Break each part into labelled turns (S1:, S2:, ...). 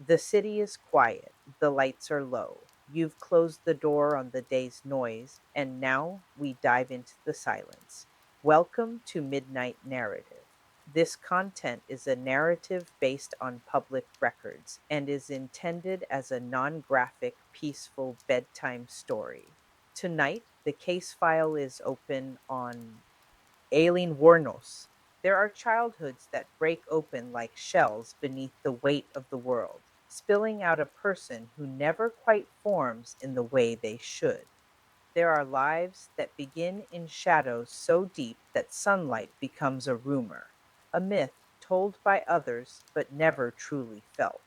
S1: The city is quiet, the lights are low. You've closed the door on the day's noise, and now we dive into the silence. Welcome to Midnight Narrative. This content is a narrative based on public records and is intended as a non graphic, peaceful bedtime story. Tonight, the case file is open on Aileen Wuornos. There are childhoods that break open like shells beneath the weight of the world, spilling out a person who never quite forms in the way they should. There are lives that begin in shadows so deep that sunlight becomes a rumor, a myth told by others but never truly felt.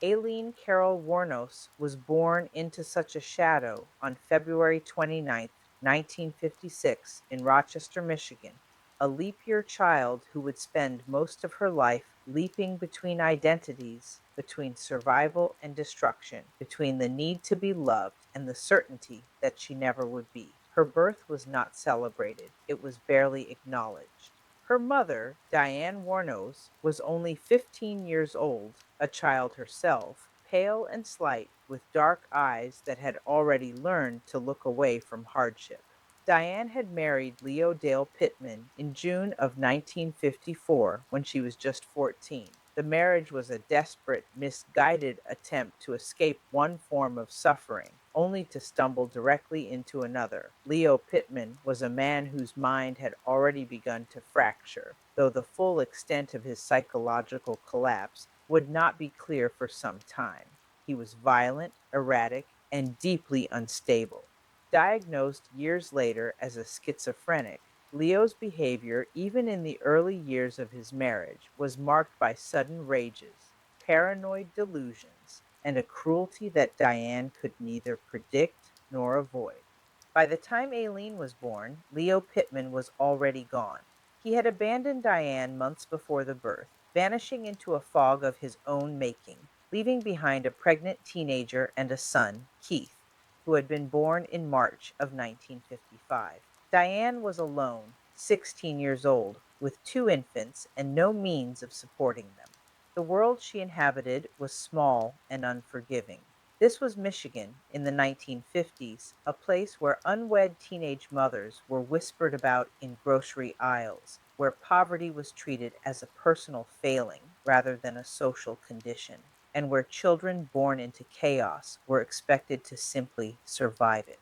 S1: Aileen Carol Wuornos was born into such a shadow on February 29th, 1956, in Rochester, Michigan, a leap year child who would spend most of her life leaping between identities, between survival and destruction, between the need to be loved and the certainty that she never would be. Her birth was not celebrated, it was barely acknowledged. Her mother, Diane Wuornos, was only 15 years old, a child herself, pale and slight, with dark eyes that had already learned to look away from hardship. Diane had married Leo Dale Pittman in June of 1954 when she was just 14. The marriage was a desperate, misguided attempt to escape one form of suffering, only to stumble directly into another. Leo Pittman was a man whose mind had already begun to fracture, though the full extent of his psychological collapse would not be clear for some time. He was violent, erratic, and deeply unstable. Diagnosed years later as a schizophrenic, Leo's behavior, even in the early years of his marriage, was marked by sudden rages, paranoid delusions, and a cruelty that Diane could neither predict nor avoid. By the time Aileen was born, Leo Pittman was already gone. He had abandoned Diane months before the birth, vanishing into a fog of his own making, leaving behind a pregnant teenager and a son, Keith, who had been born in March of 1955. Diane was alone, 16 years old, with two infants and no means of supporting them. The world she inhabited was small and unforgiving. This was Michigan in the 1950s, a place where unwed teenage mothers were whispered about in grocery aisles, where poverty was treated as a personal failing rather than a social condition, and where children born into chaos were expected to simply survive it.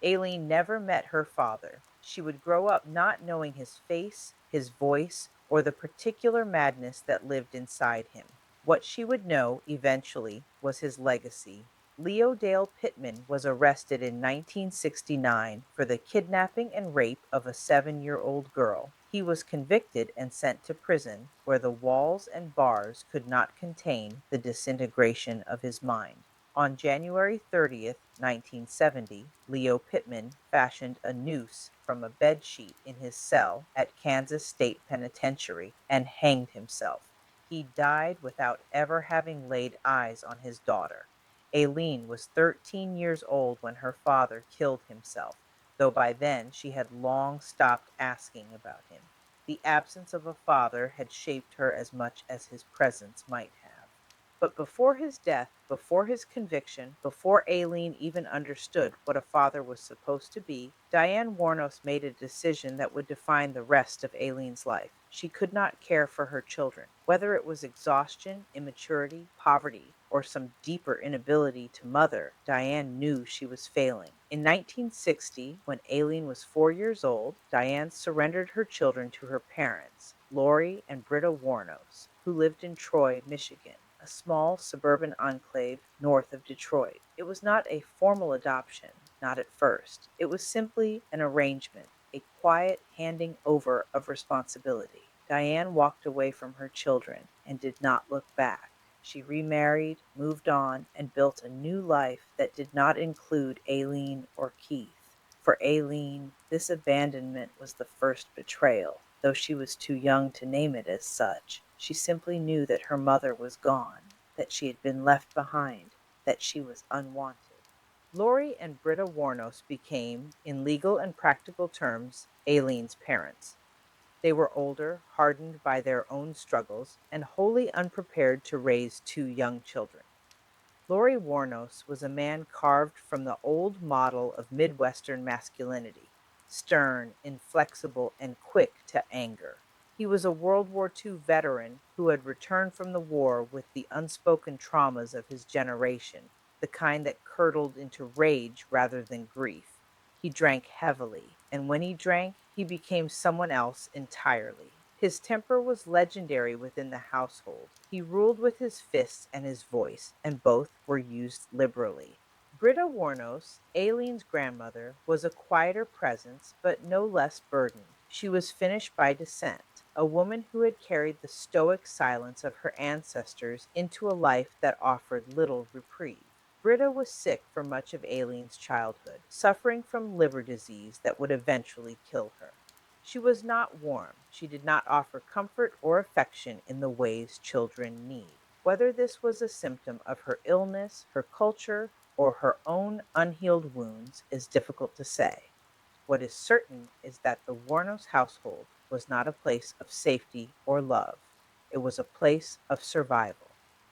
S1: Aileen never met her father. She would grow up not knowing his face, his voice, or the particular madness that lived inside him. What she would know eventually was his legacy. Leo Dale Pittman was arrested in 1969 for the kidnapping and rape of a 7-year-old girl. He was convicted and sent to prison, where the walls and bars could not contain the disintegration of his mind. On January 30th, 1970, Leo Pittman fashioned a noose from a bed sheet in his cell at Kansas State Penitentiary and hanged himself. He died without ever having laid eyes on his daughter. Aileen was 13 years old when her father killed himself, though by then she had long stopped asking about him. The absence of a father had shaped her as much as his presence might have. But before his death, before his conviction, before Aileen even understood what a father was supposed to be, Diane Wuornos made a decision that would define the rest of Aileen's life. She could not care for her children. Whether it was exhaustion, immaturity, poverty, or some deeper inability to mother, Diane knew she was failing. In 1960, when Aileen was 4 years old, Diane surrendered her children to her parents, Lori and Britta Wuornos, who lived in Troy, Michigan, a small suburban enclave north of Detroit. It was not a formal adoption, not at first. It was simply an arrangement, a quiet handing over of responsibility. Diane walked away from her children and did not look back. She remarried, moved on, and built a new life that did not include Aileen or Keith. For Aileen, this abandonment was the first betrayal, though she was too young to name it as such. She simply knew that her mother was gone, that she had been left behind, that she was unwanted. Lori and Britta Wuornos became, in legal and practical terms, Aileen's parents. They were older, hardened by their own struggles, and wholly unprepared to raise two young children. Laurie Wuornos was a man carved from the old model of Midwestern masculinity: stern, inflexible, and quick to anger. He was a World War II veteran who had returned from the war with the unspoken traumas of his generation, the kind that curdled into rage rather than grief. He drank heavily, and when he drank, he became someone else entirely. His temper was legendary within the household. He ruled with his fists and his voice, and both were used liberally. Britta Warnos, Aileen's grandmother, was a quieter presence, but no less burdened. She was Finnish by descent, a woman who had carried the stoic silence of her ancestors into a life that offered little reprieve. Britta was sick for much of Aileen's childhood, suffering from liver disease that would eventually kill her. She was not warm. She did not offer comfort or affection in the ways children need. Whether this was a symptom of her illness, her culture, or her own unhealed wounds is difficult to say. What is certain is that the Warnos household was not a place of safety or love. It was a place of survival.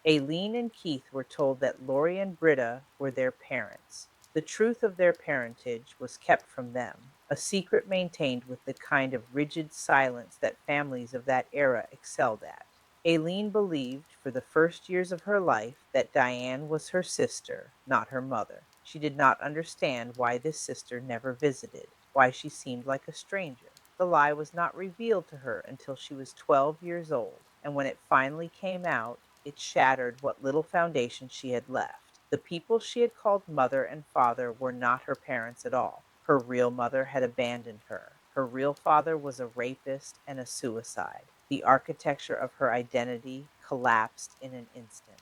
S1: Aileen and Keith were told that Laurie and Britta were their parents. The truth of their parentage was kept from them, a secret maintained with the kind of rigid silence that families of that era excelled at. Aileen believed for the first years of her life that Diane was her sister, not her mother. She did not understand why this sister never visited, why she seemed like a stranger. The lie was not revealed to her until she was 12 years old, and when it finally came out, it shattered what little foundation she had left. The people she had called mother and father were not her parents at all. Her real mother had abandoned her. Her real father was a rapist and a suicide. The architecture of her identity collapsed in an instant.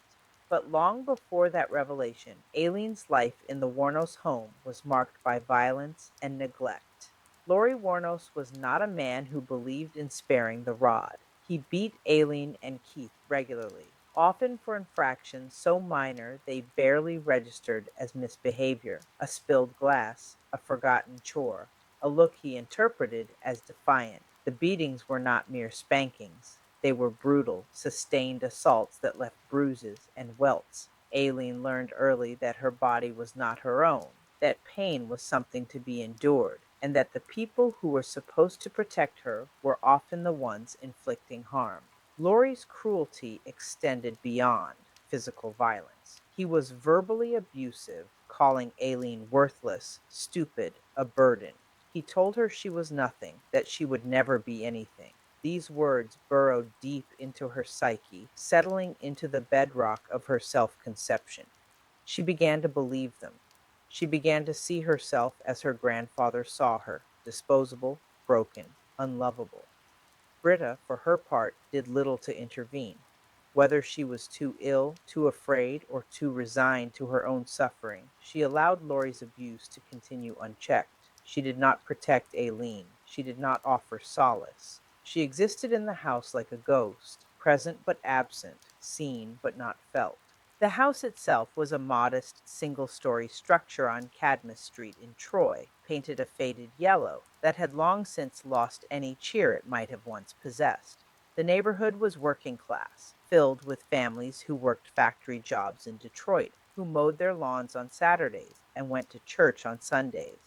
S1: But long before that revelation, Aileen's life in the Warnos home was marked by violence and neglect. Laurie Warnos was not a man who believed in sparing the rod. He beat Aileen and Keith regularly, often for infractions so minor they barely registered as misbehavior: a spilled glass, a forgotten chore, a look he interpreted as defiant. The beatings were not mere spankings. They were brutal, sustained assaults that left bruises and welts. Aileen learned early that her body was not her own, that pain was something to be endured, and that the people who were supposed to protect her were often the ones inflicting harm. Laurie's cruelty extended beyond physical violence. He was verbally abusive, calling Aileen worthless, stupid, a burden. He told her she was nothing, that she would never be anything. These words burrowed deep into her psyche, settling into the bedrock of her self conception. She began to believe them. She began to see herself as her grandfather saw her: disposable, broken, unlovable. Britta, for her part, did little to intervene. Whether she was too ill, too afraid, or too resigned to her own suffering, she allowed Laurie's abuse to continue unchecked. She did not protect Aileen. She did not offer solace. She existed in the house like a ghost, present but absent, seen but not felt. The house itself was a modest single-story structure on Cadmus Street in Troy, painted a faded yellow that had long since lost any cheer it might have once possessed. The neighborhood was working class, filled with families who worked factory jobs in Detroit, who mowed their lawns on Saturdays and went to church on Sundays.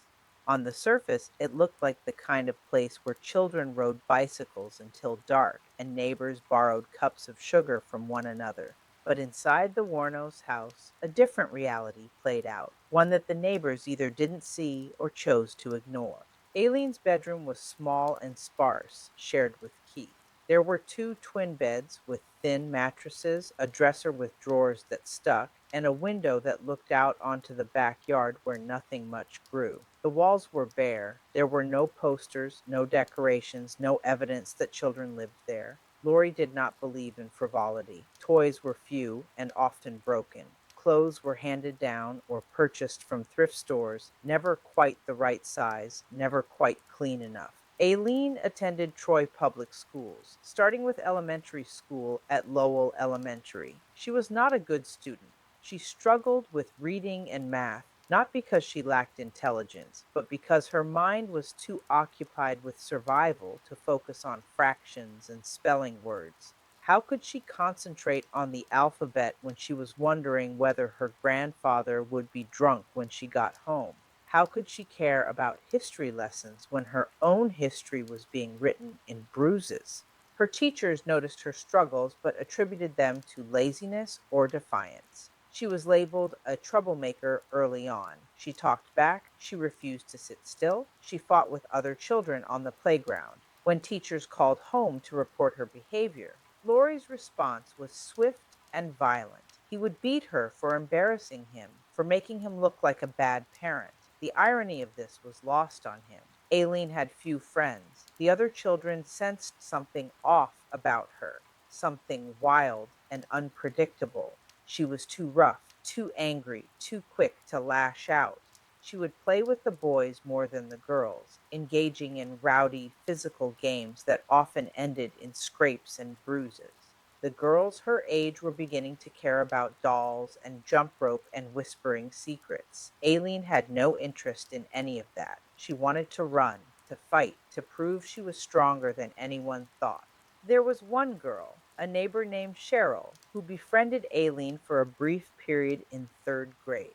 S1: On the surface, it looked like the kind of place where children rode bicycles until dark and neighbors borrowed cups of sugar from one another. But inside the Warnos house, a different reality played out, one that the neighbors either didn't see or chose to ignore. Aileen's bedroom was small and sparse, shared with Keith. There were two twin beds with thin mattresses, a dresser with drawers that stuck, and a window that looked out onto the backyard where nothing much grew. The walls were bare. There were no posters, no decorations, no evidence that children lived there. Laurie did not believe in frivolity. Toys were few and often broken. Clothes were handed down or purchased from thrift stores, never quite the right size, never quite clean enough. Aileen attended Troy public schools, starting with elementary school at Lowell Elementary. She was not a good student. She struggled with reading and math, not because she lacked intelligence, but because her mind was too occupied with survival to focus on fractions and spelling words. How could she concentrate on the alphabet when she was wondering whether her grandfather would be drunk when she got home? How could she care about history lessons when her own history was being written in bruises? Her teachers noticed her struggles but attributed them to laziness or defiance. She was labeled a troublemaker early on. She talked back, she refused to sit still, she fought with other children on the playground. When teachers called home to report her behavior, Lori's response was swift and violent. He would beat her for embarrassing him, for making him look like a bad parent. The irony of this was lost on him. Aileen had few friends. The other children sensed something off about her, something wild and unpredictable. She was too rough, too angry, too quick to lash out. She would play with the boys more than the girls, engaging in rowdy physical games that often ended in scrapes and bruises. The girls her age were beginning to care about dolls and jump rope and whispering secrets. Aileen had no interest in any of that. She wanted to run, to fight, to prove she was stronger than anyone thought. There was one girl, a neighbor named Cheryl, who befriended Aileen for a brief period in third grade.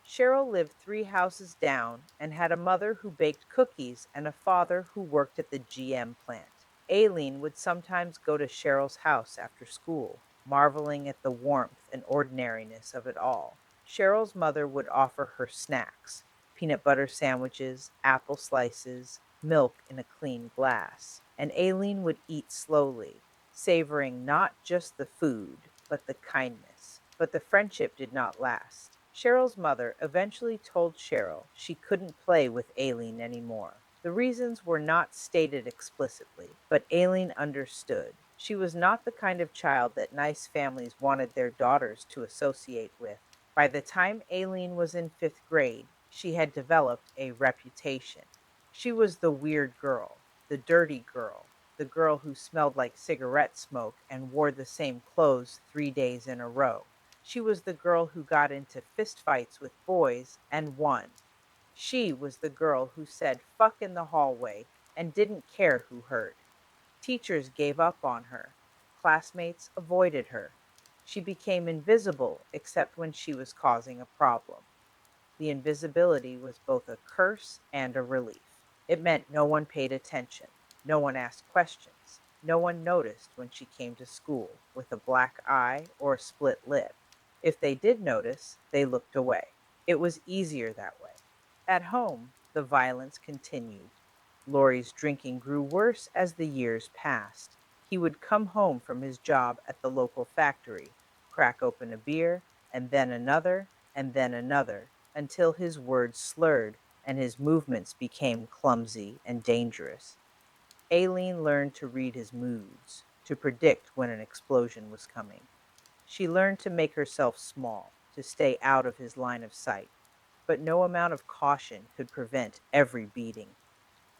S1: Cheryl lived 3 houses down and had a mother who baked cookies and a father who worked at the GM plant. Aileen would sometimes go to Cheryl's house after school, marveling at the warmth and ordinariness of it all. Cheryl's mother would offer her snacks: peanut butter sandwiches, apple slices, milk in a clean glass, and Aileen would eat slowly, savoring not just the food, but the kindness. But the friendship did not last. Cheryl's mother eventually told Cheryl she couldn't play with Aileen anymore. The reasons were not stated explicitly, but Aileen understood. She was not the kind of child that nice families wanted their daughters to associate with. By the time Aileen was in 5th grade, she had developed a reputation. She was the weird girl, the dirty girl, the girl who smelled like cigarette smoke and wore the same clothes 3 days in a row. She was the girl who got into fistfights with boys and won. She was the girl who said fuck in the hallway and didn't care who heard. Teachers gave up on her. Classmates avoided her. She became invisible except when she was causing a problem. The invisibility was both a curse and a relief. It meant no one paid attention, no one asked questions, no one noticed when she came to school with a black eye or a split lip. If they did notice, they looked away. It was easier that way. At home, the violence continued. Laurie's drinking grew worse as the years passed. He would come home from his job at the local factory, crack open a beer, and then another, until his words slurred and his movements became clumsy and dangerous. Aileen learned to read his moods, to predict when an explosion was coming. She learned to make herself small, to stay out of his line of sight, but no amount of caution could prevent every beating.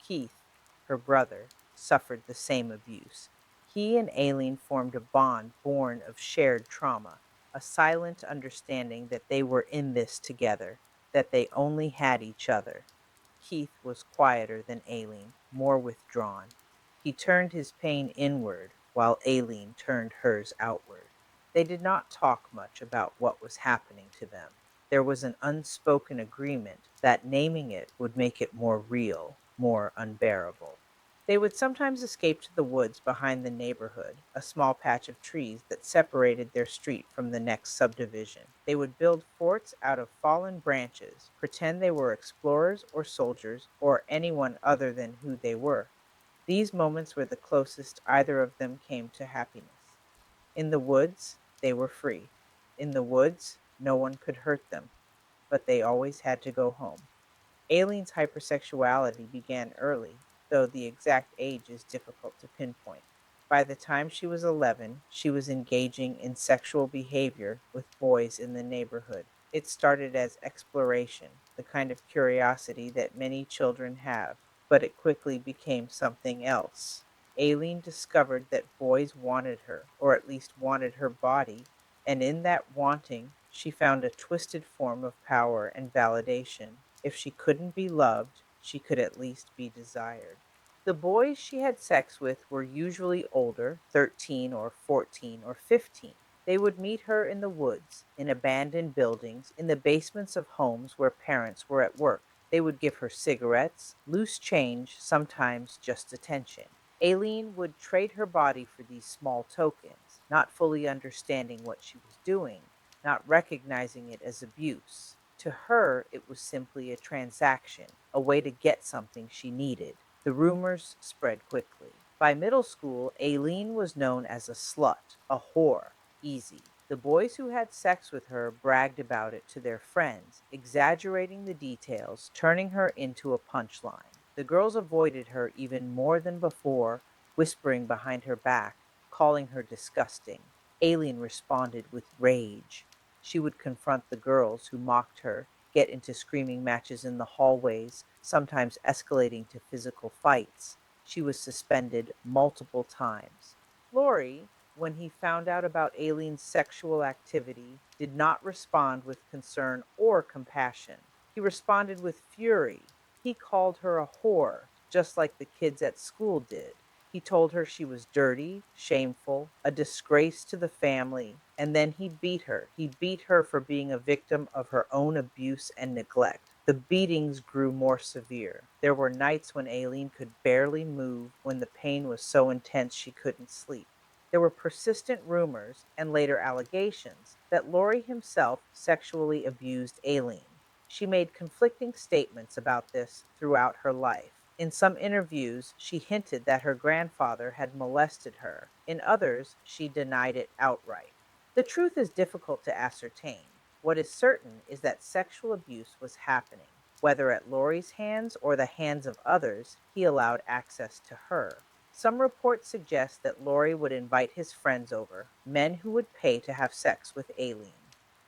S1: Keith, her brother, suffered the same abuse. He and Aileen formed a bond born of shared trauma, a silent understanding that they were in this together, that they only had each other. Keith was quieter than Aileen, more withdrawn. He turned his pain inward while Aileen turned hers outward. They did not talk much about what was happening to them. There was an unspoken agreement that naming it would make it more real, more unbearable. They would sometimes escape to the woods behind the neighborhood, a small patch of trees that separated their street from the next subdivision. They would build forts out of fallen branches, pretend they were explorers or soldiers or anyone other than who they were. These moments were the closest either of them came to happiness. In the woods, they were free. In the woods, no one could hurt them, but they always had to go home. Aileen's hypersexuality began early, though the exact age is difficult to pinpoint. By the time she was 11, she was engaging in sexual behavior with boys in the neighborhood. It started as exploration, the kind of curiosity that many children have, but it quickly became something else. Aileen discovered that boys wanted her, or at least wanted her body, and in that wanting, She found a twisted form of power and validation. If she couldn't be loved, she could at least be desired. The boys she had sex with were usually older, 13 or 14 or 15. They would meet her in the woods, in abandoned buildings, in the basements of homes where parents were at work. They would give her cigarettes, loose change, sometimes just attention. Aileen would trade her body for these small tokens, not fully understanding what she was doing, not recognizing it as abuse. To her, it was simply a transaction, a way to get something she needed. The rumors spread quickly. By middle school, Aileen was known as a slut, a whore. Easy. The boys who had sex with her bragged about it to their friends, exaggerating the details, turning her into a punchline. The girls avoided her even more than before, whispering behind her back, calling her disgusting. Aileen responded with rage. She would confront the girls who mocked her, get into screaming matches in the hallways, sometimes escalating to physical fights. She was suspended multiple times. Laurie, when he found out about Aileen's sexual activity, did not respond with concern or compassion. He responded with fury. He called her a whore, just like the kids at school did. He told her she was dirty, shameful, a disgrace to the family, and then he beat her. He beat her for being a victim of her own abuse and neglect. The beatings grew more severe. There were nights when Aileen could barely move, when the pain was so intense she couldn't sleep. There were persistent rumors and later allegations that Laurie himself sexually abused Aileen. She made conflicting statements about this throughout her life. In some interviews, she hinted that her grandfather had molested her. In others, she denied it outright. The truth is difficult to ascertain. What is certain is that sexual abuse was happening. Whether at Laurie's hands or the hands of others, he allowed access to her. Some reports suggest that Laurie would invite his friends over, men who would pay to have sex with Aileen.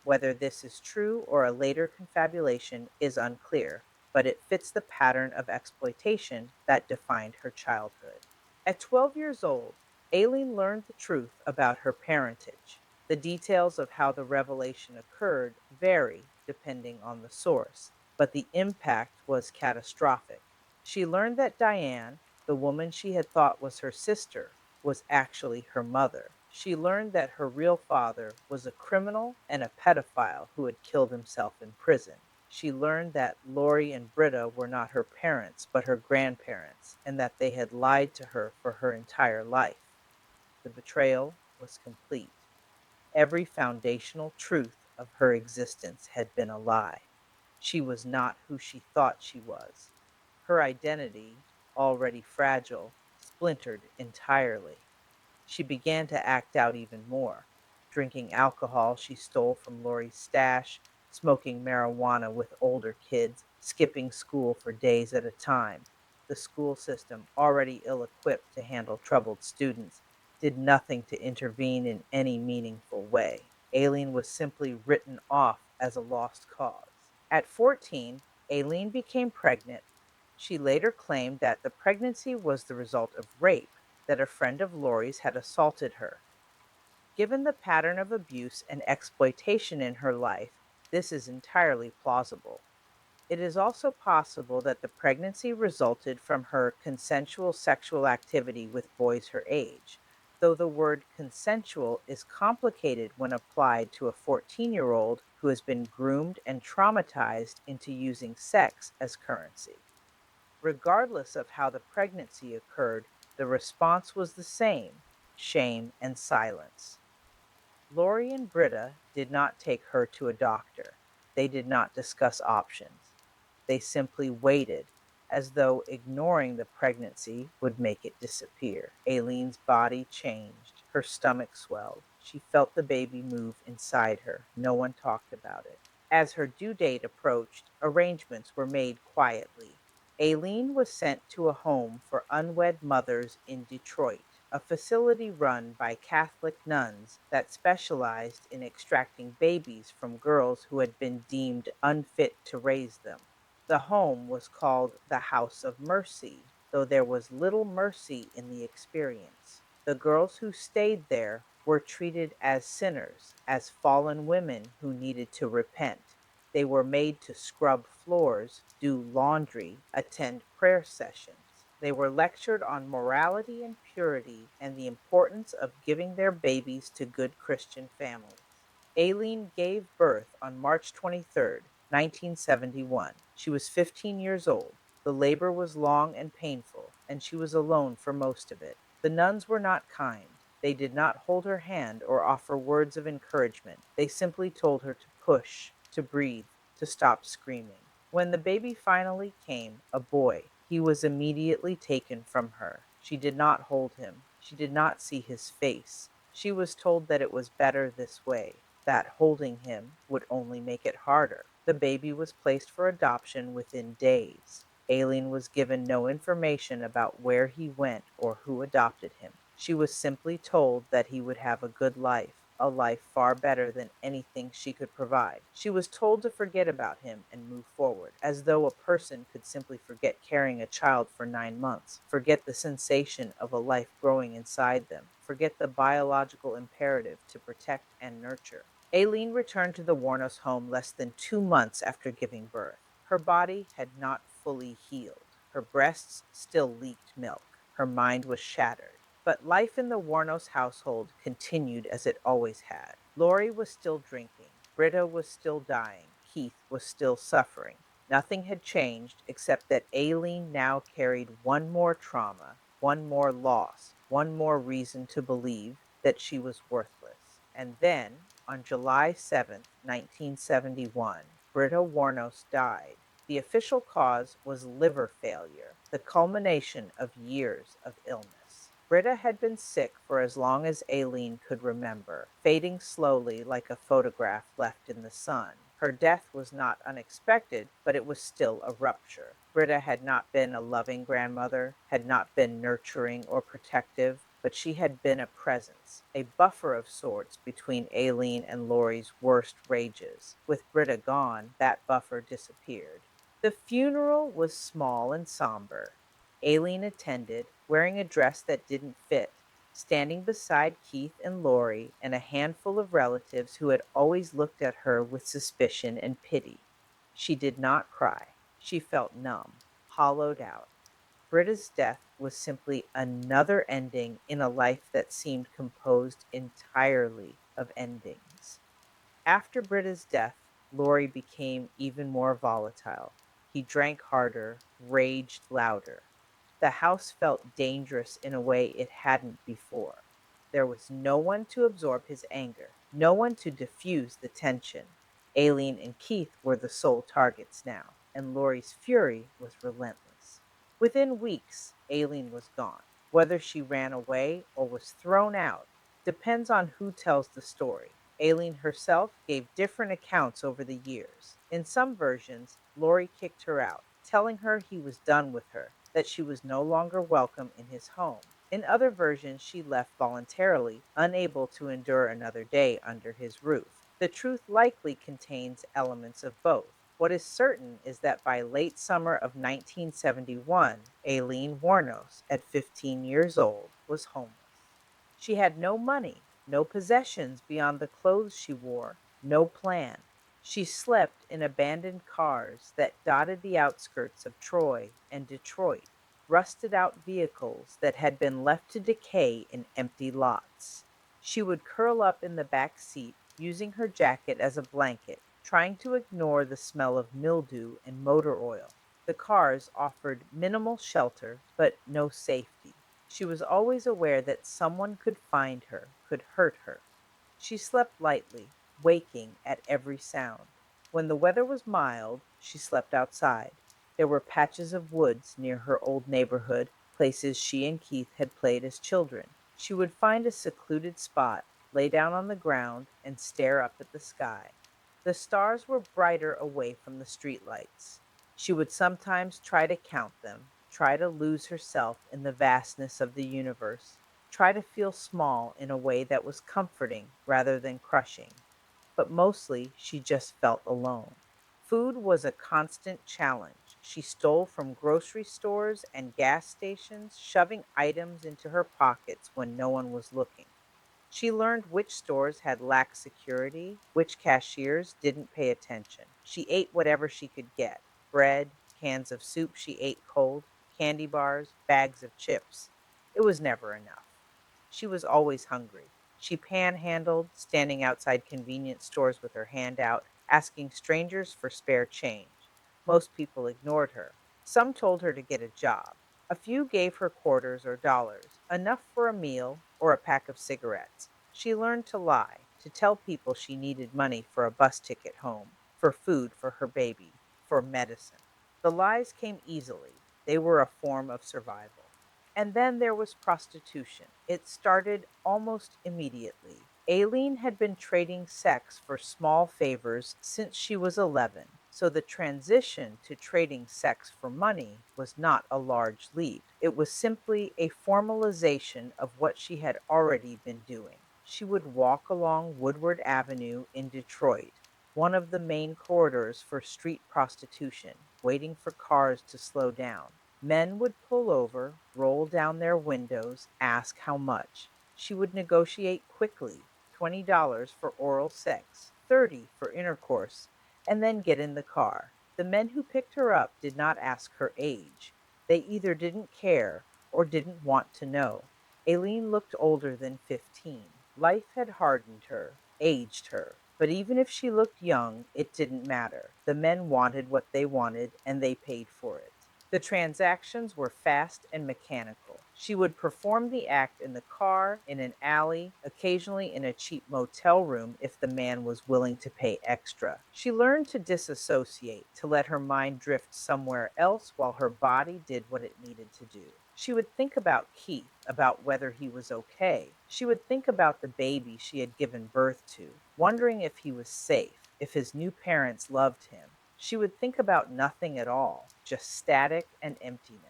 S1: Whether this is true or a later confabulation is unclear, but it fits the pattern of exploitation that defined her childhood. At 12 years old, Aileen learned the truth about her parentage. The details of how the revelation occurred vary depending on the source, but the impact was catastrophic. She learned that Diane, the woman she had thought was her sister, was actually her mother. She learned that her real father was a criminal and a pedophile who had killed himself in prison. She learned that Lori and Britta were not her parents, but her grandparents, and that they had lied to her for her entire life. The betrayal was complete. Every foundational truth of her existence had been a lie. She was not who she thought she was. Her identity, already fragile, splintered entirely. She began to act out even more, drinking alcohol she stole from Lori's stash, smoking marijuana with older kids, skipping school for days at a time. The school system, already ill equipped to handle troubled students, did nothing to intervene in any meaningful way. Aileen was simply written off as a lost cause. At 14, Aileen became pregnant. She later claimed that the pregnancy was the result of rape, that a friend of Lori's had assaulted her. Given the pattern of abuse and exploitation in her life, this is entirely plausible. It is also possible that the pregnancy resulted from her consensual sexual activity with boys her age, though the word consensual is complicated when applied to a 14-year-old who has been groomed and traumatized into using sex as currency. Regardless of how the pregnancy occurred, the response was the same: shame and silence. Lori and Britta did not take her to a doctor. They did not discuss options. They simply waited, as though ignoring the pregnancy would make it disappear. Aileen's body changed. Her stomach swelled. She felt the baby move inside her. No one talked about it. As her due date approached, arrangements were made quietly. Aileen was sent to a home for unwed mothers in Detroit, a facility run by Catholic nuns that specialized in extracting babies from girls who had been deemed unfit to raise them. The home was called the House of Mercy, though there was little mercy in the experience. The girls who stayed there were treated as sinners, as fallen women who needed to repent. They were made to scrub floors, do laundry, attend prayer sessions. They were lectured on morality and purity and the importance of giving their babies to good Christian families. Aileen gave birth on March 23rd, 1971. She was 15 years old. The labor was long and painful, and she was alone for most of it. The nuns were not kind. They did not hold her hand or offer words of encouragement. They simply told her to push, to breathe, to stop screaming. When the baby finally came, a boy, he was immediately taken from her. She did not hold him. She did not see his face. She was told that it was better this way, that holding him would only make it harder. The baby was placed for adoption within days. Aileen was given no information about where he went or who adopted him. She was simply told that he would have a good life, a life far better than anything she could provide. She was told to forget about him and move forward, as though a person could simply forget carrying a child for 9 months, forget the sensation of a life growing inside them, forget the biological imperative to protect and nurture. Aileen returned to the Wuornos home less than 2 months after giving birth. Her body had not fully healed. Her breasts still leaked milk. Her mind was shattered. But life in the Wuornos household continued as it always had. Lori was still drinking. Britta was still dying. Keith was still suffering. Nothing had changed except that Aileen now carried one more trauma, one more loss, one more reason to believe that she was worthless. And then, on July 7th, 1971, Britta Wuornos died. The official cause was liver failure, the culmination of years of illness. Britta had been sick for as long as Aileen could remember, fading slowly like a photograph left in the sun. Her death was not unexpected, but it was still a rupture. Britta had not been a loving grandmother, had not been nurturing or protective, but she had been a presence, a buffer of sorts between Aileen and Laurie's worst rages. With Britta gone, that buffer disappeared. The funeral was small and somber. Aileen attended, wearing a dress that didn't fit, standing beside Keith and Laurie and a handful of relatives who had always looked at her with suspicion and pity. She did not cry. She felt numb, hollowed out. Britta's death was simply another ending in a life that seemed composed entirely of endings. After Britta's death, Laurie became even more volatile. He drank harder, raged louder. The house felt dangerous in a way it hadn't before. There was no one to absorb his anger, no one to diffuse the tension. Aileen and Keith were the sole targets now, and Laurie's fury was relentless. Within weeks, Aileen was gone. Whether she ran away or was thrown out depends on who tells the story. Aileen herself gave different accounts over the years. In some versions, Laurie kicked her out, telling her he was done with her, that she was no longer welcome in his home. In other versions, she left voluntarily, unable to endure another day under his roof. The truth likely contains elements of both. What is certain is that by late summer of 1971, Aileen Wuornos, at 15 years old, was homeless. She had no money, no possessions beyond the clothes she wore, no plan. She slept in abandoned cars that dotted the outskirts of Troy and Detroit, rusted out vehicles that had been left to decay in empty lots. She would curl up in the back seat, using her jacket as a blanket, trying to ignore the smell of mildew and motor oil. The cars offered minimal shelter, but no safety. She was always aware that someone could find her, could hurt her. She slept lightly, waking at every sound. When the weather was mild, she slept outside. There were patches of woods near her old neighborhood, places she and Keith had played as children. She would find a secluded spot, lay down on the ground, and stare up at the sky. The stars were brighter away from the streetlights. She would sometimes try to count them, try to lose herself in the vastness of the universe, try to feel small in a way that was comforting rather than crushing. But mostly she just felt alone. Food was a constant challenge. She stole from grocery stores and gas stations, shoving items into her pockets when no one was looking. She learned which stores had lax security, which cashiers didn't pay attention. She ate whatever she could get: bread, cans of soup she ate cold, candy bars, bags of chips. It was never enough. She was always hungry. She panhandled, standing outside convenience stores with her hand out, asking strangers for spare change. Most people ignored her. Some told her to get a job. A few gave her quarters or dollars, enough for a meal or a pack of cigarettes. She learned to lie, to tell people she needed money for a bus ticket home, for food for her baby, for medicine. The lies came easily. They were a form of survival. And then there was prostitution. It started almost immediately. Aileen had been trading sex for small favors since she was 11, so the transition to trading sex for money was not a large leap. It was simply a formalization of what she had already been doing. She would walk along Woodward Avenue in Detroit, one of the main corridors for street prostitution, waiting for cars to slow down. Men would pull over, roll down their windows, ask how much. She would negotiate quickly: $20 for oral sex, 30 for intercourse, and then get in the car. The men who picked her up did not ask her age. They either didn't care or didn't want to know. Aileen looked older than 15. Life had hardened her, aged her. But even if she looked young, it didn't matter. The men wanted what they wanted, and they paid for it. The transactions were fast and mechanical. She would perform the act in the car, in an alley, occasionally in a cheap motel room if the man was willing to pay extra. She learned to disassociate, to let her mind drift somewhere else while her body did what it needed to do. She would think about Keith, about whether he was okay. She would think about the baby she had given birth to, wondering if he was safe, if his new parents loved him. She would think about nothing at all, just static and emptiness.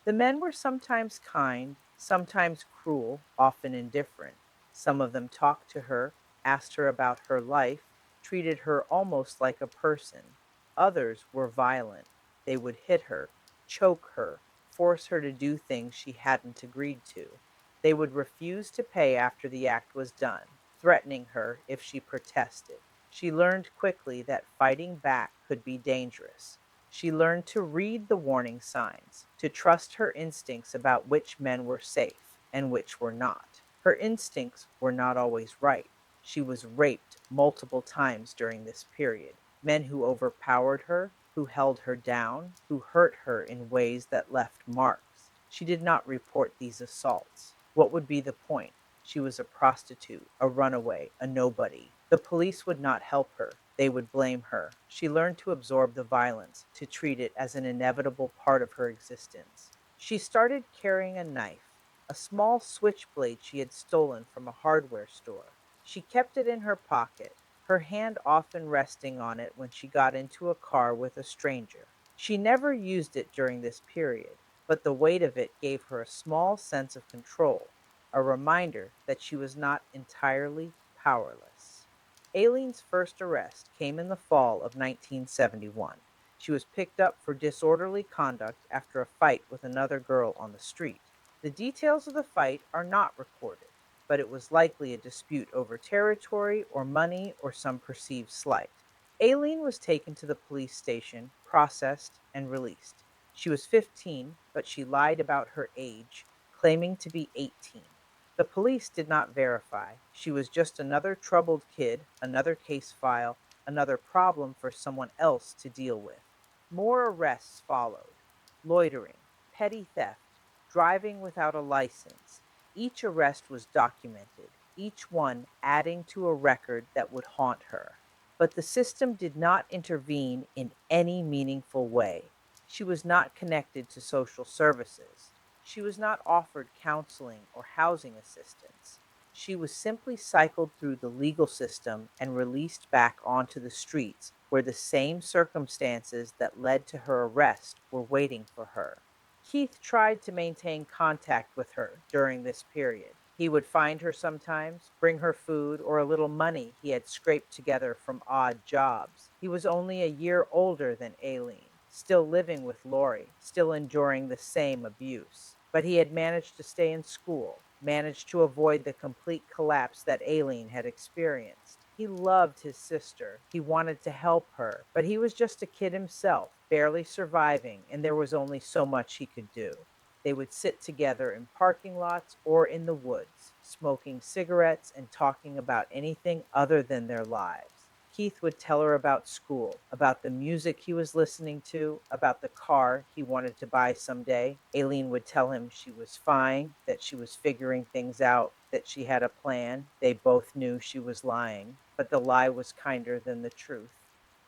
S1: The men were sometimes kind, sometimes cruel, often indifferent. Some of them talked to her, asked her about her life, treated her almost like a person. Others were violent. They would hit her, choke her, force her to do things she hadn't agreed to. They would refuse to pay after the act was done, threatening her if she protested. She learned quickly that fighting back could be dangerous. She learned to read the warning signs, to trust her instincts about which men were safe and which were not. Her instincts were not always right. She was raped multiple times during this period. Men who overpowered her, who held her down, who hurt her in ways that left marks. She did not report these assaults. What would be the point? She was a prostitute, a runaway, a nobody. The police would not help her. They would blame her. She learned to absorb the violence, to treat it as an inevitable part of her existence. She started carrying a knife, a small switchblade she had stolen from a hardware store. She kept it in her pocket, her hand often resting on it when she got into a car with a stranger. She never used it during this period, but the weight of it gave her a small sense of control, a reminder that she was not entirely powerless. Aileen's first arrest came in the fall of 1971. She was picked up for disorderly conduct after a fight with another girl on the street. The details of the fight are not recorded, but it was likely a dispute over territory or money or some perceived slight. Aileen was taken to the police station, processed, and released. She was 15, but she lied about her age, claiming to be 18. The police did not verify. She was just another troubled kid, another case file, another problem for someone else to deal with. More arrests followed: loitering, petty theft, driving without a license. Each arrest was documented, each one adding to a record that would haunt her. But the system did not intervene in any meaningful way. She was not connected to social services. She was not offered counseling or housing assistance. She was simply cycled through the legal system and released back onto the streets where the same circumstances that led to her arrest were waiting for her. Keith tried to maintain contact with her during this period. He would find her sometimes, bring her food or a little money he had scraped together from odd jobs. He was only a year older than Aileen, still living with Lori, still enduring the same abuse. But he had managed to stay in school. managed to avoid the complete collapse that Aileen had experienced. He loved his sister. He wanted to help her, but he was just a kid himself, barely surviving, and there was only so much he could do. They would sit together in parking lots or in the woods, smoking cigarettes and talking about anything other than their lives. Keith would tell her about school, about the music he was listening to, about the car he wanted to buy someday. Aileen would tell him she was fine, that she was figuring things out, that she had a plan. They both knew she was lying, but the lie was kinder than the truth.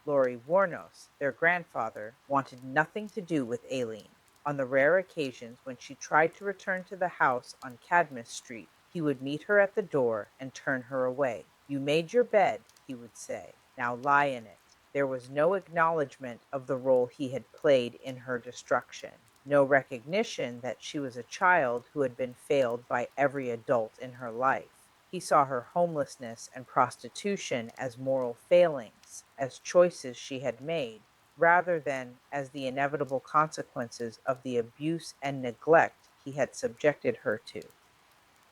S1: Laurie Wuornos, their grandfather, wanted nothing to do with Aileen. On the rare occasions when she tried to return to the house on Cadmus Street, he would meet her at the door and turn her away. "You made your bed," he would say. "Now lie in it." There was no acknowledgement of the role he had played in her destruction, no recognition that she was a child who had been failed by every adult in her life. He saw her homelessness and prostitution as moral failings, as choices she had made, rather than as the inevitable consequences of the abuse and neglect he had subjected her to.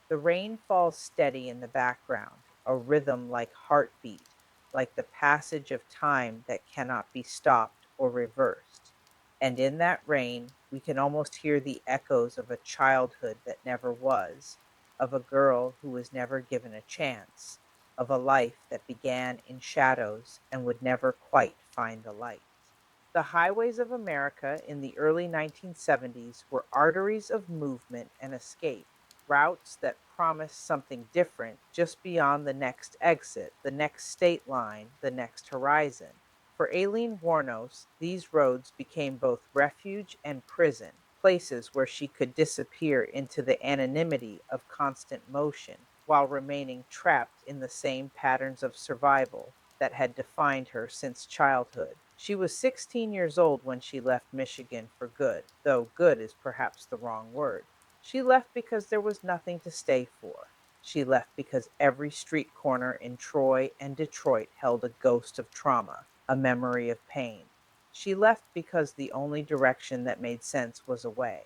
S1: The rain falls steady in the background, a rhythm like heartbeat, like the passage of time that cannot be stopped or reversed. And in that rain, we can almost hear the echoes of a childhood that never was, of a girl who was never given a chance, of a life that began in shadows and would never quite find the light. The highways of America in the early 1970s were arteries of movement and escape, routes that promised something different just beyond the next exit, the next state line, the next horizon. For Aileen Wuornos, these roads became both refuge and prison, places where she could disappear into the anonymity of constant motion while remaining trapped in the same patterns of survival that had defined her since childhood. She was 16 years old when she left Michigan for good, though good is perhaps the wrong word. She left because there was nothing to stay for. She left because every street corner in Troy and Detroit held a ghost of trauma, a memory of pain. She left because the only direction that made sense was away.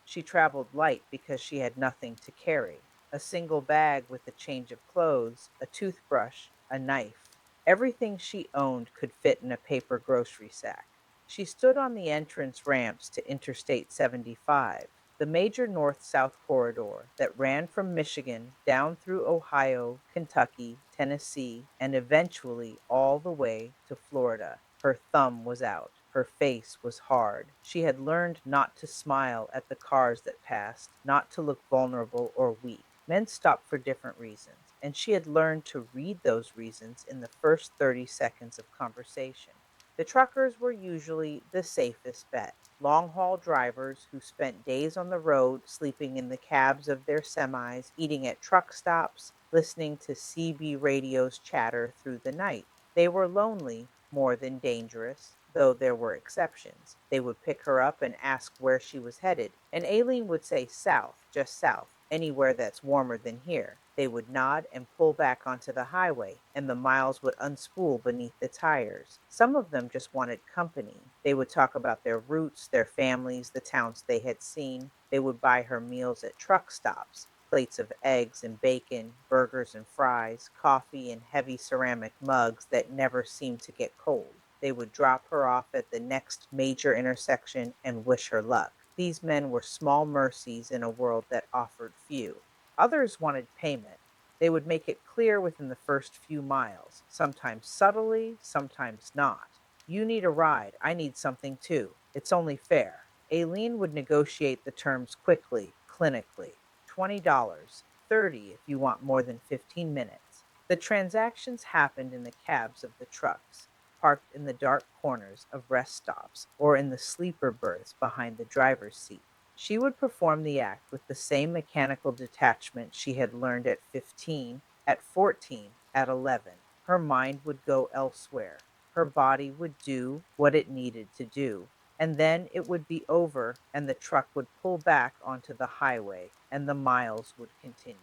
S1: She traveled light because she had nothing to carry, a single bag with a change of clothes, a toothbrush, a knife. Everything she owned could fit in a paper grocery sack. She stood on the entrance ramps to Interstate 75, the major north south corridor that ran from Michigan down through Ohio, Kentucky, Tennessee, and eventually all the way to Florida. Her thumb was out. Her face was hard. She had learned not to smile at the cars that passed, not to look vulnerable or weak. Men stopped for different reasons, and she had learned to read those reasons in the first 30 seconds of conversation. The truckers were usually the safest bet. Long haul drivers who spent days on the road, sleeping in the cabs of their semis, eating at truck stops, listening to CB radio's chatter through the night. They were lonely, more than dangerous, though there were exceptions. They would pick her up and ask where she was headed, and Aileen would say south, just south, anywhere that's warmer than here. They would nod and pull back onto the highway, and the miles would unspool beneath the tires. Some of them just wanted company. They would talk about their roots, their families, the towns they had seen. They would buy her meals at truck stops, plates of eggs and bacon, burgers and fries, coffee in heavy ceramic mugs that never seemed to get cold. They would drop her off at the next major intersection and wish her luck. These men were small mercies in a world that offered few. Others wanted payment. They would make it clear within the first few miles, sometimes subtly, sometimes not. "You need a ride. I need something too. It's only fair." Aileen would negotiate the terms quickly, clinically. $20, 30 if you want more than 15 minutes. The transactions happened in the cabs of the trucks, parked in the dark corners of rest stops or in the sleeper berths behind the driver's seat. She would perform the act with the same mechanical detachment she had learned at 15, at 14, at 11. Her mind would go elsewhere. Her body would do what it needed to do, and then it would be over and the truck would pull back onto the highway and the miles would continue.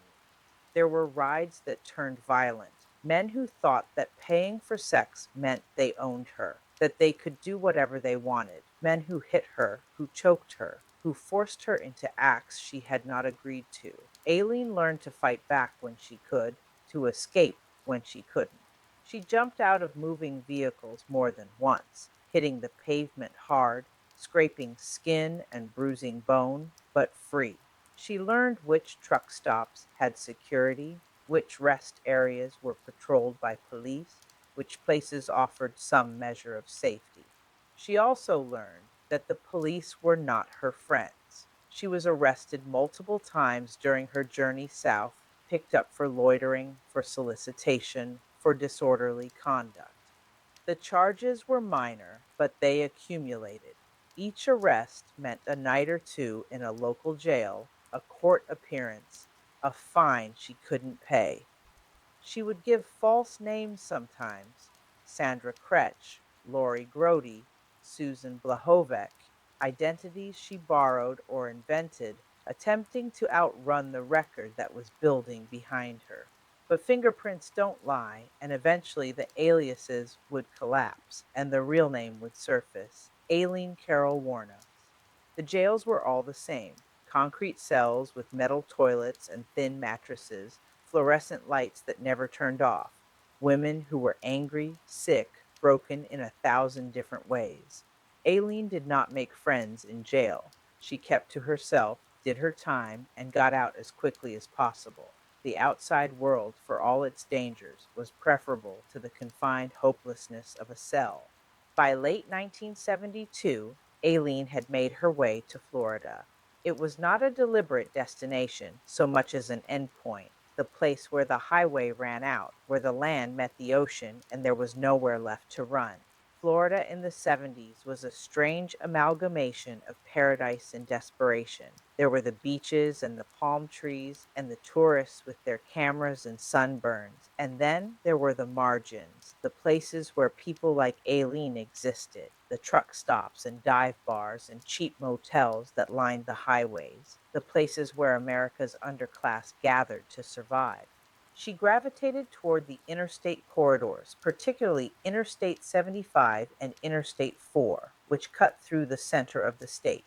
S1: There were rides that turned violent. Men who thought that paying for sex meant they owned her, that they could do whatever they wanted. Men who hit her, who choked her, who forced her into acts she had not agreed to. Aileen learned to fight back when she could, to escape when she couldn't. She jumped out of moving vehicles more than once, hitting the pavement hard, scraping skin and bruising bone, but free. She learned which truck stops had security, which rest areas were patrolled by police, which places offered some measure of safety. She also learned that the police were not her friends. She was arrested multiple times during her journey south, picked up for loitering, for solicitation, for disorderly conduct. The charges were minor, but they accumulated. Each arrest meant a night or two in a local jail, a court appearance, a fine she couldn't pay. She would give false names sometimes: Sandra Kretsch, Lori Grody, Susan Blahovec, identities she borrowed or invented, attempting to outrun the record that was building behind her. But fingerprints don't lie, and eventually the aliases would collapse and the real name would surface: Aileen Carol Wuornos. The jails were all the same: concrete cells with metal toilets and thin mattresses, fluorescent lights that never turned off, women who were angry, sick, broken in 1,000 different ways. Aileen did not make friends in jail. She kept to herself, did her time, and got out as quickly as possible. The outside world, for all its dangers, was preferable to the confined hopelessness of a cell. By late 1972, Aileen had made her way to Florida. It was not a deliberate destination so much as an endpoint, the place where the highway ran out, where the land met the ocean, and there was nowhere left to run. Florida in the 70s was a strange amalgamation of paradise and desperation. There were the beaches and the palm trees and the tourists with their cameras and sunburns. And then there were the margins, the places where people like Aileen existed, the truck stops and dive bars and cheap motels that lined the highways, the places where America's underclass gathered to survive. She gravitated toward the interstate corridors, particularly Interstate 75 and Interstate 4, which cut through the center of the state.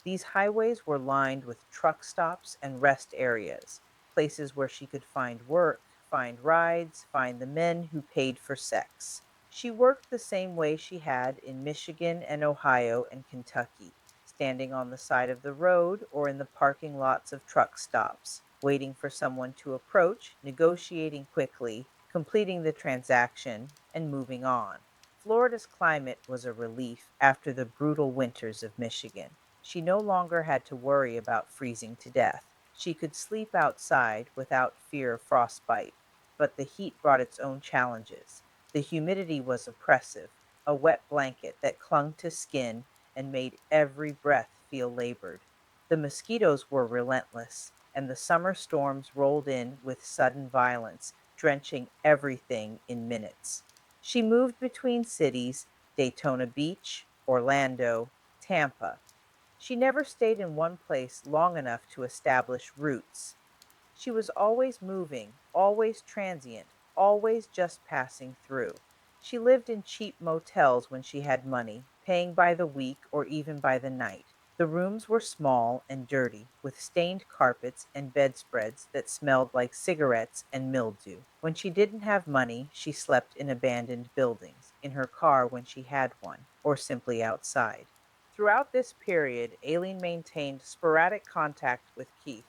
S1: These highways were lined with truck stops and rest areas, places where she could find work, find rides, find the men who paid for sex. She worked the same way she had in Michigan and Ohio and Kentucky, standing on the side of the road or in the parking lots of truck stops, waiting for someone to approach, negotiating quickly, completing the transaction, and moving on. Florida's climate was a relief after the brutal winters of Michigan. She no longer had to worry about freezing to death. She could sleep outside without fear of frostbite. But the heat brought its own challenges. The humidity was oppressive, a wet blanket that clung to skin and made every breath feel labored. The mosquitoes were relentless, and the summer storms rolled in with sudden violence, drenching everything in minutes. She moved between cities: Daytona Beach, Orlando, Tampa. She never stayed in one place long enough to establish roots. She was always moving, always transient, always just passing through. She lived in cheap motels when she had money, paying by the week or even by the night. The rooms were small and dirty, with stained carpets and bedspreads that smelled like cigarettes and mildew. When she didn't have money, she slept in abandoned buildings, in her car when she had one, or simply outside. Throughout this period, Aileen maintained sporadic contact with Keith.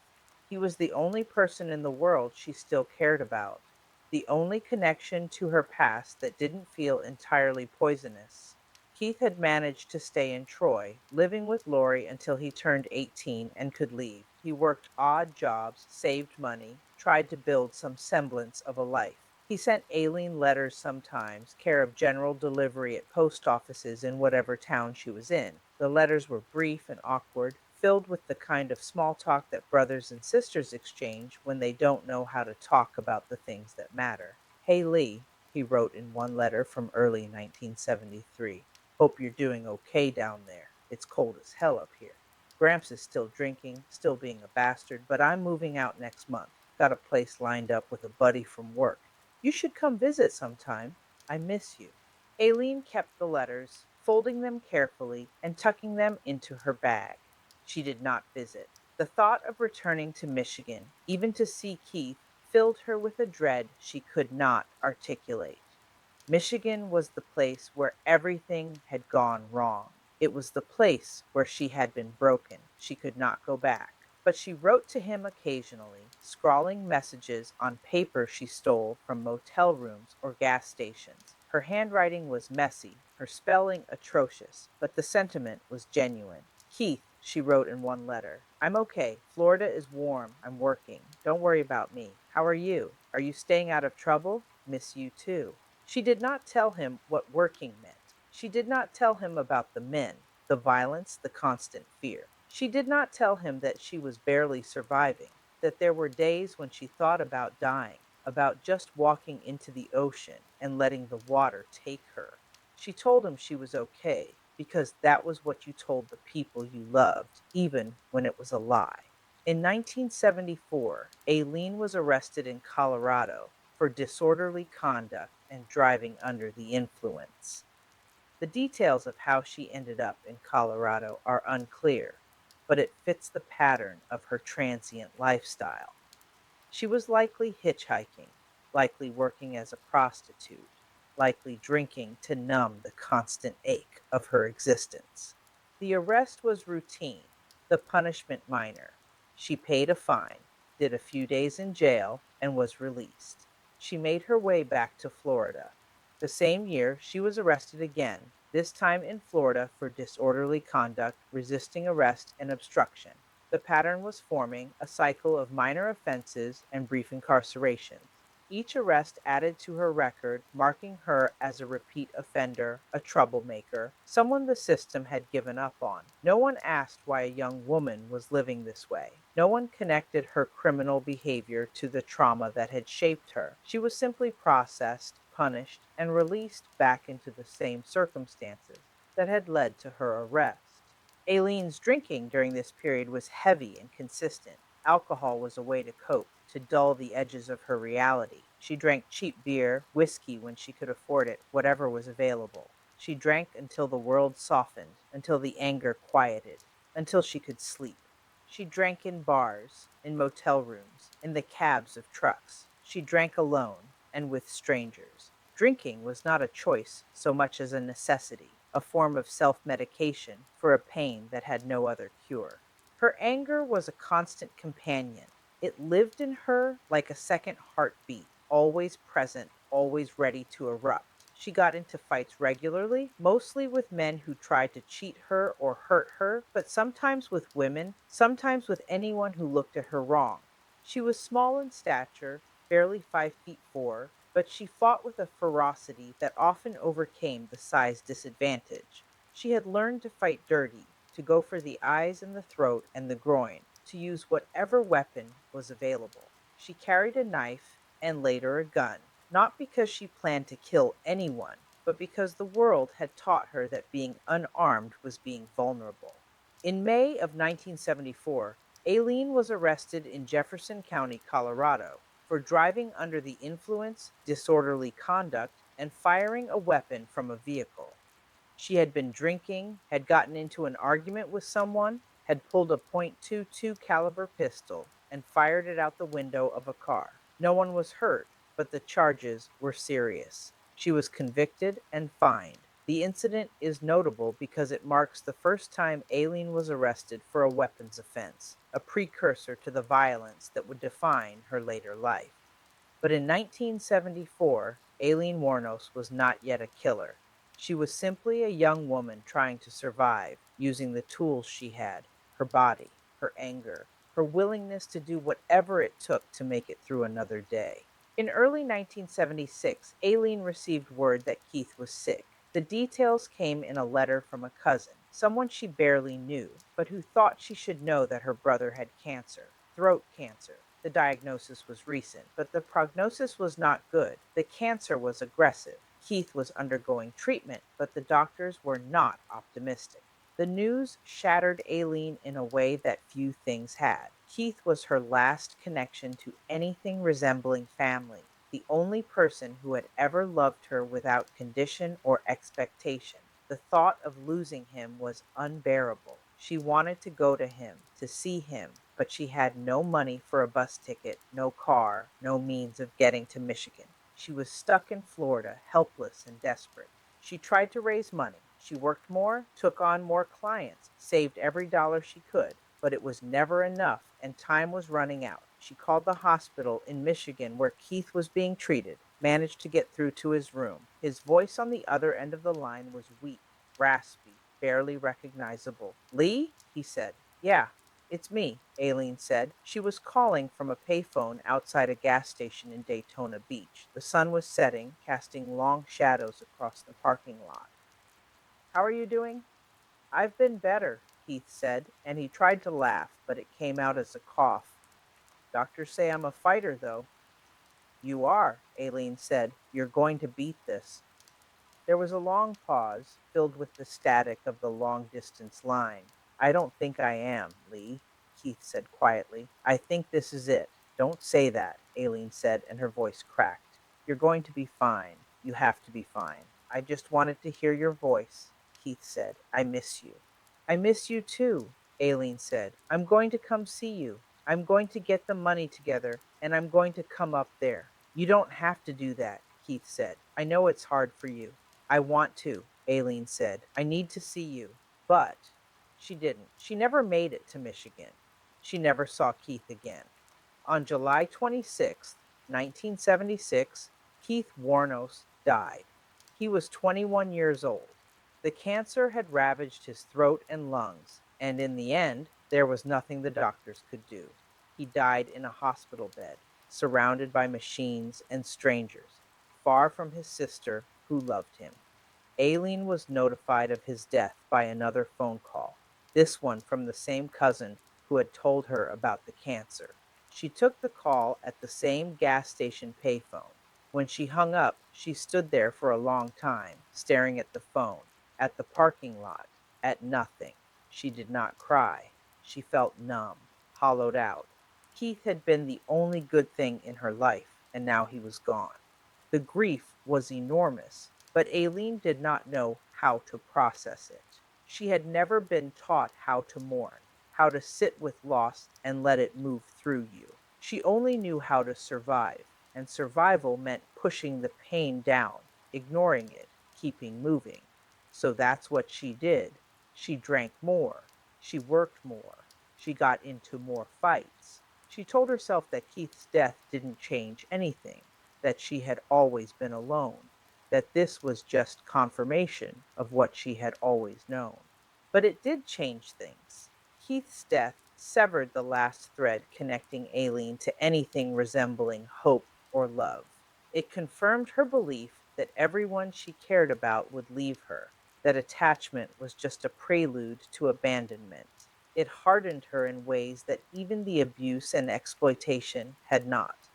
S1: He was the only person in the world she still cared about, the only connection to her past that didn't feel entirely poisonous. Keith had managed to stay in Troy, living with Lori until he turned 18 and could leave. He worked odd jobs, saved money, tried to build some semblance of a life. He sent Aileen letters sometimes, care of general delivery at post offices in whatever town she was in. The letters were brief and awkward, filled with the kind of small talk that brothers and sisters exchange when they don't know how to talk about the things that matter. "Hey Lee," he wrote in one letter from early 1973. "Hope you're doing okay down there. It's cold as hell up here. Gramps is still drinking, still being a bastard, but I'm moving out next month. Got a place lined up with a buddy from work. You should come visit sometime. I miss you." Aileen kept the letters, folding them carefully and tucking them into her bag. She did not visit. The thought of returning to Michigan, even to see Keith, filled her with a dread she could not articulate. Michigan was the place where everything had gone wrong. It was the place where she had been broken. She could not go back. But she wrote to him occasionally, scrawling messages on paper she stole from motel rooms or gas stations. Her handwriting was messy, her spelling atrocious, but the sentiment was genuine. Keith, she wrote in one letter, I'm okay. Florida is warm. I'm working. Don't worry about me. How are you? Are you staying out of trouble? Miss you too. She did not tell him what working meant. She did not tell him about the men, the violence, the constant fear. She did not tell him that she was barely surviving, that there were days when she thought about dying, about just walking into the ocean and letting the water take her. She told him she was okay because that was what you told the people you loved, even when it was a lie. In 1974, Aileen was arrested in Colorado for disorderly conduct and driving under the influence. The details of how she ended up in Colorado are unclear, but it fits the pattern of her transient lifestyle. She was likely hitchhiking, likely working as a prostitute, likely drinking to numb the constant ache of her existence. The arrest was routine, the punishment minor. She paid a fine, did a few days in jail, and was released. She made her way back to Florida. The same year, she was arrested again, this time in Florida for disorderly conduct, resisting arrest, and obstruction. The pattern was forming a cycle of minor offenses and brief incarcerations. Each arrest added to her record, marking her as a repeat offender, a troublemaker, someone the system had given up on. No one asked why a young woman was living this way. No one connected her criminal behavior to the trauma that had shaped her. She was simply processed, punished, and released back into the same circumstances that had led to her arrest. Aileen's drinking during this period was heavy and consistent. Alcohol was a way to cope, to dull the edges of her reality. She drank cheap beer, whiskey when she could afford it, whatever was available. She drank until the world softened, until the anger quieted, until she could sleep. She drank in bars, in motel rooms, in the cabs of trucks. She drank alone and with strangers. Drinking was not a choice so much as a necessity, a form of self medication for a pain that had no other cure. Her anger was a constant companion. It lived in her like a second heartbeat, always present, always ready to erupt. She got into fights regularly, mostly with men who tried to cheat her or hurt her, but sometimes with women, sometimes with anyone who looked at her wrong. She was small in stature, barely 5 feet 4, but she fought with a ferocity that often overcame the size disadvantage. She had learned to fight dirty, to go for the eyes and the throat and the groin, to use whatever weapon was available. She carried a knife and later a gun, not because she planned to kill anyone, but because the world had taught her that being unarmed was being vulnerable. In May of 1974, Aileen was arrested in Jefferson County, Colorado, for driving under the influence, disorderly conduct, and firing a weapon from a vehicle. She had been drinking, had gotten into an argument with someone, had pulled a .22 caliber pistol and fired it out the window of a car. No one was hurt, but the charges were serious. She was convicted and fined. The incident is notable because it marks the first time Aileen was arrested for a weapons offense, a precursor to the violence that would define her later life. But in 1974, Aileen Wuornos was not yet a killer. She was simply a young woman trying to survive, using the tools she had, her body, her anger, her willingness to do whatever it took to make it through another day. In early 1976, Aileen received word that Keith was sick. The details came in a letter from a cousin, someone she barely knew, but who thought she should know that her brother had cancer, throat cancer. The diagnosis was recent, but the prognosis was not good. The cancer was aggressive. Keith was undergoing treatment, but the doctors were not optimistic. The news shattered Aileen in a way that few things had. Keith was her last connection to anything resembling family, the only person who had ever loved her without condition or expectation. The thought of losing him was unbearable. She wanted to go to him, to see him, but she had no money for a bus ticket, no car, no means of getting to Michigan. She was stuck in Florida, helpless and desperate. She tried to raise money. She worked more, took on more clients, saved every dollar she could, but it was never enough and time was running out. She called the hospital in Michigan where Keith was being treated, managed to get through to his room. His voice on the other end of the line was weak, raspy, barely recognizable. "Lee?" he said. "Yeah, it's me," Aileen said. She was calling from a payphone outside a gas station in Daytona Beach. The sun was setting, casting long shadows across the parking lot. "How are you doing?" "I've been better," Keith said, and he tried to laugh, but it came out as a cough. "Doctors say I'm a fighter, though." "You are," Aileen said. "You're going to beat this." There was a long pause, filled with the static of the long distance line. "I don't think I am, Lee," Keith said quietly. "I think this is it." "Don't say that," Aileen said, and her voice cracked. "You're going to be fine. You have to be fine. I just wanted to hear your voice," Keith said. "I miss you." "I miss you too," Aileen said. "I'm going to come see you. I'm going to get the money together, and I'm going to come up there." "You don't have to do that," Keith said. "I know it's hard for you." "I want to," Aileen said. "I need to see you." But she didn't. She never made it to Michigan. She never saw Keith again. On July 26th, 1976, Keith Wuornos died. He was 21 years old. The cancer had ravaged his throat and lungs, and in the end, there was nothing the doctors could do. He died in a hospital bed, surrounded by machines and strangers, far from his sister who loved him. Aileen was notified of his death by another phone call, this one from the same cousin who had told her about the cancer. She took the call at the same gas station payphone. When she hung up, she stood there for a long time, staring at the phone, at the parking lot, at nothing. She did not cry. She felt numb, hollowed out. Keith had been the only good thing in her life, and now he was gone. The grief was enormous, but Aileen did not know how to process it. She had never been taught how to mourn, how to sit with loss and let it move through you. She only knew how to survive, and survival meant pushing the pain down, ignoring it, keeping moving. So that's what she did. She drank more, she worked more, she got into more fights. She told herself that Keith's death didn't change anything, that she had always been alone, that this was just confirmation of what she had always known. But it did change things. Keith's death severed the last thread connecting Aileen to anything resembling hope or love. It confirmed her belief that everyone she cared about would leave her, that attachment was just a prelude to abandonment. It hardened her in ways that even the abuse and exploitation had not.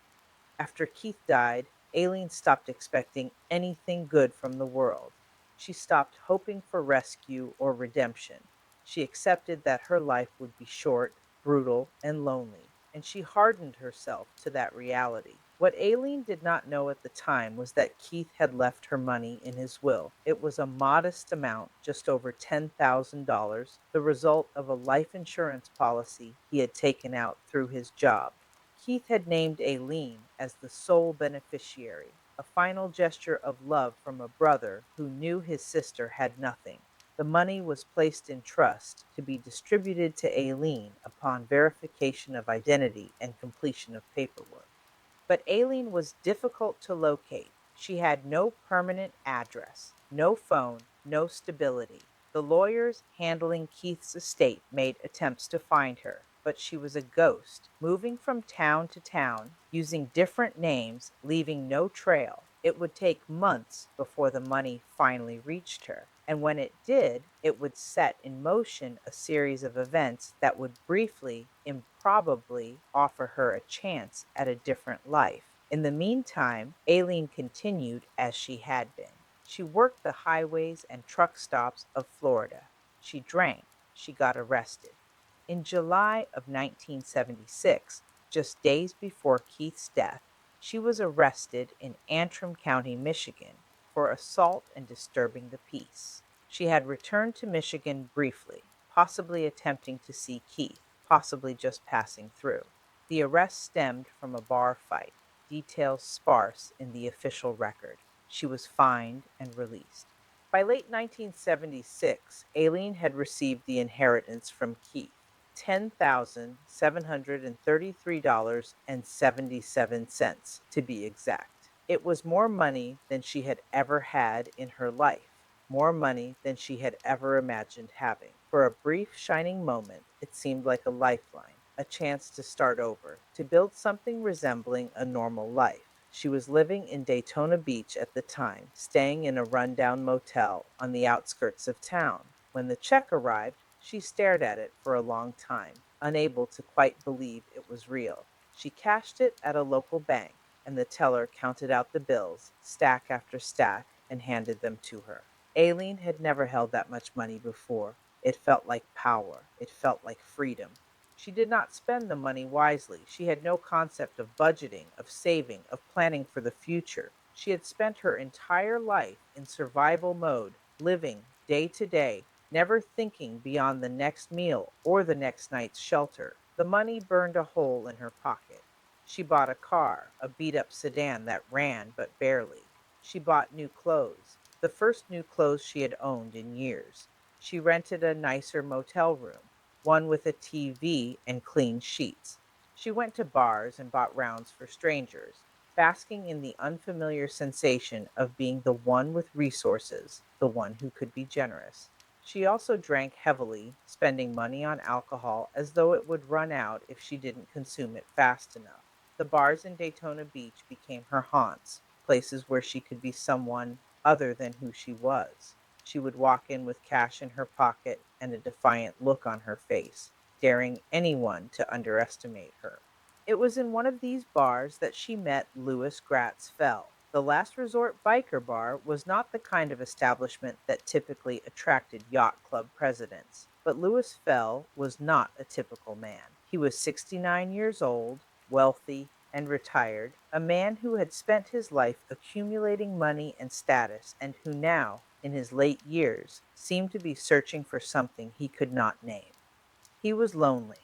S1: After Keith died, Aileen stopped expecting anything good from the world. She stopped hoping for rescue or redemption. She accepted that her life would be short, brutal, and lonely, and she hardened herself to that reality. What Aileen did not know at the time was that Keith had left her money in his will. It was a modest amount, just over $10,000, the result of a life insurance policy he had taken out through his job. Keith had named Aileen as the sole beneficiary, a final gesture of love from a brother who knew his sister had nothing. The money was placed in trust to be distributed to Aileen upon verification of identity and completion of paperwork. But Aileen was difficult to locate. She had no permanent address, no phone, no stability. The lawyers handling Keith's estate made attempts to find her, but she was a ghost, moving from town to town, using different names, leaving no trail. It would take months before the money finally reached her. And when it did, it would set in motion a series of events that would briefly, improbably offer her a chance at a different life. In the meantime, Aileen continued as she had been. She worked the highways and truck stops of Florida. She drank. She got arrested. In July of 1976, just days before Keith's death, she was arrested in Antrim County, Michigan, for assault and disturbing the peace. She had returned to Michigan briefly, possibly attempting to see Keith. possibly just passing through. The arrest stemmed from a bar fight, details sparse in the official record. She was fined and released. By late 1976, Aileen had received the inheritance from Keith, $10,733.77 to be exact. It was more money than she had ever had in her life, more money than she had ever imagined having. For a brief, shining moment, it seemed like a lifeline, a chance to start over, to build something resembling a normal life. She was living in Daytona Beach at the time, staying in a rundown motel on the outskirts of town. When the check arrived, she stared at it for a long time, unable to quite believe it was real. She cashed it at a local bank, and the teller counted out the bills, stack after stack, and handed them to her. Aileen had never held that much money before. It felt like power. It felt like freedom. She did not spend the money wisely. She had no concept of budgeting, of saving, of planning for the future. She had spent her entire life in survival mode, living day to day, never thinking beyond the next meal or the next night's shelter. The money burned a hole in her pocket. She bought a car, a beat up sedan that ran but barely. She bought new clothes, the first new clothes she had owned in years. She rented a nicer motel room, one with a TV and clean sheets. She went to bars and bought rounds for strangers, basking in the unfamiliar sensation of being the one with resources, the one who could be generous. She also drank heavily, spending money on alcohol as though it would run out if she didn't consume it fast enough. The bars in Daytona Beach became her haunts, places where she could be someone other than who she was. She would walk in with cash in her pocket and a defiant look on her face, daring anyone to underestimate her. It was in one of these bars that she met Louis Gratz Fell. The last resort biker bar was not the kind of establishment that typically attracted yacht club presidents. But Louis Fell was not a typical man. He was 69 years old, wealthy, and retired, a man who had spent his life accumulating money and status, and who now, in his late years, seemed to be searching for something he could not name. He was lonely.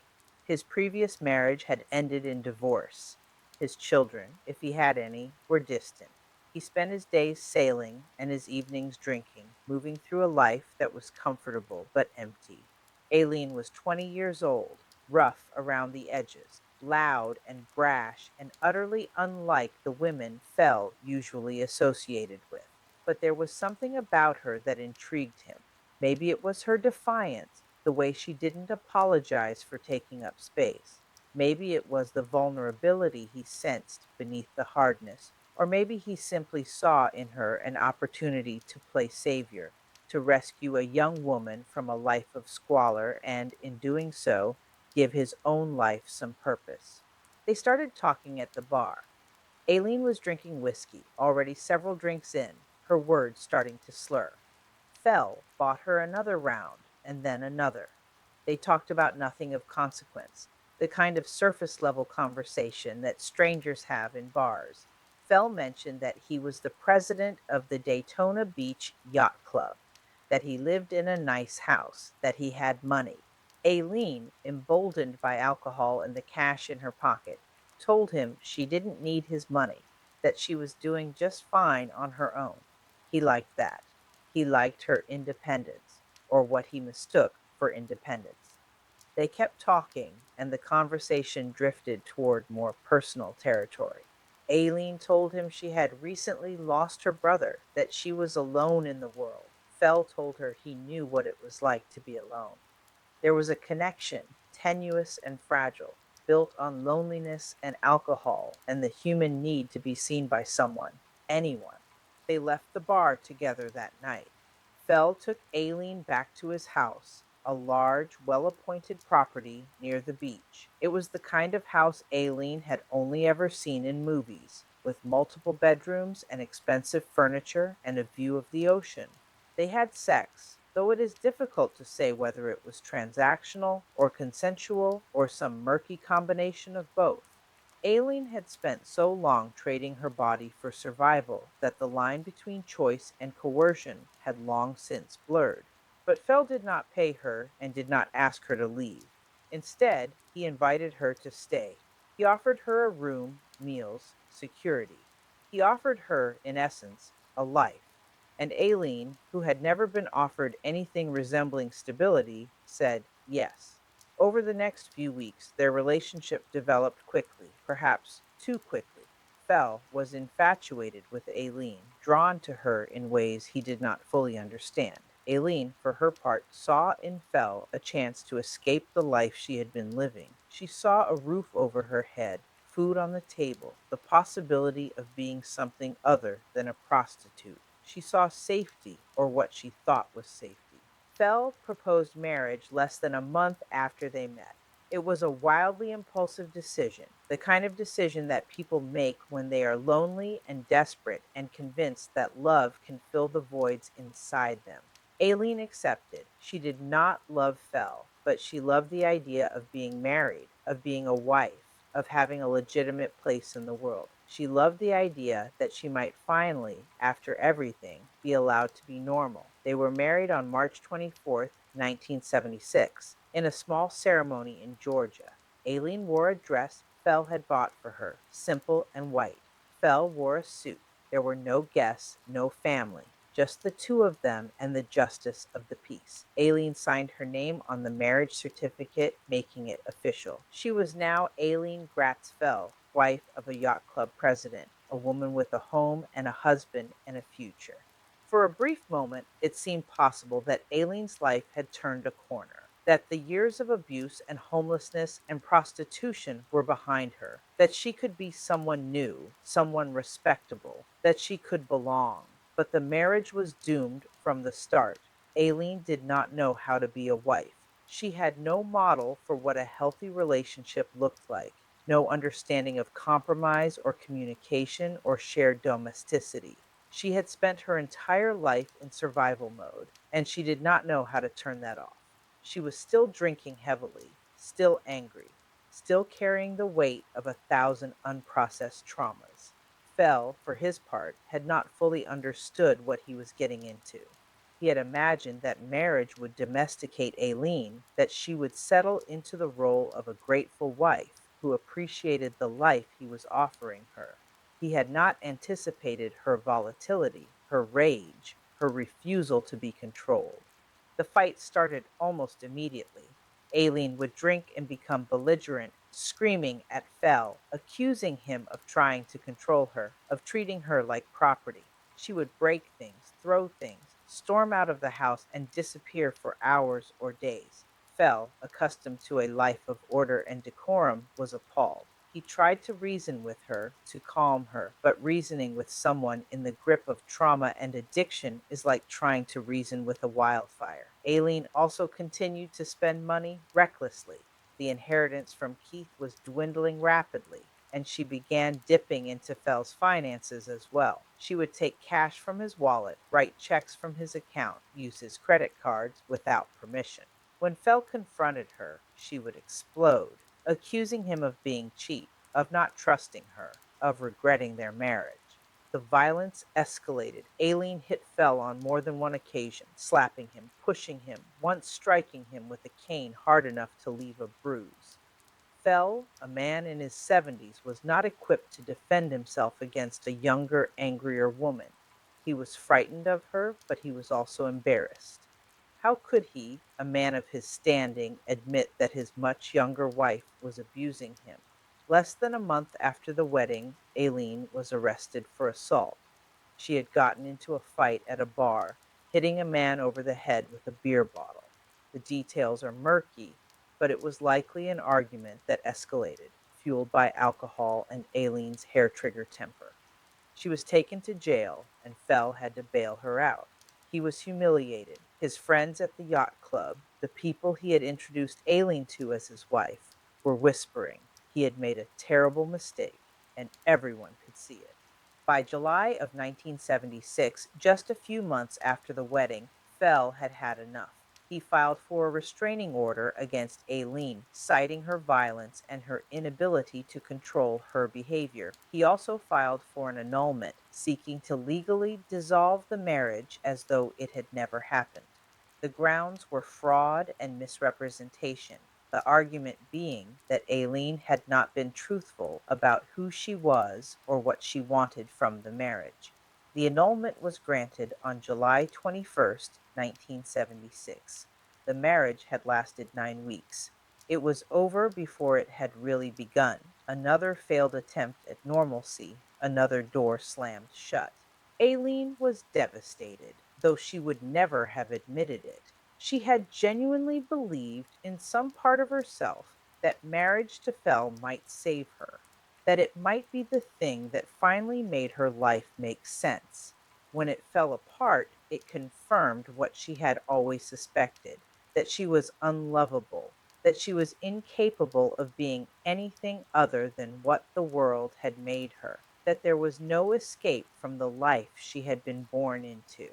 S1: His previous marriage had ended in divorce. His children, if he had any, were distant. He spent his days sailing and his evenings drinking, moving through a life that was comfortable but empty. Aileen was 20 years old, rough around the edges, loud and brash, and utterly unlike the women Fell usually associated with. But there was something about her that intrigued him. Maybe it was her defiance, the way she didn't apologize for taking up space. Maybe it was the vulnerability he sensed beneath the hardness, or maybe he simply saw in her an opportunity to play savior, to rescue a young woman from a life of squalor, and in doing so, give his own life some purpose. They started talking at the bar. Aileen was drinking whiskey, already several drinks in, her words starting to slur. Fell bought her another round, and then another. They talked about nothing of consequence, the kind of surface level conversation that strangers have in bars. Fell mentioned that he was the president of the Daytona Beach Yacht Club, that he lived in a nice house, that he had money. Aileen, emboldened by alcohol and the cash in her pocket, told him she didn't need his money, that she was doing just fine on her own. He liked that. He liked her independence, or what he mistook for independence. They kept talking, and the conversation drifted toward more personal territory. Aileen told him she had recently lost her brother, that she was alone in the world. Fell told her he knew what it was like to be alone. There was a connection, tenuous and fragile, built on loneliness and alcohol and the human need to be seen by someone, anyone. They left the bar together that night. Fell took Aileen back to his house, a large, well appointed property near the beach. It was the kind of house Aileen had only ever seen in movies, with multiple bedrooms and expensive furniture and a view of the ocean. They had sex, though it is difficult to say whether it was transactional or consensual or some murky combination of both. Aileen had spent so long trading her body for survival that the line between choice and coercion had long since blurred. But Fell did not pay her and did not ask her to leave. Instead, he invited her to stay. He offered her a room, meals, security. He offered her, in essence, a life. And Aileen, who had never been offered anything resembling stability, said yes. Over the next few weeks, their relationship developed quickly, perhaps too quickly. Fell was infatuated with Aileen, drawn to her in ways he did not fully understand. Aileen, for her part, saw in Fell a chance to escape the life she had been living. She saw a roof over her head, food on the table, the possibility of being something other than a prostitute. She saw safety, or what she thought was safety. Fell proposed marriage less than a month after they met. It was a wildly impulsive decision, the kind of decision that people make when they are lonely and desperate and convinced that love can fill the voids inside them. Aileen accepted. She did not love Fell, but she loved the idea of being married, of being a wife, of having a legitimate place in the world. She loved the idea that she might finally, after everything, be allowed to be normal. They were married on March 24th, 1976, in a small ceremony in Georgia. Aileen wore a dress Fell had bought for her, simple and white. Fell wore a suit. There were no guests, no family, just the two of them and the justice of the peace. Aileen signed her name on the marriage certificate, making it official. She was now Aileen Gratz Fell, wife of a yacht club president, a woman with a home and a husband and a future. For a brief moment, it seemed possible that Aileen's life had turned a corner, that the years of abuse and homelessness and prostitution were behind her, that she could be someone new, someone respectable, that she could belong. But the marriage was doomed from the start. Aileen did not know how to be a wife. She had no model for what a healthy relationship looked like, no understanding of compromise or communication or shared domesticity. She had spent her entire life in survival mode, and she did not know how to turn that off. She was still drinking heavily, still angry, still carrying the weight of 1,000 unprocessed traumas. Fell, for his part, had not fully understood what he was getting into. He had imagined that marriage would domesticate Aileen, that she would settle into the role of a grateful wife who appreciated the life he was offering her. He had not anticipated her volatility, her rage, her refusal to be controlled. The fight started almost immediately. Aileen would drink and become belligerent, screaming at Fell, accusing him of trying to control her, of treating her like property. She would break things, throw things, storm out of the house, and disappear for hours or days. Fell, accustomed to a life of order and decorum, was appalled. He tried to reason with her, to calm her, but reasoning with someone in the grip of trauma and addiction is like trying to reason with a wildfire. Aileen also continued to spend money recklessly. The inheritance from Keith was dwindling rapidly, and she began dipping into Fell's finances as well. She would take cash from his wallet, write checks from his account, use his credit cards without permission. When Fell confronted her, she would explode, accusing him of being cheap, of not trusting her, of regretting their marriage. The violence escalated. Aileen hit Fell on more than one occasion, slapping him, pushing him, once striking him with a cane hard enough to leave a bruise. Fell, a man in his 70s, was not equipped to defend himself against a younger, angrier woman. He was frightened of her, but he was also embarrassed. How could he, a man of his standing, admit that his much younger wife was abusing him? Less than a month after the wedding, Aileen was arrested for assault. She had gotten into a fight at a bar, hitting a man over the head with a beer bottle. The details are murky, but it was likely an argument that escalated, fueled by alcohol and Aileen's hair trigger temper. She was taken to jail, and Fell had to bail her out. He was humiliated. His friends at the yacht club, the people he had introduced Aileen to as his wife, were whispering he had made a terrible mistake, and everyone could see it. By July of 1976, just a few months after the wedding, Fell had had enough. He filed for a restraining order against Aileen, citing her violence and her inability to control her behavior. He also filed for an annulment, seeking to legally dissolve the marriage as though it had never happened. The grounds were fraud and misrepresentation. the argument being that Aileen had not been truthful about who she was or what she wanted from the marriage. The annulment was granted on July 21st, 1976. The marriage had lasted 9 weeks. It was over before it had really begun. Another failed attempt at normalcy, another door slammed shut. Aileen was devastated, though she would never have admitted it. She had genuinely believed in some part of herself that marriage to Fell might save her, that it might be the thing that finally made her life make sense. When it fell apart, it confirmed what she had always suspected, that she was unlovable, that she was incapable of being anything other than what the world had made her, that there was no escape from the life she had been born into.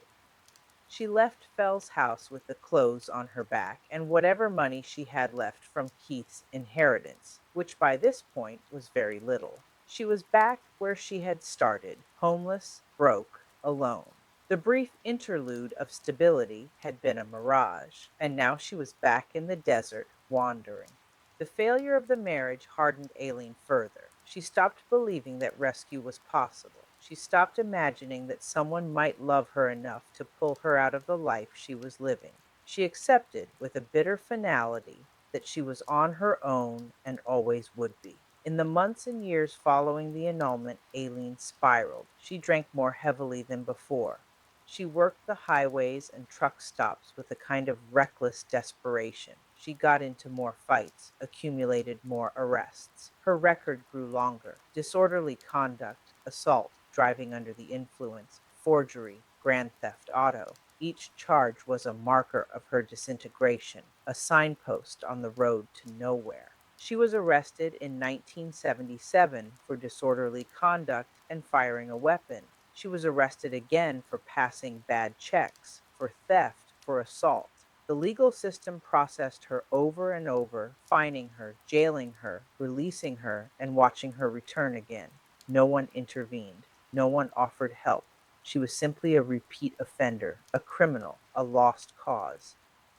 S1: She left Fell's house with the clothes on her back and whatever money she had left from Keith's inheritance, which by this point was very little. She was back where she had started, homeless, broke, alone. The brief interlude of stability had been a mirage, and now she was back in the desert, wandering. The failure of the marriage hardened Aileen further. She stopped believing that rescue was possible. She stopped imagining that someone might love her enough to pull her out of the life she was living. She accepted, with a bitter finality, that she was on her own and always would be. In the months and years following the annulment, Aileen spiraled. She drank more heavily than before. She worked the highways and truck stops with a kind of reckless desperation. She got into more fights, accumulated more arrests. Her record grew longer: disorderly conduct, assault, driving under the influence, forgery, grand theft auto. Each charge was a marker of her disintegration, a signpost on the road to nowhere. She was arrested in 1977 for disorderly conduct and firing a weapon. She was arrested again for passing bad checks, for theft, for assault. The legal system processed her over and over, fining her, jailing her, releasing her, and watching her return again. No one intervened. No one offered help. She was simply a repeat offender, a criminal, a lost cause.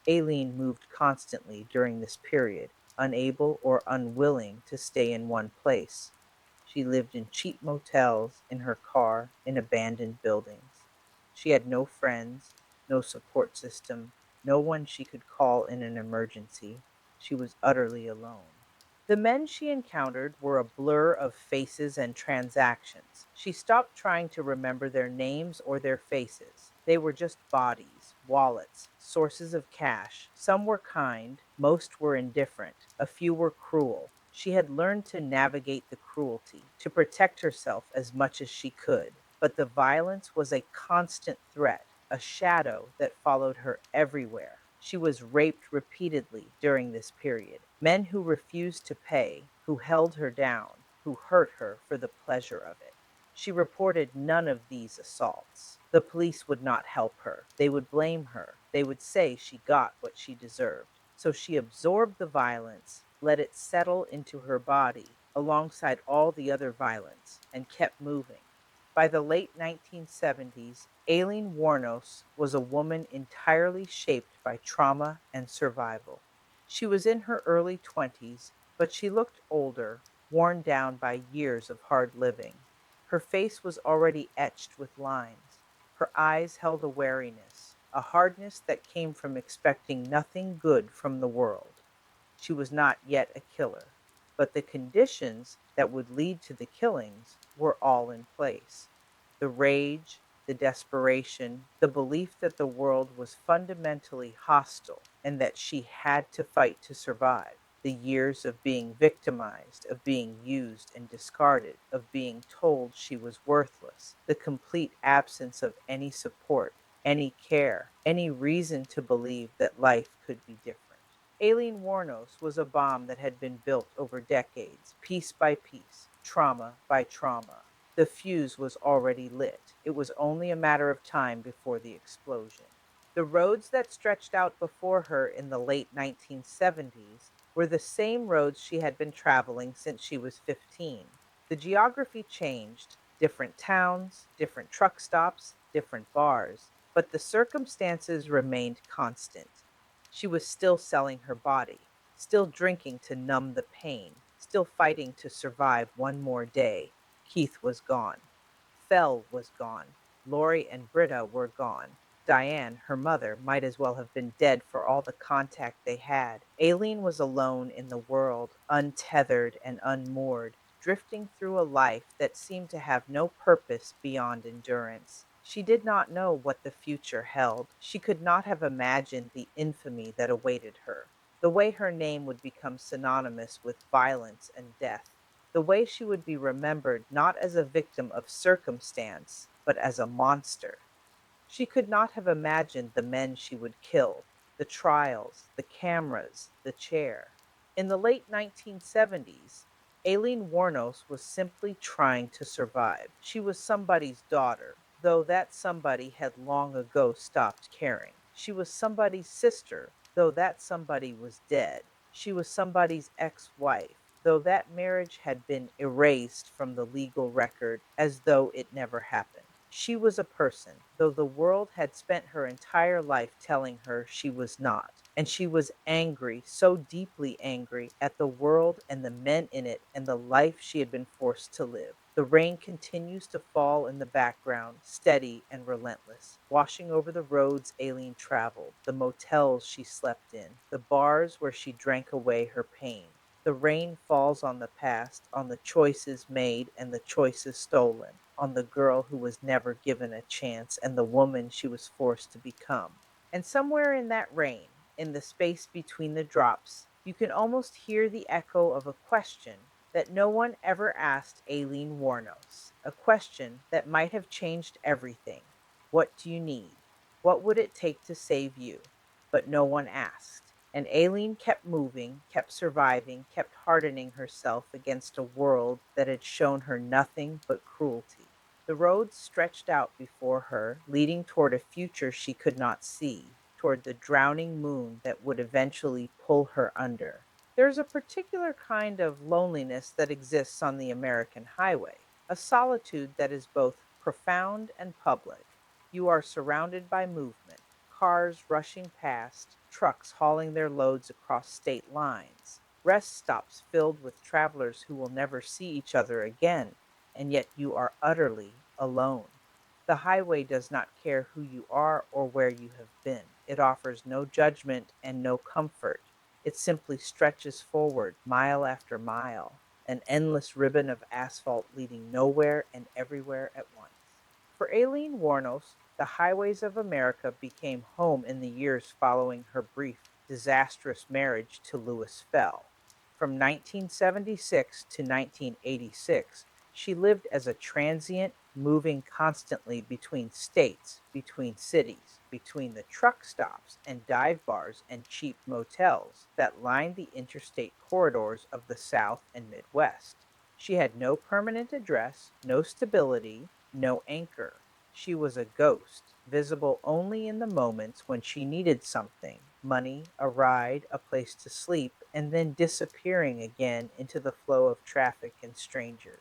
S1: Aileen moved constantly during this period, unable or unwilling to stay in one place. She lived in cheap motels, in her car, in abandoned buildings. She had no friends, no support system, no one she could call in an emergency. She was utterly alone. The men she encountered were a blur of faces and transactions. She stopped trying to remember their names or their faces. They were just bodies, wallets, sources of cash. Some were kind, most were indifferent, a few were cruel. She had learned to navigate the cruelty, to protect herself as much as she could. But the violence was a constant threat, a shadow that followed her everywhere. She was raped repeatedly during this period. Men who refused to pay, who held her down, who hurt her for the pleasure of it. She reported none of these assaults. The police would not help her. They would blame her. They would say she got what she deserved. So she absorbed the violence, let it settle into her body alongside all the other violence, and kept moving. By the late 1970s, Aileen Wuornos was a woman entirely shaped by trauma and survival. She was in her early 20s, but she looked older, worn down by years of hard living. Her face was already etched with lines. Her eyes held a wariness, a hardness that came from expecting nothing good from the world. She was not yet a killer, but the conditions that would lead to the killings were all in place: the rage, the desperation, the belief that the world was fundamentally hostile and that she had to fight to survive. The years of being victimized, of being used and discarded, of being told she was worthless, the complete absence of any support, any care, any reason to believe that life could be different. Aileen Wuornos was a bomb that had been built over decades, piece by piece, trauma by trauma. The fuse was already lit. It was only a matter of time before the explosion. The roads that stretched out before her in the late 1970s were the same roads she had been traveling since she was 15. The geography changed: different towns, different truck stops, different bars, but the circumstances remained constant. She was still selling her body, still drinking to numb the pain, still fighting to survive one more day. Keith was gone. Fell was gone. Lori and Britta were gone. Diane, her mother, might as well have been dead for all the contact they had. Aileen was alone in the world, untethered and unmoored, drifting through a life that seemed to have no purpose beyond endurance. She did not know what the future held. She could not have imagined the infamy that awaited her, the way her name would become synonymous with violence and death, the way she would be remembered not as a victim of circumstance, but as a monster. She could not have imagined the men she would kill, the trials, the cameras, the chair. In the late 1970s, Aileen Wuornos was simply trying to survive. She was somebody's daughter, though that somebody had long ago stopped caring. She was somebody's sister, though that somebody was dead. She was somebody's ex wife, though that marriage had been erased from the legal record as though it never happened. She was a person, though the world had spent her entire life telling her she was not. And she was angry, so deeply angry at the world and the men in it and the life she had been forced to live. The rain continues to fall in the background, steady and relentless, washing over the roads Aileen traveled, the motels she slept in, the bars where she drank away her pain. The rain falls on the past, on the choices made and the choices stolen, on the girl who was never given a chance and the woman she was forced to become. And somewhere in that rain, in the space between the drops, you can almost hear the echo of a question that no one ever asked Aileen Wuornos, a question that might have changed everything. What do you need? What would it take to save you? But no one asked. And Aileen kept moving, kept surviving, kept hardening herself against a world that had shown her nothing but cruelty. The road stretched out before her, leading toward a future she could not see, toward the drowning moon that would eventually pull her under. There's a particular kind of loneliness that exists on the American highway, a solitude that is both profound and public. You are surrounded by movement, cars rushing past, trucks hauling their loads across state lines, rest stops filled with travelers who will never see each other again, and yet you are utterly alone. The highway does not care who you are or where you have been. It offers no judgment and no comfort. It simply stretches forward mile after mile, an endless ribbon of asphalt leading nowhere and everywhere at once. For Aileen Wuornos, the highways of America became home in the years following her brief, disastrous marriage to Louis Fell. From 1976 to 1986, she lived as a transient, moving constantly between states, between cities, between the truck stops and dive bars and cheap motels that lined the interstate corridors of the South and Midwest. She had no permanent address, no stability, no anchor. She was a ghost, visible only in the moments when she needed something: money, a ride, a place to sleep, and then disappearing again into the flow of traffic and strangers.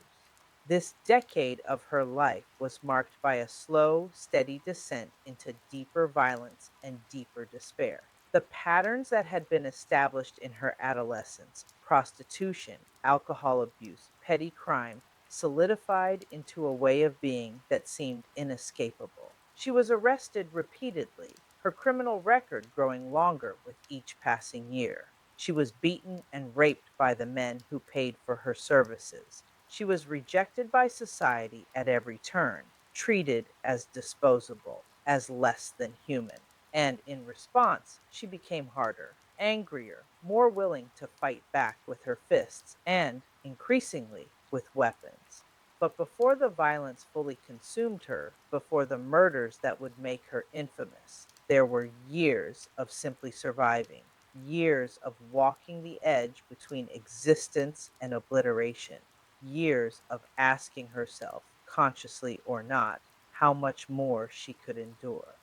S1: This decade of her life was marked by a slow, steady descent into deeper violence and deeper despair. The patterns that had been established in her adolescence, prostitution, alcohol abuse, petty crime, solidified into a way of being that seemed inescapable. She was arrested repeatedly, her criminal record growing longer with each passing year. She was beaten and raped by the men who paid for her services. She was rejected by society at every turn, treated as disposable, as less than human. And in response, she became harder, angrier, more willing to fight back with her fists and, increasingly, with weapons. But before the violence fully consumed her, before the murders that would make her infamous, there were years of simply surviving, years of walking the edge between existence and obliteration, years of asking herself, consciously or not, how much more she could endure.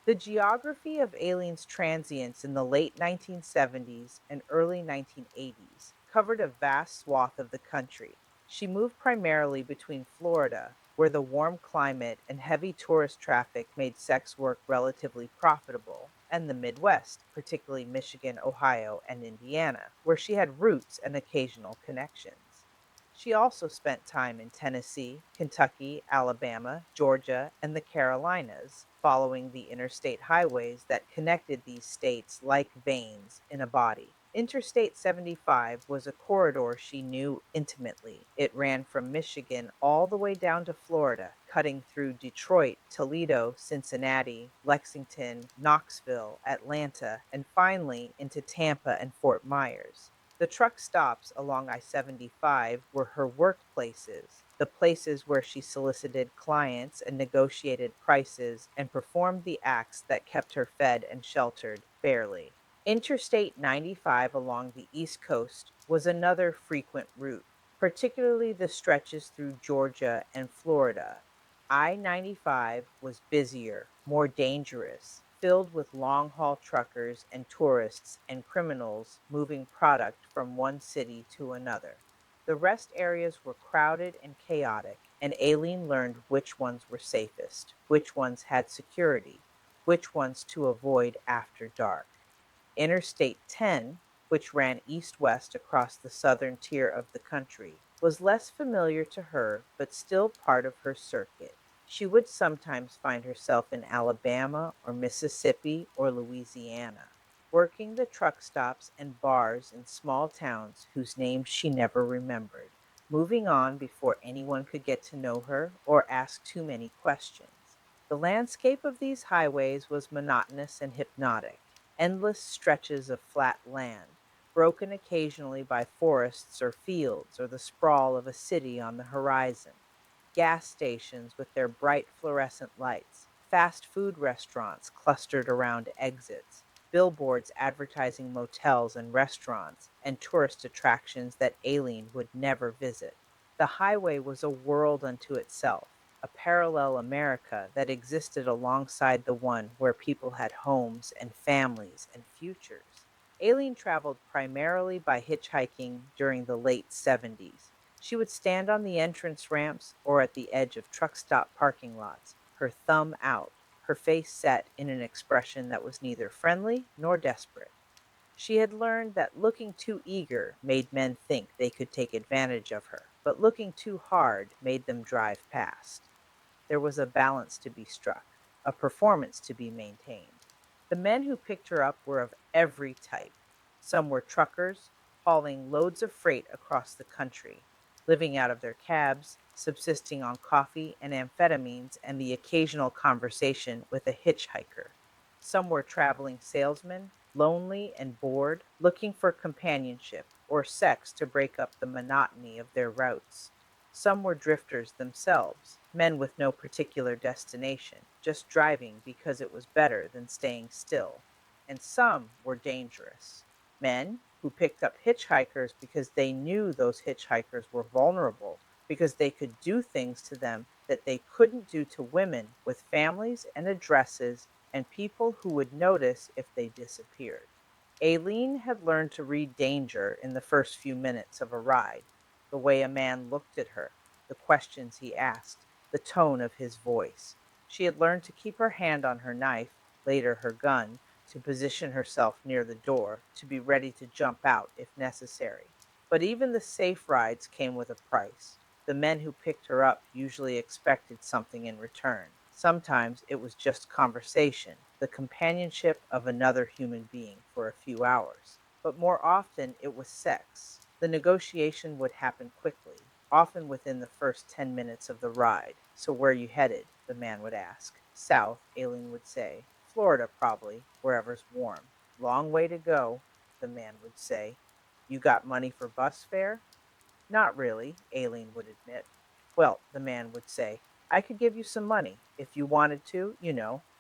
S1: The geography of Aileen's transience in the late 1970s and early 1980s covered a vast swath of the country. She moved primarily between Florida, where the warm climate and heavy tourist traffic made sex work relatively profitable, and the Midwest, particularly Michigan, Ohio, and Indiana, where she had roots and occasional connections. She also spent time in Tennessee, Kentucky, Alabama, Georgia, and the Carolinas, following the interstate highways that connected these states like veins in a body. Interstate 75 was a corridor she knew intimately. It ran from Michigan all the way down to Florida, cutting through Detroit, Toledo, Cincinnati, Lexington, Knoxville, Atlanta, and finally into Tampa and Fort Myers. The truck stops along I 75 were her workplaces, the places where she solicited clients and negotiated prices and performed the acts that kept her fed and sheltered, barely. Interstate 95 along the East Coast was another frequent route, particularly the stretches through Georgia and Florida. I 95 was busier, more dangerous, filled with long haul truckers and tourists and criminals moving product from one city to another. The rest areas were crowded and chaotic, and Aileen learned which ones were safest, which ones had security, which ones to avoid after dark. Interstate 10, which ran east west across the southern tier of the country, was less familiar to her, but still part of her circuit. She would sometimes find herself in Alabama or Mississippi or Louisiana, working the truck stops and bars in small towns whose names she never remembered, moving on before anyone could get to know her or ask too many questions. The landscape of these highways was monotonous and hypnotic, endless stretches of flat land, broken occasionally by forests or fields or the sprawl of a city on the horizon. Gas stations with their bright fluorescent lights, fast food restaurants clustered around exits, billboards advertising motels and restaurants, and tourist attractions that Aileen would never visit. The highway was a world unto itself, a parallel America that existed alongside the one where people had homes and families and futures. Aileen traveled primarily by hitchhiking during the late 70s. She would stand on the entrance ramps or at the edge of truck stop parking lots, her thumb out, her face set in an expression that was neither friendly nor desperate. She had learned that looking too eager made men think they could take advantage of her, but looking too hard made them drive past. There was a balance to be struck, a performance to be maintained. The men who picked her up were of every type. Some were truckers, hauling loads of freight across the country, living out of their cabs, subsisting on coffee and amphetamines and the occasional conversation with a hitchhiker. Some were traveling salesmen, lonely and bored, looking for companionship or sex to break up the monotony of their routes. Some were drifters themselves, men with no particular destination, just driving because it was better than staying still. And some were dangerous, men who picked up hitchhikers because they knew those hitchhikers were vulnerable, because they could do things to them that they couldn't do to women with families and addresses and people who would notice if they disappeared. Aileen had learned to read danger in the first few minutes of a ride, the way a man looked at her, the questions he asked, the tone of his voice. She had learned to keep her hand on her knife, later her gun, to position herself near the door, to be ready to jump out if necessary. But even the safe rides came with a price. The men who picked her up usually expected something in return. Sometimes it was just conversation, the companionship of another human being for a few hours. But more often it was sex. The negotiation would happen quickly, often within the first 10 minutes of the ride. So, where you headed? The man would ask. South, Aileen would say. Florida, probably, wherever's warm. Long way to go, the man would say. You got money for bus fare? Not really, Aileen would admit. Well, the man would say, I could give you some money if you wanted to,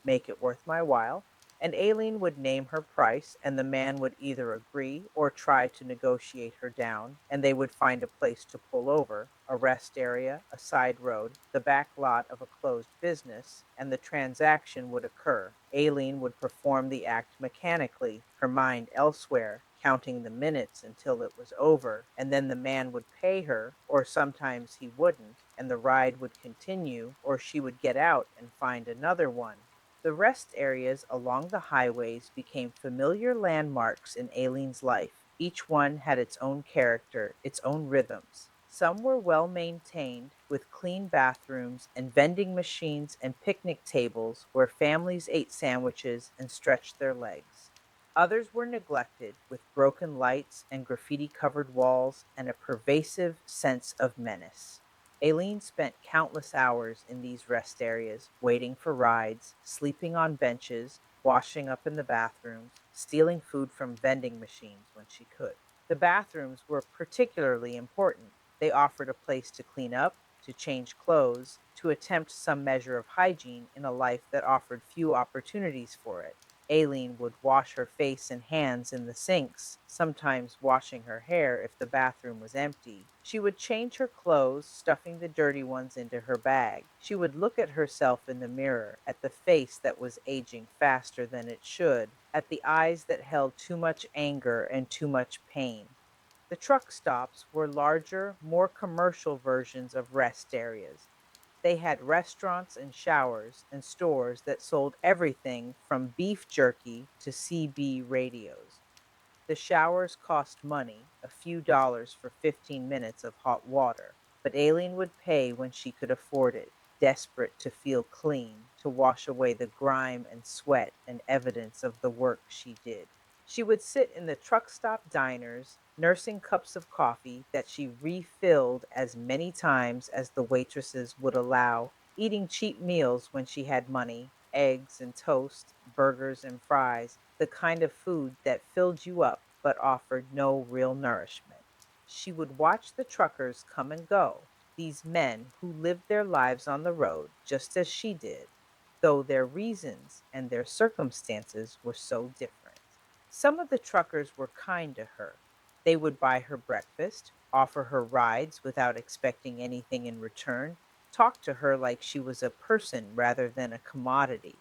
S1: make it worth my while. And Aileen would name her price, and the man would either agree or try to negotiate her down, and they would find a place to pull over, a rest area, a side road, the back lot of a closed business, and the transaction would occur. Aileen would perform the act mechanically, her mind elsewhere, counting the minutes until it was over, and then the man would pay her, or sometimes he wouldn't, and the ride would continue, or she would get out and find another one. The rest areas along the highways became familiar landmarks in Aileen's life. Each one had its own character, its own rhythms. Some were well maintained, with clean bathrooms and vending machines and picnic tables where families ate sandwiches and stretched their legs. Others were neglected, with broken lights and graffiti covered walls and a pervasive sense of menace. Aileen spent countless hours in these rest areas, waiting for rides, sleeping on benches, washing up in the bathrooms, stealing food from vending machines when she could. The bathrooms were particularly important. They offered a place to clean up, to change clothes, to attempt some measure of hygiene in a life that offered few opportunities for it. Aileen would wash her face and hands in the sinks, sometimes washing her hair if the bathroom was empty. She would change her clothes, stuffing the dirty ones into her bag. She would look at herself in the mirror, at the face that was aging faster than it should, at the eyes that held too much anger and too much pain. The truck stops were larger, more commercial versions of rest areas. They had restaurants and showers and stores that sold everything from beef jerky to CB radios. The showers cost money, a few dollars for 15 minutes of hot water, but Aileen would pay when she could afford it, desperate to feel clean, to wash away the grime and sweat and evidence of the work she did. She would sit in the truck stop diners, nursing cups of coffee that she refilled as many times as the waitresses would allow, eating cheap meals when she had money, eggs and toast, burgers and fries, the kind of food that filled you up but offered no real nourishment. She would watch the truckers come and go, these men who lived their lives on the road just as she did, though their reasons and their circumstances were so different. Some of the truckers were kind to her. They would buy her breakfast, offer her rides without expecting anything in return, talk to her like she was a person rather than a commodity.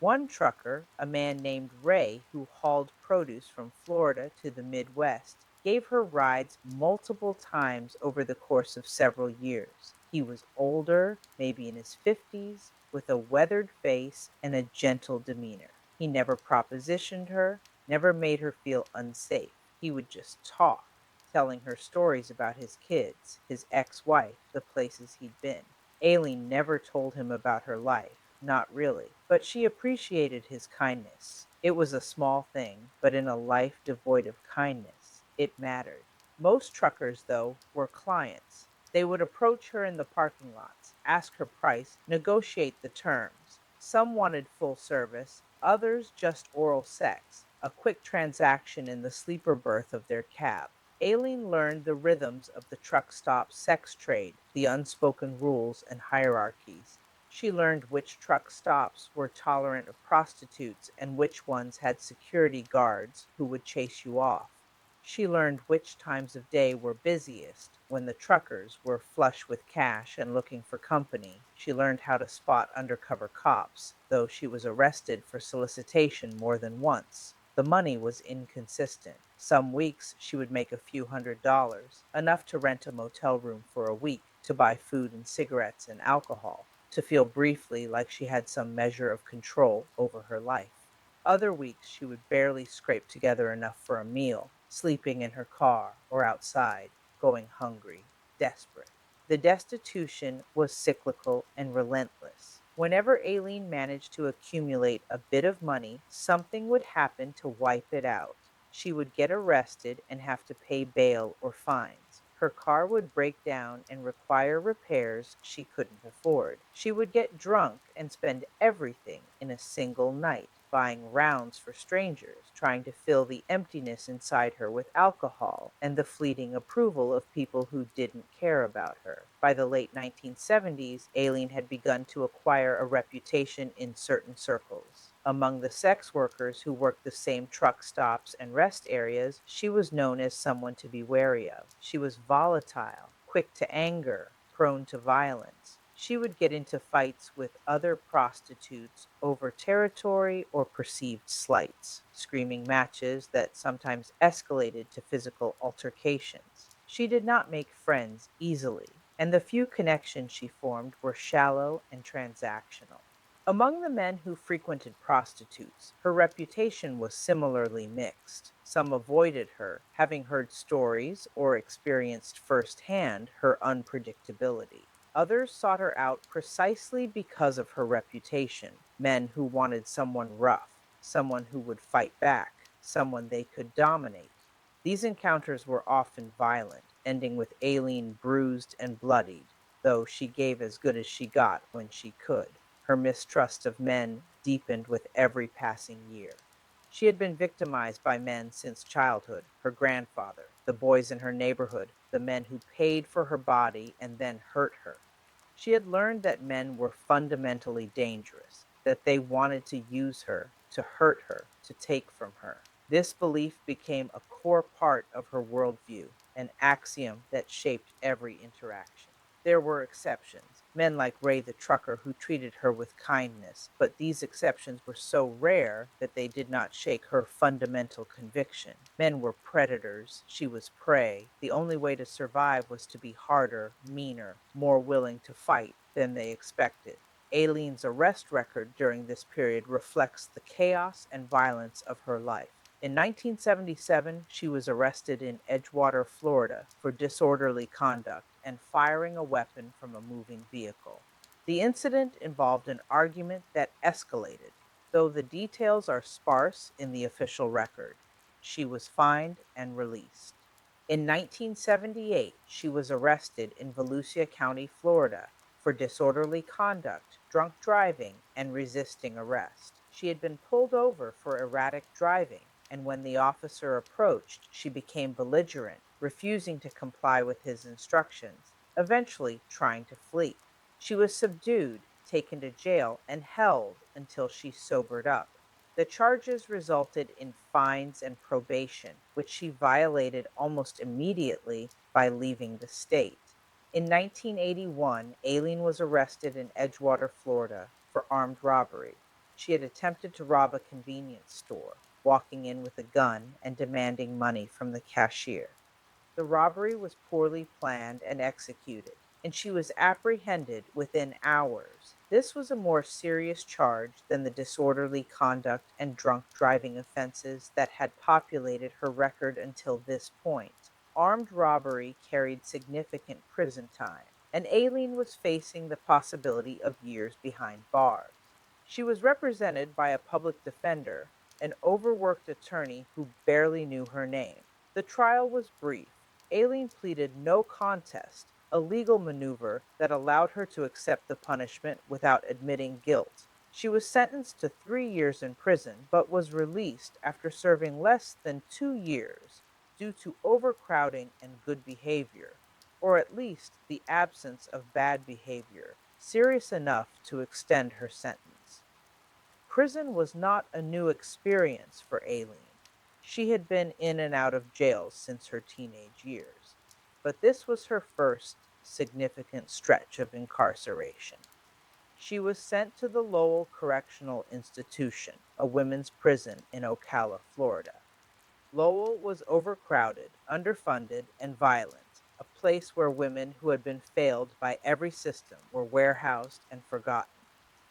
S1: One trucker, a man named Ray, who hauled produce from Florida to the Midwest, gave her rides multiple times over the course of several years. He was older, maybe in his 50s, with a weathered face and a gentle demeanor. He never propositioned her, never made her feel unsafe. He would just talk, telling her stories about his kids, his ex wife, the places he'd been. Aileen never told him about her life, not really, but she appreciated his kindness. It was a small thing, but in a life devoid of kindness, it mattered. Most truckers, though, were clients. They would approach her in the parking lots, ask her price, negotiate the terms. Some wanted full service, others just oral sex, a quick transaction in the sleeper berth of their cab. Aileen learned the rhythms of the truck stop sex trade, the unspoken rules and hierarchies. She learned which truck stops were tolerant of prostitutes and which ones had security guards who would chase you off. She learned which times of day were busiest, when the truckers were flush with cash and looking for company. She learned how to spot undercover cops, though she was arrested for solicitation more than once. The money was inconsistent. Some weeks she would make a few $100s, enough to rent a motel room for a week, to buy food and cigarettes and alcohol, to feel briefly like she had some measure of control over her life. Other weeks she would barely scrape together enough for a meal, sleeping in her car or outside, going hungry, desperate. The destitution was cyclical and relentless. Whenever Aileen managed to accumulate a bit of money, something would happen to wipe it out. She would get arrested and have to pay bail or fines. Her car would break down and require repairs she couldn't afford. She would get drunk and spend everything in a single night, buying rounds for strangers, trying to fill the emptiness inside her with alcohol and the fleeting approval of people who didn't care about her. By the late 1970s, Aileen had begun to acquire a reputation in certain circles. Among the sex workers who worked the same truck stops and rest areas, she was known as someone to be wary of. She was volatile, quick to anger, prone to violence. She would get into fights with other prostitutes over territory or perceived slights, screaming matches that sometimes escalated to physical altercations. She did not make friends easily, and the few connections she formed were shallow and transactional. Among the men who frequented prostitutes, her reputation was similarly mixed. Some avoided her, having heard stories or experienced firsthand her unpredictability. Others sought her out precisely because of her reputation, men who wanted someone rough, someone who would fight back, someone they could dominate. These encounters were often violent, ending with Aileen bruised and bloodied, though she gave as good as she got when she could. Her mistrust of men deepened with every passing year. She had been victimized by men since childhood: her grandfather, the boys in her neighborhood, the men who paid for her body and then hurt her. She had learned that men were fundamentally dangerous, that they wanted to use her, to hurt her, to take from her. This belief became a core part of her worldview, an axiom that shaped every interaction. There were exceptions, men like Ray the trucker who treated her with kindness, but these exceptions were so rare that they did not shake her fundamental conviction. Men were predators, she was prey. The only way to survive was to be harder, meaner, more willing to fight than they expected. Aileen's arrest record during this period reflects the chaos and violence of her life. In 1977, she was arrested in Edgewater, Florida, for disorderly conduct and firing a weapon from a moving vehicle. The incident involved an argument that escalated, though the details are sparse in the official record. She was fined and released. In 1978, she was arrested in Volusia County, Florida, for disorderly conduct, drunk driving, and resisting arrest. She had been pulled over for erratic driving, and when the officer approached, she became belligerent, refusing to comply with his instructions, eventually trying to flee. She was subdued, taken to jail, and held until she sobered up. The charges resulted in fines and probation, which she violated almost immediately by leaving the state. In 1981, Aileen was arrested in Edgewater, Florida, for armed robbery. She had attempted to rob a convenience store, walking in with a gun and demanding money from the cashier. The robbery was poorly planned and executed, and she was apprehended within hours. This was a more serious charge than the disorderly conduct and drunk driving offenses that had populated her record until this point. Armed robbery carried significant prison time, and Aileen was facing the possibility of years behind bars. She was represented by a public defender, an overworked attorney who barely knew her name. The trial was brief. Aileen pleaded no contest, a legal maneuver that allowed her to accept the punishment without admitting guilt. She was sentenced to 3 years in prison, but was released after serving less than 2 years due to overcrowding and good behavior, or at least the absence of bad behavior, serious enough to extend her sentence. Prison was not a new experience for Aileen. She had been in and out of jails since her teenage years, but this was her first significant stretch of incarceration. She was sent to the Lowell Correctional Institution, a women's prison in Ocala, Florida. Lowell was overcrowded, underfunded, and violent, a place where women who had been failed by every system were warehoused and forgotten.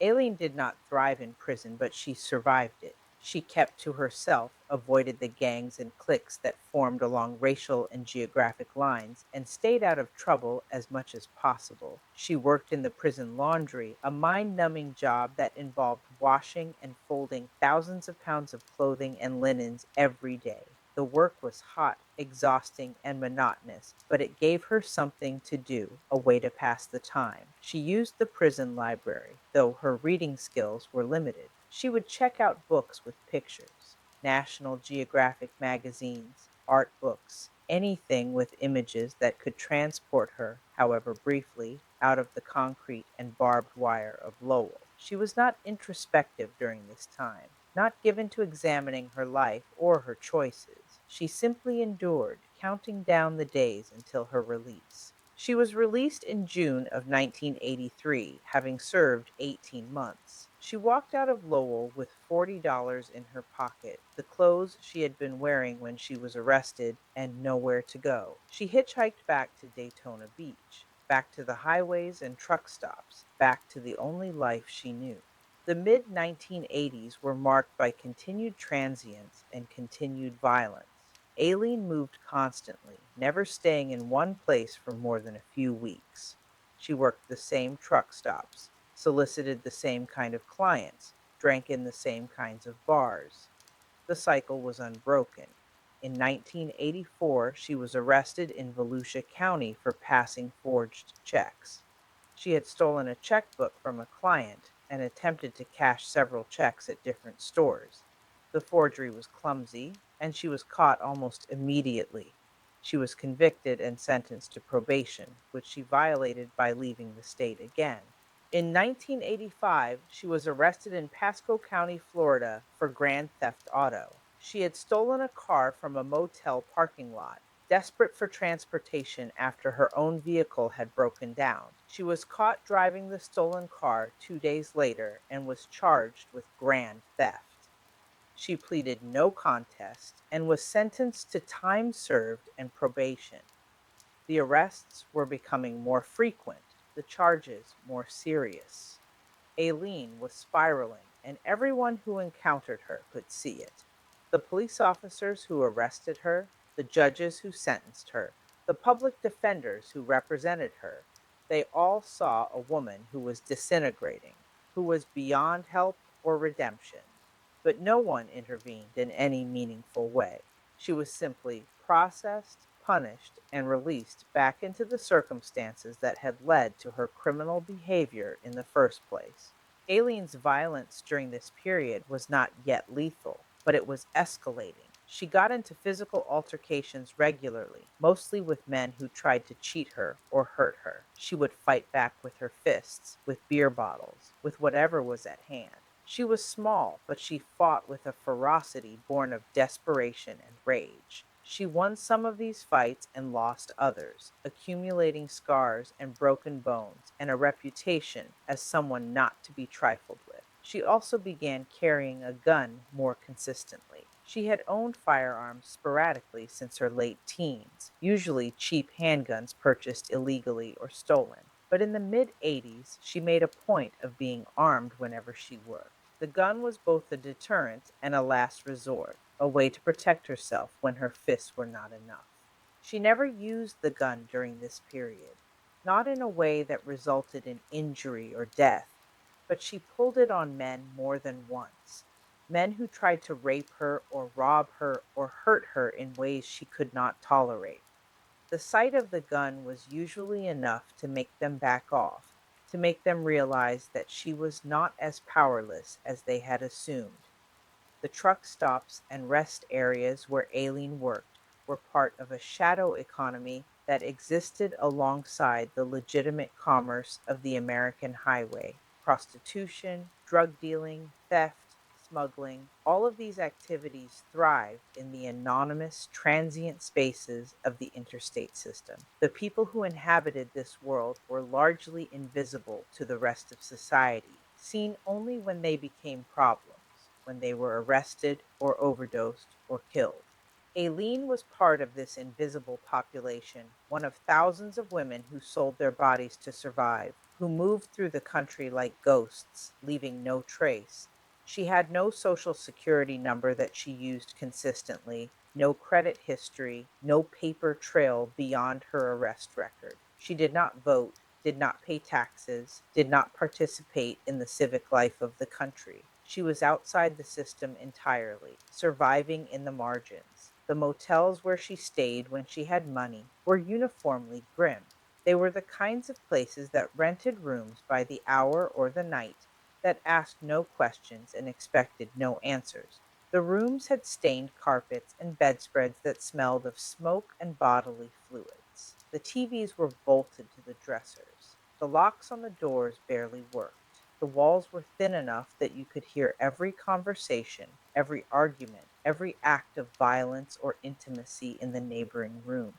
S1: Aileen did not thrive in prison, but she survived it. She kept to herself, avoided the gangs and cliques that formed along racial and geographic lines, and stayed out of trouble as much as possible. She worked in the prison laundry, a mind numbing job that involved washing and folding thousands of pounds of clothing and linens every day. The work was hot, exhausting, and monotonous, but it gave her something to do, a way to pass the time. She used the prison library, though her reading skills were limited. She would check out books with pictures, National Geographic magazines, art books, anything with images that could transport her, however briefly, out of the concrete and barbed wire of Lowell. She was not introspective during this time, not given to examining her life or her choices. She simply endured, counting down the days until her release. She was released in June of 1983, having served 18 months. She walked out of Lowell with $40 in her pocket, the clothes she had been wearing when she was arrested, and nowhere to go. She hitchhiked back to Daytona Beach, back to the highways and truck stops, back to the only life she knew. The mid 1980s were marked by continued transience and continued violence. Aileen moved constantly, never staying in one place for more than a few weeks. She worked the same truck stops, solicited the same kind of clients, drank in the same kinds of bars. The cycle was unbroken. In 1984, she was arrested in Volusia County for passing forged checks. She had stolen a checkbook from a client and attempted to cash several checks at different stores. The forgery was clumsy, and she was caught almost immediately. She was convicted and sentenced to probation, which she violated by leaving the state again. In 1985, she was arrested in Pasco County, Florida for grand theft auto. She had stolen a car from a motel parking lot, desperate for transportation after her own vehicle had broken down. She was caught driving the stolen car 2 days later and was charged with grand theft. She pleaded no contest and was sentenced to time served and probation. The arrests were becoming more frequent, the charges more serious. Aileen was spiraling, and everyone who encountered her could see it. The police officers who arrested her, the judges who sentenced her, the public defenders who represented her, they all saw a woman who was disintegrating, who was beyond help or redemption. But no one intervened in any meaningful way. She was simply processed, punished, and released back into the circumstances that had led to her criminal behavior in the first place. Aileen's violence during this period was not yet lethal, but it was escalating. She got into physical altercations regularly, mostly with men who tried to cheat her or hurt her. She would fight back with her fists, with beer bottles, with whatever was at hand. She was small, but she fought with a ferocity born of desperation and rage. She won some of these fights and lost others, accumulating scars and broken bones and a reputation as someone not to be trifled with. She also began carrying a gun more consistently. She had owned firearms sporadically since her late teens, usually cheap handguns purchased illegally or stolen. But in the mid 80s, she made a point of being armed whenever she worked. The gun was both a deterrent and a last resort, a way to protect herself when her fists were not enough. She never used the gun during this period, not in a way that resulted in injury or death, but she pulled it on men more than once. Men who tried to rape her or rob her or hurt her in ways she could not tolerate. The sight of the gun was usually enough to make them back off, to make them realize that she was not as powerless as they had assumed. The truck stops and rest areas where Aileen worked were part of a shadow economy that existed alongside the legitimate commerce of the American highway. Prostitution, drug dealing, theft, smuggling, all of these activities thrived in the anonymous, transient spaces of the interstate system. The people who inhabited this world were largely invisible to the rest of society, seen only when they became problems, when they were arrested or overdosed or killed. Aileen was part of this invisible population, one of thousands of women who sold their bodies to survive, who moved through the country like ghosts, leaving no trace. She had no social security number that she used consistently, no credit history, no paper trail beyond her arrest record. She did not vote, did not pay taxes, did not participate in the civic life of the country. She was outside the system entirely, surviving in the margins. The motels where she stayed when she had money were uniformly grim. They were the kinds of places that rented rooms by the hour or the night, that asked no questions and expected no answers. The rooms had stained carpets and bedspreads that smelled of smoke and bodily fluids. The TVs were bolted to the dressers. The locks on the doors barely worked. The walls were thin enough that you could hear every conversation, every argument, every act of violence or intimacy in the neighboring rooms.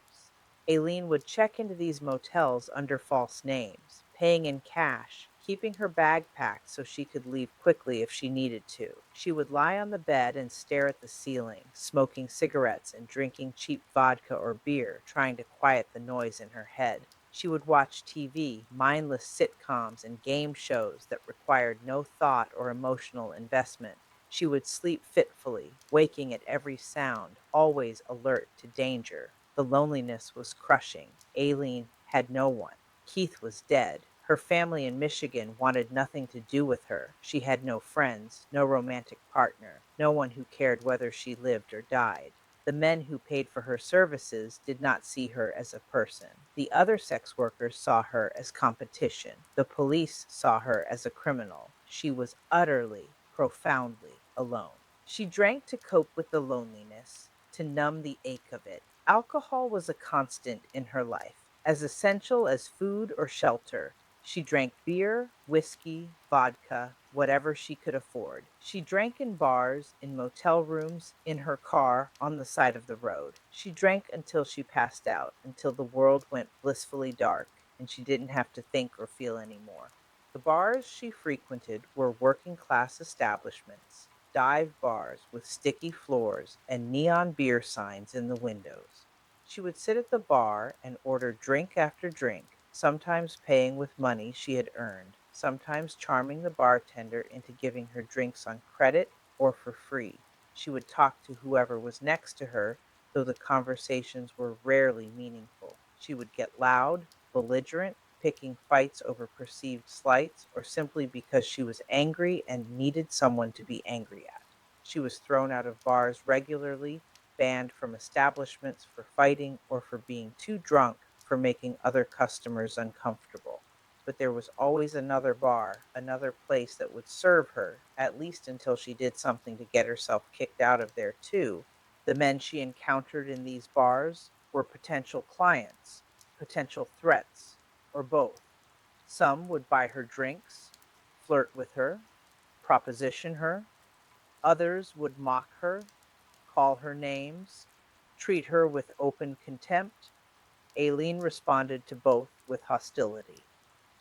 S1: Aileen would check into these motels under false names, paying in cash, keeping her bag packed so she could leave quickly if she needed to. She would lie on the bed and stare at the ceiling, smoking cigarettes and drinking cheap vodka or beer, trying to quiet the noise in her head. She would watch TV, mindless sitcoms, and game shows that required no thought or emotional investment. She would sleep fitfully, waking at every sound, always alert to danger. The loneliness was crushing. Aileen had no one. Keith was dead. Her family in Michigan wanted nothing to do with her. She had no friends, no romantic partner, no one who cared whether she lived or died. The men who paid for her services did not see her as a person. The other sex workers saw her as competition. The police saw her as a criminal. She was utterly, profoundly alone. She drank to cope with the loneliness, to numb the ache of it. Alcohol was a constant in her life, as essential as food or shelter. She drank beer, whiskey, vodka, whatever she could afford. She drank in bars, in motel rooms, in her car, on the side of the road. She drank until she passed out, until the world went blissfully dark and she didn't have to think or feel anymore. The bars she frequented were working class establishments, dive bars with sticky floors and neon beer signs in the windows. She would sit at the bar and order drink after drink, sometimes paying with money she had earned, sometimes charming the bartender into giving her drinks on credit or for free. She would talk to whoever was next to her, though the conversations were rarely meaningful. She would get loud, belligerent, picking fights over perceived slights or simply because she was angry and needed someone to be angry at. She was thrown out of bars regularly, banned from establishments for fighting or for being too drunk for making other customers uncomfortable. But there was always another bar, another place that would serve her, at least until she did something to get herself kicked out of there too. The men she encountered in these bars were potential clients, potential threats, or both. Some would buy her drinks, flirt with her, proposition her. Others would mock her, call her names, treat her with open contempt. Aileen responded to both with hostility.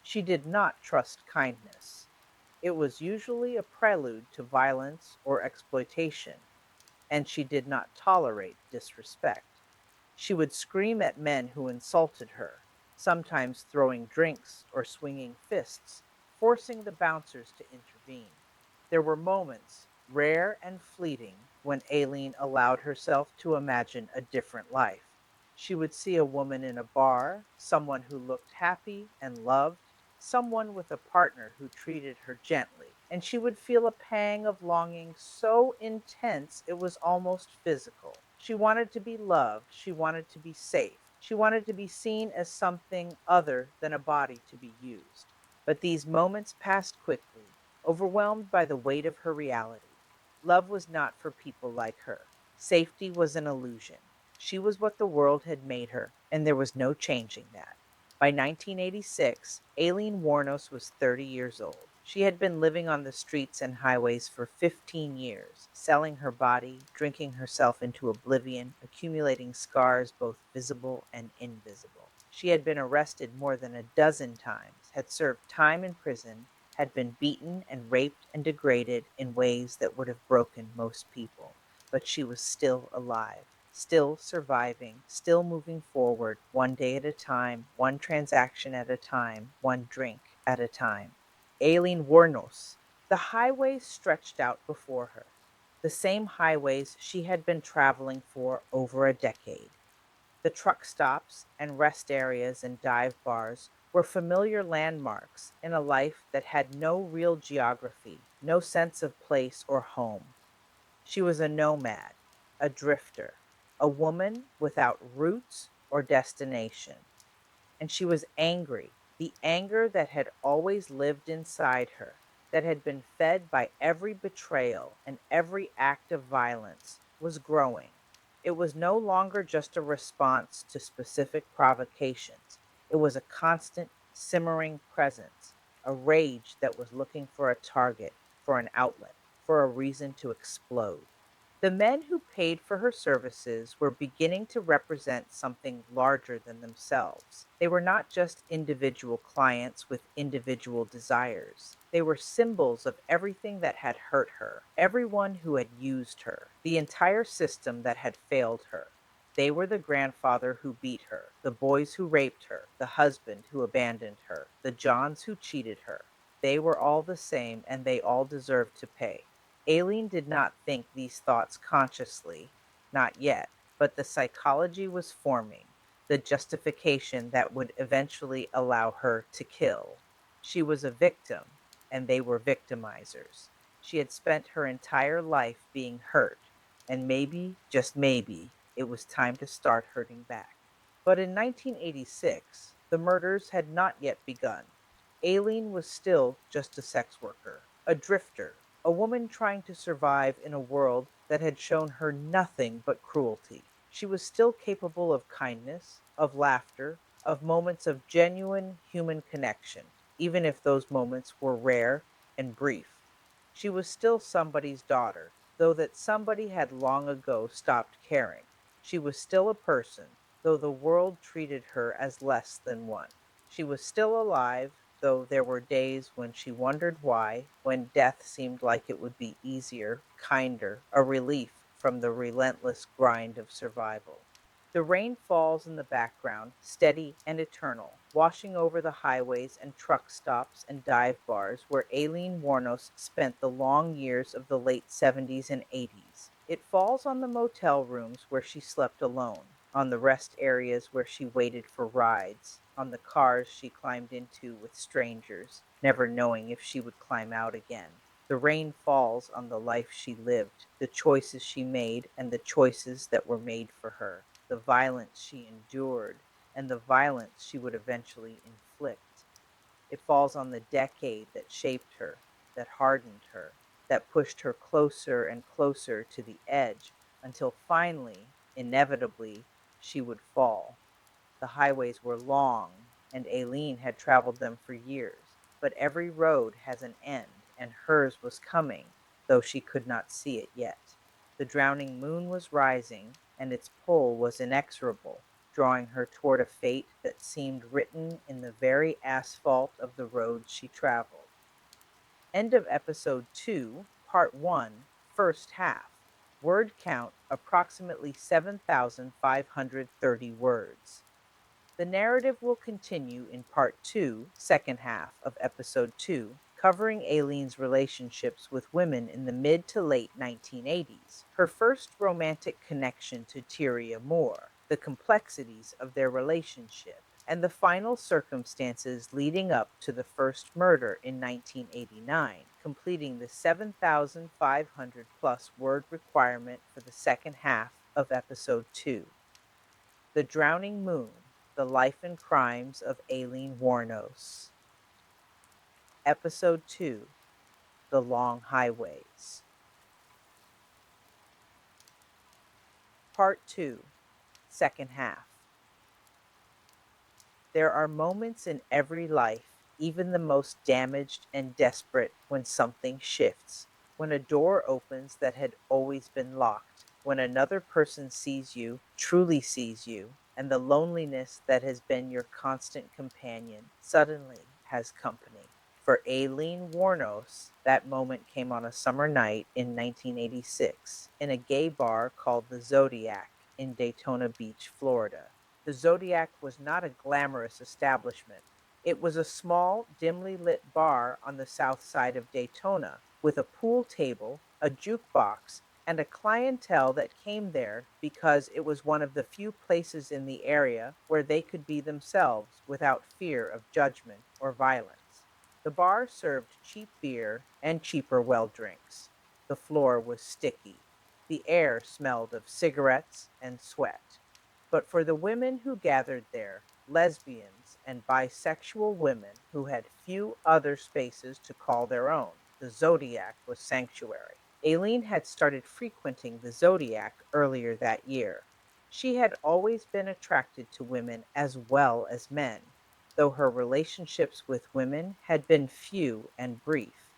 S1: She did not trust kindness. It was usually a prelude to violence or exploitation, and she did not tolerate disrespect. She would scream at men who insulted her, sometimes throwing drinks or swinging fists, forcing the bouncers to intervene. There were moments, rare and fleeting, when Aileen allowed herself to imagine a different life. She would see a woman in a bar, someone who looked happy and loved, someone with a partner who treated her gently, and she would feel a pang of longing so intense it was almost physical. She wanted to be loved, she wanted to be safe, she wanted to be seen as something other than a body to be used. But these moments passed quickly, overwhelmed by the weight of her reality. Love was not for people like her. Safety was an illusion. She was what the world had made her, and there was no changing that. By 1986, Aileen Wuornos was 30 years old. She had been living on the streets and highways for 15 years, selling her body, drinking herself into oblivion, accumulating scars both visible and invisible. She had been arrested more than a dozen times, had served time in prison, had been beaten and raped and degraded in ways that would have broken most people. But she was still alive, still surviving, still moving forward, one day at a time, one transaction at a time, one drink at a time. Aileen Wuornos. The highways stretched out before her, the same highways she had been traveling for over a decade. The truck stops and rest areas and dive bars were familiar landmarks in a life that had no real geography, no sense of place or home. She was a nomad, a drifter, a woman without roots or destination. And she was angry. The anger that had always lived inside her, that had been fed by every betrayal and every act of violence, was growing. It was no longer just a response to specific provocations, it was a constant, simmering presence, a rage that was looking for a target, for an outlet, for a reason to explode. The men who paid for her services were beginning to represent something larger than themselves. They were not just individual clients with individual desires. They were symbols of everything that had hurt her, everyone who had used her, the entire system that had failed her. They were the grandfather who beat her, the boys who raped her, the husband who abandoned her, the Johns who cheated her. They were all the same and they all deserved to pay. Aileen did not think these thoughts consciously, not yet, but the psychology was forming, the justification that would eventually allow her to kill. She was a victim, and they were victimizers. She had spent her entire life being hurt, and maybe, just maybe, it was time to start hurting back. But in 1986, the murders had not yet begun. Aileen was still just a sex worker, a drifter, a woman trying to survive in a world that had shown her nothing but cruelty. She was still capable of kindness, of laughter, of moments of genuine human connection, even if those moments were rare and brief. She was still somebody's daughter, though that somebody had long ago stopped caring. She was still a person, though the world treated her as less than one. She was still alive, though there were days when she wondered why, when death seemed like it would be easier, kinder, a relief from the relentless grind of survival. The rain falls in the background, steady and eternal, washing over the highways and truck stops and dive bars where Aileen Wuornos spent the long years of the late 70s and 80s. It falls on the motel rooms where she slept alone, on the rest areas where she waited for rides, on the cars she climbed into with strangers, never knowing if she would climb out again. The rain falls on the life she lived, the choices she made, and the choices that were made for her, the violence she endured, and the violence she would eventually inflict. It falls on the decade that shaped her, that hardened her, that pushed her closer and closer to the edge until finally, inevitably, she would fall. The highways were long, and Aileen had traveled them for years, but every road has an end, and hers was coming, though she could not see it yet. The drowning moon was rising, and its pull was inexorable, drawing her toward a fate that seemed written in the very asphalt of the road she traveled. End of episode 2, part 1, first half. Word count approximately 7,530 words. The narrative will continue in part two, second half of episode 2, covering Aileen's relationships with women in the mid to late 1980s, her first romantic connection to Tyria Moore, the complexities of their relationship, and the final circumstances leading up to the first murder in 1989, completing the 7,500 plus word requirement for the second half of episode 2. The Drowning Moon: The Life and Crimes of Aileen Wuornos. Episode 2: The Long Highways. Part 2, second half. There are moments in every life, even the most damaged and desperate, when something shifts, when a door opens that had always been locked, when another person sees you, truly sees you, and the loneliness that has been your constant companion suddenly has company. For Aileen Wuornos, that moment came on a summer night in 1986 in a gay bar called the Zodiac in Daytona Beach, Florida. The Zodiac was not a glamorous establishment. It was a small, dimly lit bar on the south side of Daytona with a pool table, a jukebox, and a clientele that came there because it was one of the few places in the area where they could be themselves without fear of judgment or violence. The bar served cheap beer and cheaper well drinks. The floor was sticky. The air smelled of cigarettes and sweat. But for the women who gathered there, lesbians and bisexual women who had few other spaces to call their own, the Zodiac was sanctuary. Aileen had started frequenting the Zodiac earlier that year. She had always been attracted to women as well as men, though her relationships with women had been few and brief.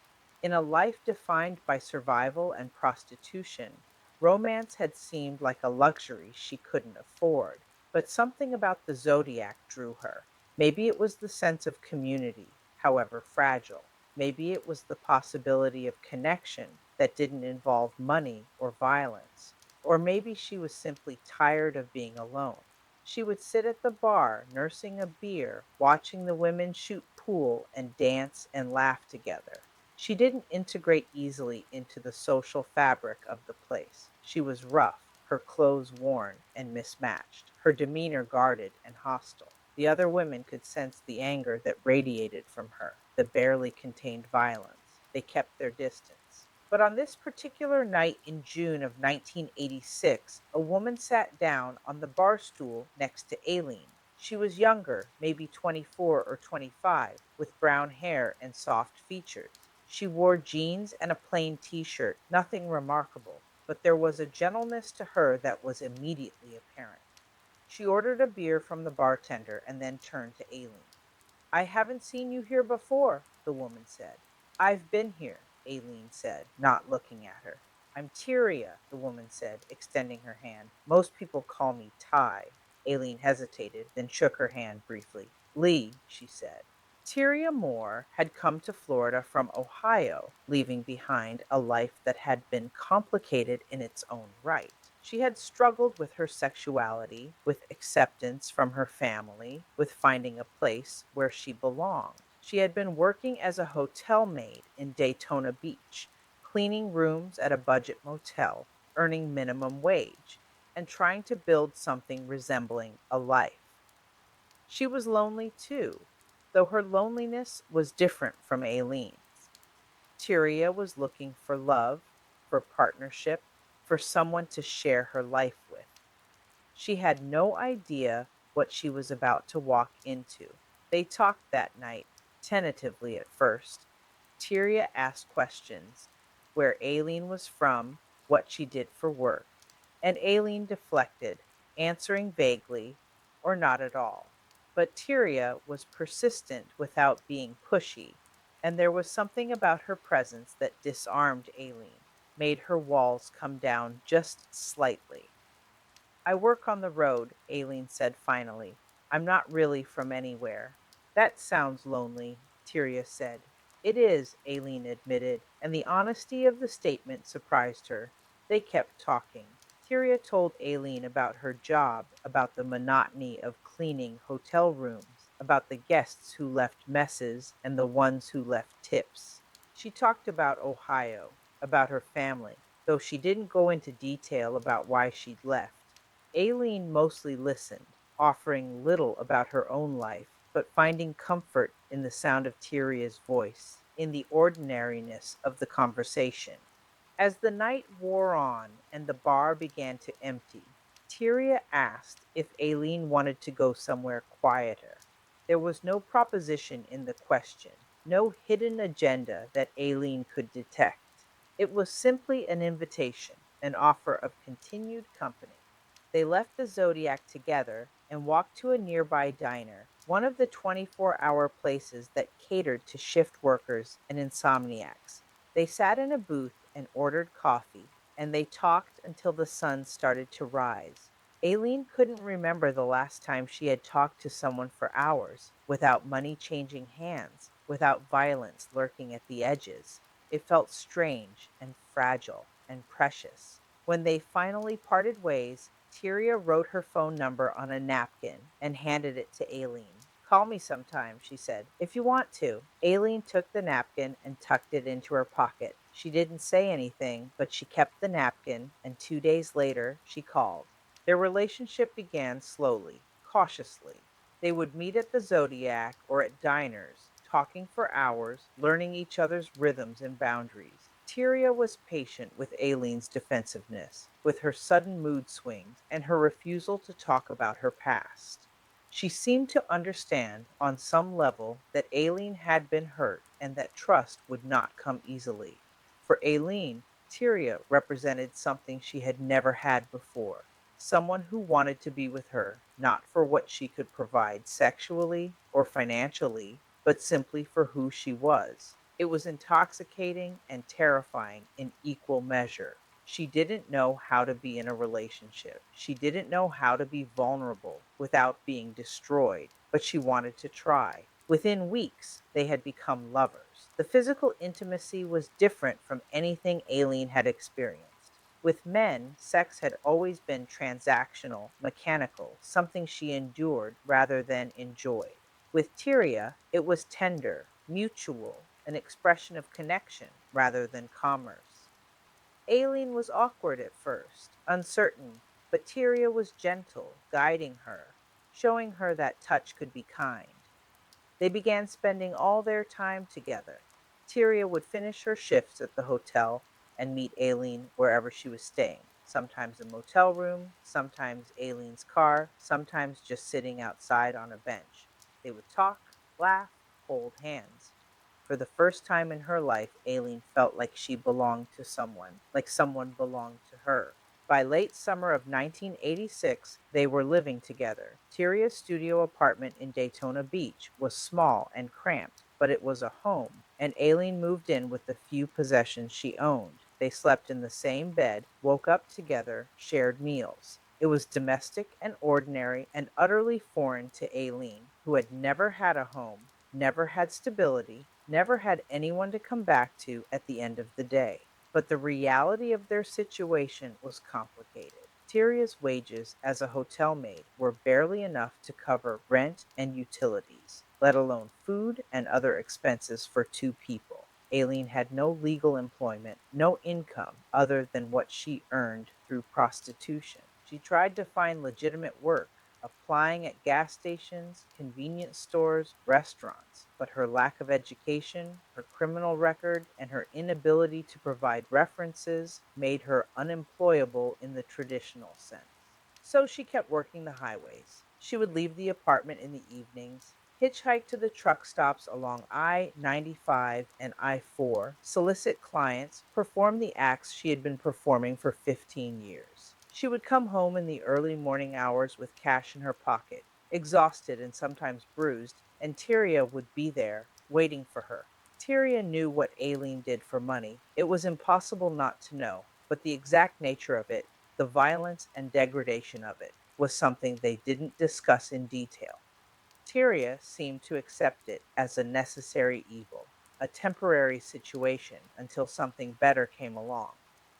S1: In a life defined by survival and prostitution, romance had seemed like a luxury she couldn't afford, but something about the Zodiac drew her. Maybe it was the sense of community, however fragile. Maybe it was the possibility of connection that didn't involve money or violence. Or maybe she was simply tired of being alone. She would sit at the bar, nursing a beer, watching the women shoot pool and dance and laugh together. She didn't integrate easily into the social fabric of the place. She was rough, her clothes worn and mismatched, her demeanor guarded and hostile. The other women could sense the anger that radiated from her, the barely contained violence. They kept their distance. But on this particular night in June of 1986, a woman sat down on the bar stool next to Aileen. She was younger, maybe 24 or 25, with brown hair and soft features. She wore jeans and a plain t shirt, nothing remarkable, but there was a gentleness to her that was immediately apparent. She ordered a beer from the bartender and then turned to Aileen. "I haven't seen you here before," the woman said. "I've been here," Aileen said, not looking at her. "I'm Tyria," the woman said, extending her hand. "Most people call me Ty." Aileen hesitated, then shook her hand briefly. "Lee," she said. Tyria Moore had come to Florida from Ohio, leaving behind a life that had been complicated in its own right. She had struggled with her sexuality, with acceptance from her family, with finding a place where she belonged. She had been working as a hotel maid in Daytona Beach, cleaning rooms at a budget motel, earning minimum wage, and trying to build something resembling a life. She was lonely too, though her loneliness was different from Aileen's. Tyria was looking for love, for partnership, for someone to share her life with. She had no idea what she was about to walk into. They talked that night, tentatively at first. Tyria asked questions: where Aileen was from, what she did for work, and Aileen deflected, answering vaguely or not at all. But Tyria was persistent without being pushy, and there was something about her presence that disarmed Aileen, made her walls come down just slightly. "I work on the road," Aileen said finally. "I'm not really from anywhere." "That sounds lonely," Tyria said. "It is," Aileen admitted, and the honesty of the statement surprised her. They kept talking. Tyria told Aileen about her job, about the monotony of cleaning hotel rooms, about the guests who left messes and the ones who left tips. She talked about Ohio, about her family, though she didn't go into detail about why she'd left. Aileen mostly listened, offering little about her own life, but finding comfort in the sound of Tyria's voice, in the ordinariness of the conversation. As the night wore on and the bar began to empty, Tyria asked if Aileen wanted to go somewhere quieter. There was no proposition in the question, no hidden agenda that Aileen could detect. It was simply an invitation, an offer of continued company. They left the Zodiac together and walked to a nearby diner, one of the 24-hour places that catered to shift workers and insomniacs. They sat in a booth and ordered coffee, and they talked until the sun started to rise. Aileen couldn't remember the last time she had talked to someone for hours, without money changing hands, without violence lurking at the edges. It felt strange and fragile and precious. When they finally parted ways, Tyria wrote her phone number on a napkin and handed it to Aileen. "Call me sometime," she said, "if you want to." Aileen took the napkin and tucked it into her pocket. She didn't say anything, but she kept the napkin, and 2 days later she called. Their relationship began slowly, cautiously. They would meet at the Zodiac or at diners, talking for hours, learning each other's rhythms and boundaries. Tyria was patient with Aileen's defensiveness, with her sudden mood swings, and her refusal to talk about her past. She seemed to understand, on some level, that Aileen had been hurt and that trust would not come easily. For Aileen, Tyria represented something she had never had before: someone who wanted to be with her, not for what she could provide sexually or financially, but simply for who she was. It was intoxicating and terrifying in equal measure. She didn't know how to be in a relationship. She didn't know how to be vulnerable without being destroyed, but she wanted to try. Within weeks, they had become lovers. The physical intimacy was different from anything Aileen had experienced. With men, sex had always been transactional, mechanical, something she endured rather than enjoyed. With Tyria, it was tender, mutual, an expression of connection rather than commerce. Aileen was awkward at first, uncertain, but Tyria was gentle, guiding her, showing her that touch could be kind. They began spending all their time together. Tyria would finish her shifts at the hotel and meet Aileen wherever she was staying, sometimes a motel room, sometimes Aileen's car, sometimes just sitting outside on a bench. They would talk, laugh, hold hands. For the first time in her life, Aileen felt like she belonged to someone, like someone belonged to her. By late summer of 1986, they were living together. Tyria's studio apartment in Daytona Beach was small and cramped, but it was a home, and Aileen moved in with the few possessions she owned. They slept in the same bed, woke up together, shared meals. It was domestic and ordinary and utterly foreign to Aileen, who had never had a home, never had stability, never had anyone to come back to at the end of the day. But the reality of their situation was complicated. Tyria's wages as a hotel maid were barely enough to cover rent and utilities, let alone food and other expenses for two people. Aileen had no legal employment, no income other than what she earned through prostitution. She tried to find legitimate work, applying at gas stations, convenience stores, restaurants, but her lack of education, her criminal record, and her inability to provide references made her unemployable in the traditional sense. So she kept working the highways. She would leave the apartment in the evenings, hitchhike to the truck stops along I 95 and I 4, solicit clients, perform the acts she had been performing for 15 years. She would come home in the early morning hours with cash in her pocket, exhausted and sometimes bruised, and Tyria would be there, waiting for her. Tyria knew what Aileen did for money. It was impossible not to know, but the exact nature of it, the violence and degradation of it, was something they didn't discuss in detail. Tyria seemed to accept it as a necessary evil, a temporary situation until something better came along.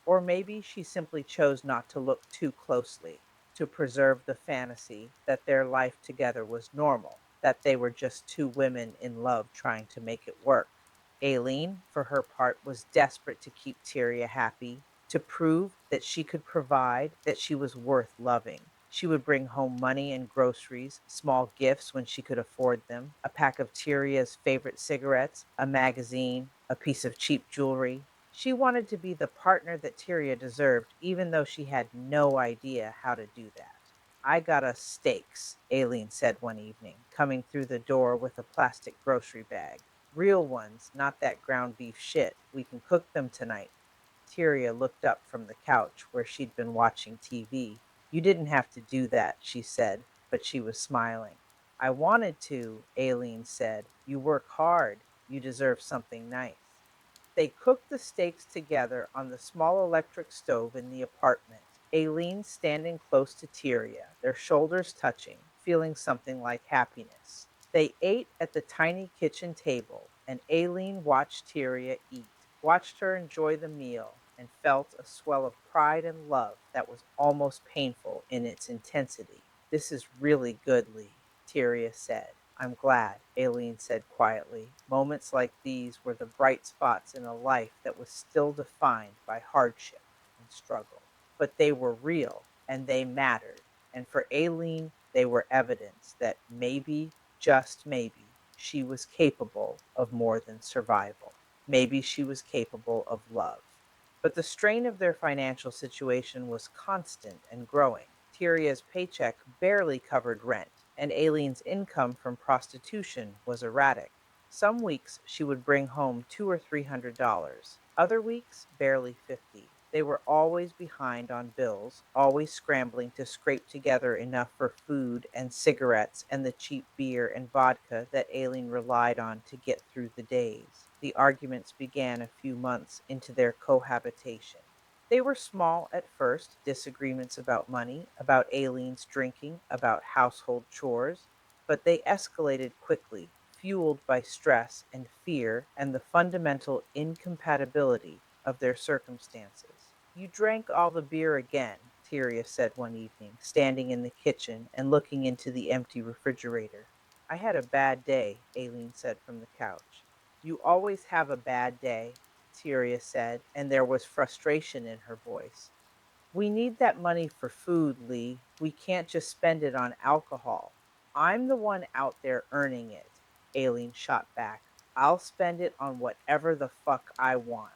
S1: Or maybe she simply chose not to look too closely, to preserve the fantasy that their life together was normal, that they were just two women in love trying to make it work. Aileen, for her part, was desperate to keep Tyria happy, to prove that she could provide, that she was worth loving. She would bring home money and groceries, small gifts when she could afford them, a pack of Tyria's favorite cigarettes, a magazine, a piece of cheap jewelry. She wanted to be the partner that Tyria deserved, even though she had no idea how to do that. I got us steaks, Aileen said one evening, coming through the door with a plastic grocery bag. Real ones, not that ground beef shit. We can cook them tonight. Tyria looked up from the couch where she'd been watching TV. You didn't have to do that, she said, but she was smiling. I wanted to, Aileen said. You work hard. You deserve something nice. They cooked the steaks together on the small electric stove in the apartment, Aileen standing close to Tyria, their shoulders touching, feeling something like happiness. They ate at the tiny kitchen table, and Aileen watched Tyria eat, watched her enjoy the meal, and felt a swell of pride and love that was almost painful in its intensity. This is really good, Lee, Tyria said. I'm glad, Aileen said quietly. Moments like these were the bright spots in a life that was still defined by hardship and struggle. But they were real and they mattered. And for Aileen, they were evidence that maybe, just maybe, she was capable of more than survival. Maybe she was capable of love. But the strain of their financial situation was constant and growing. Tyria's paycheck barely covered rent, and Aileen's income from prostitution was erratic. Some weeks she would bring home $200 or $300. Other weeks, barely 50. They were always behind on bills, always scrambling to scrape together enough for food and cigarettes and the cheap beer and vodka that Aileen relied on to get through the days. The arguments began a few months into their cohabitation. They were small at first, disagreements about money, about Aileen's drinking, about household chores, but they escalated quickly, fueled by stress and fear and the fundamental incompatibility of their circumstances. You drank all the beer again, Tyria said one evening, standing in the kitchen and looking into the empty refrigerator. I had a bad day, Aileen said from the couch. You always have a bad day, Tyria said, and there was frustration in her voice. We need that money for food, Lee. We can't just spend it on alcohol. I'm the one out there earning it, Aileen shot back. I'll spend it on whatever the fuck I want.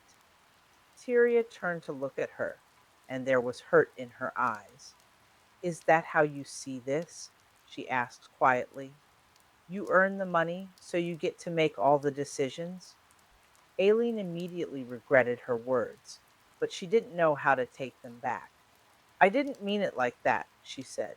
S1: Tyria turned to look at her, and there was hurt in her eyes. Is that how you see this? She asked quietly. You earn the money, so you get to make all the decisions? Aileen immediately regretted her words, but she didn't know how to take them back. I didn't mean it like that, she said.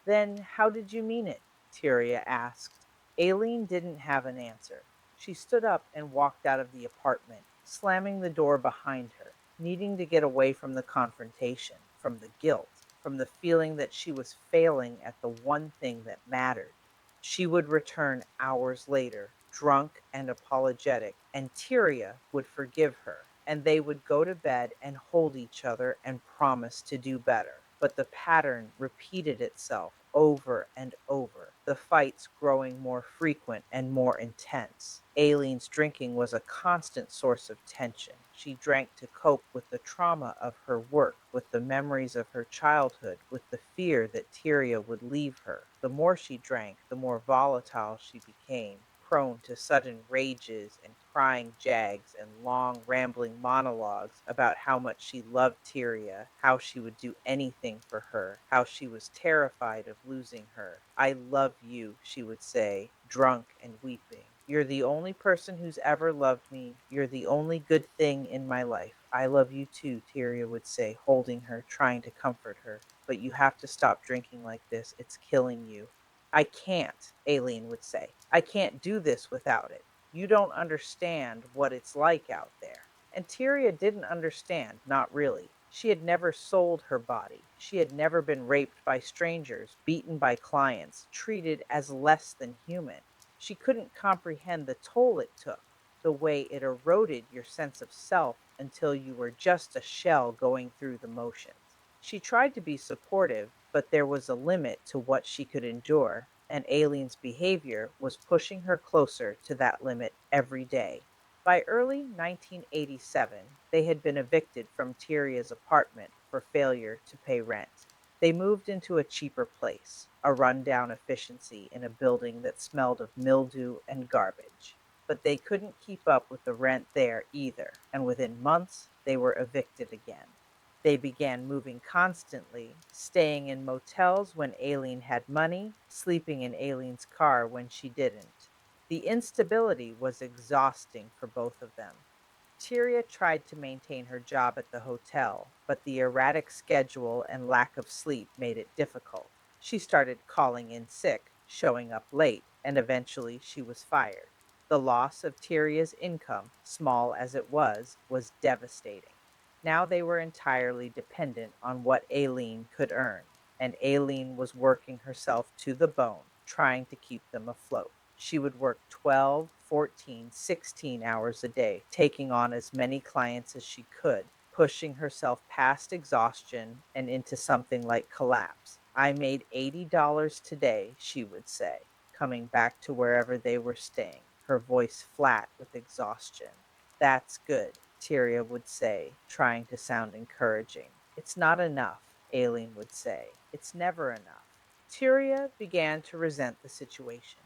S1: Then how did you mean it? Tyria asked. Aileen didn't have an answer. She stood up and walked out of the apartment, slamming the door behind her, needing to get away from the confrontation, from the guilt, from the feeling that she was failing at the one thing that mattered. She would return hours later, drunk and apologetic, and Tyria would forgive her, and they would go to bed and hold each other and promise to do better. But the pattern repeated itself over and over, the fights growing more frequent and more intense. Aileen's drinking was a constant source of tension. She drank to cope with the trauma of her work, with the memories of her childhood, with the fear that Tyria would leave her. The more she drank, the more volatile she became, prone to sudden rages and crying jags and long rambling monologues about how much she loved Tyria, how she would do anything for her, how she was terrified of losing her. I love you, she would say, drunk and weeping. You're the only person who's ever loved me. You're the only good thing in my life. I love you too, Tyria would say, holding her, trying to comfort her. But you have to stop drinking like this. It's killing you. I can't, Aileen would say. I can't do this without it. You don't understand what it's like out there. And Tyria didn't understand, not really. She had never sold her body. She had never been raped by strangers, beaten by clients, treated as less than human. She couldn't comprehend the toll it took, the way it eroded your sense of self until you were just a shell going through the motions. She tried to be supportive, but there was a limit to what she could endure, and Aileen's behavior was pushing her closer to that limit every day. By early 1987, they had been evicted from Tyria's apartment for failure to pay rent. They moved into a cheaper place, a rundown efficiency in a building that smelled of mildew and garbage. But they couldn't keep up with the rent there either, and within months they were evicted again. They began moving constantly, staying in motels when Aileen had money, sleeping in Aileen's car when she didn't. The instability was exhausting for both of them. Tyria tried to maintain her job at the hotel, but the erratic schedule and lack of sleep made it difficult. She started calling in sick, showing up late, and eventually she was fired. The loss of Tyria's income, small as it was devastating. Now they were entirely dependent on what Aileen could earn, and Aileen was working herself to the bone, trying to keep them afloat. She would work 12, 14, 16 hours a day, taking on as many clients as she could, pushing herself past exhaustion and into something like collapse. I made $80 today, she would say, coming back to wherever they were staying, her voice flat with exhaustion. That's good, Tyria would say, trying to sound encouraging. It's not enough, Aileen would say. It's never enough. Tyria began to resent the situation,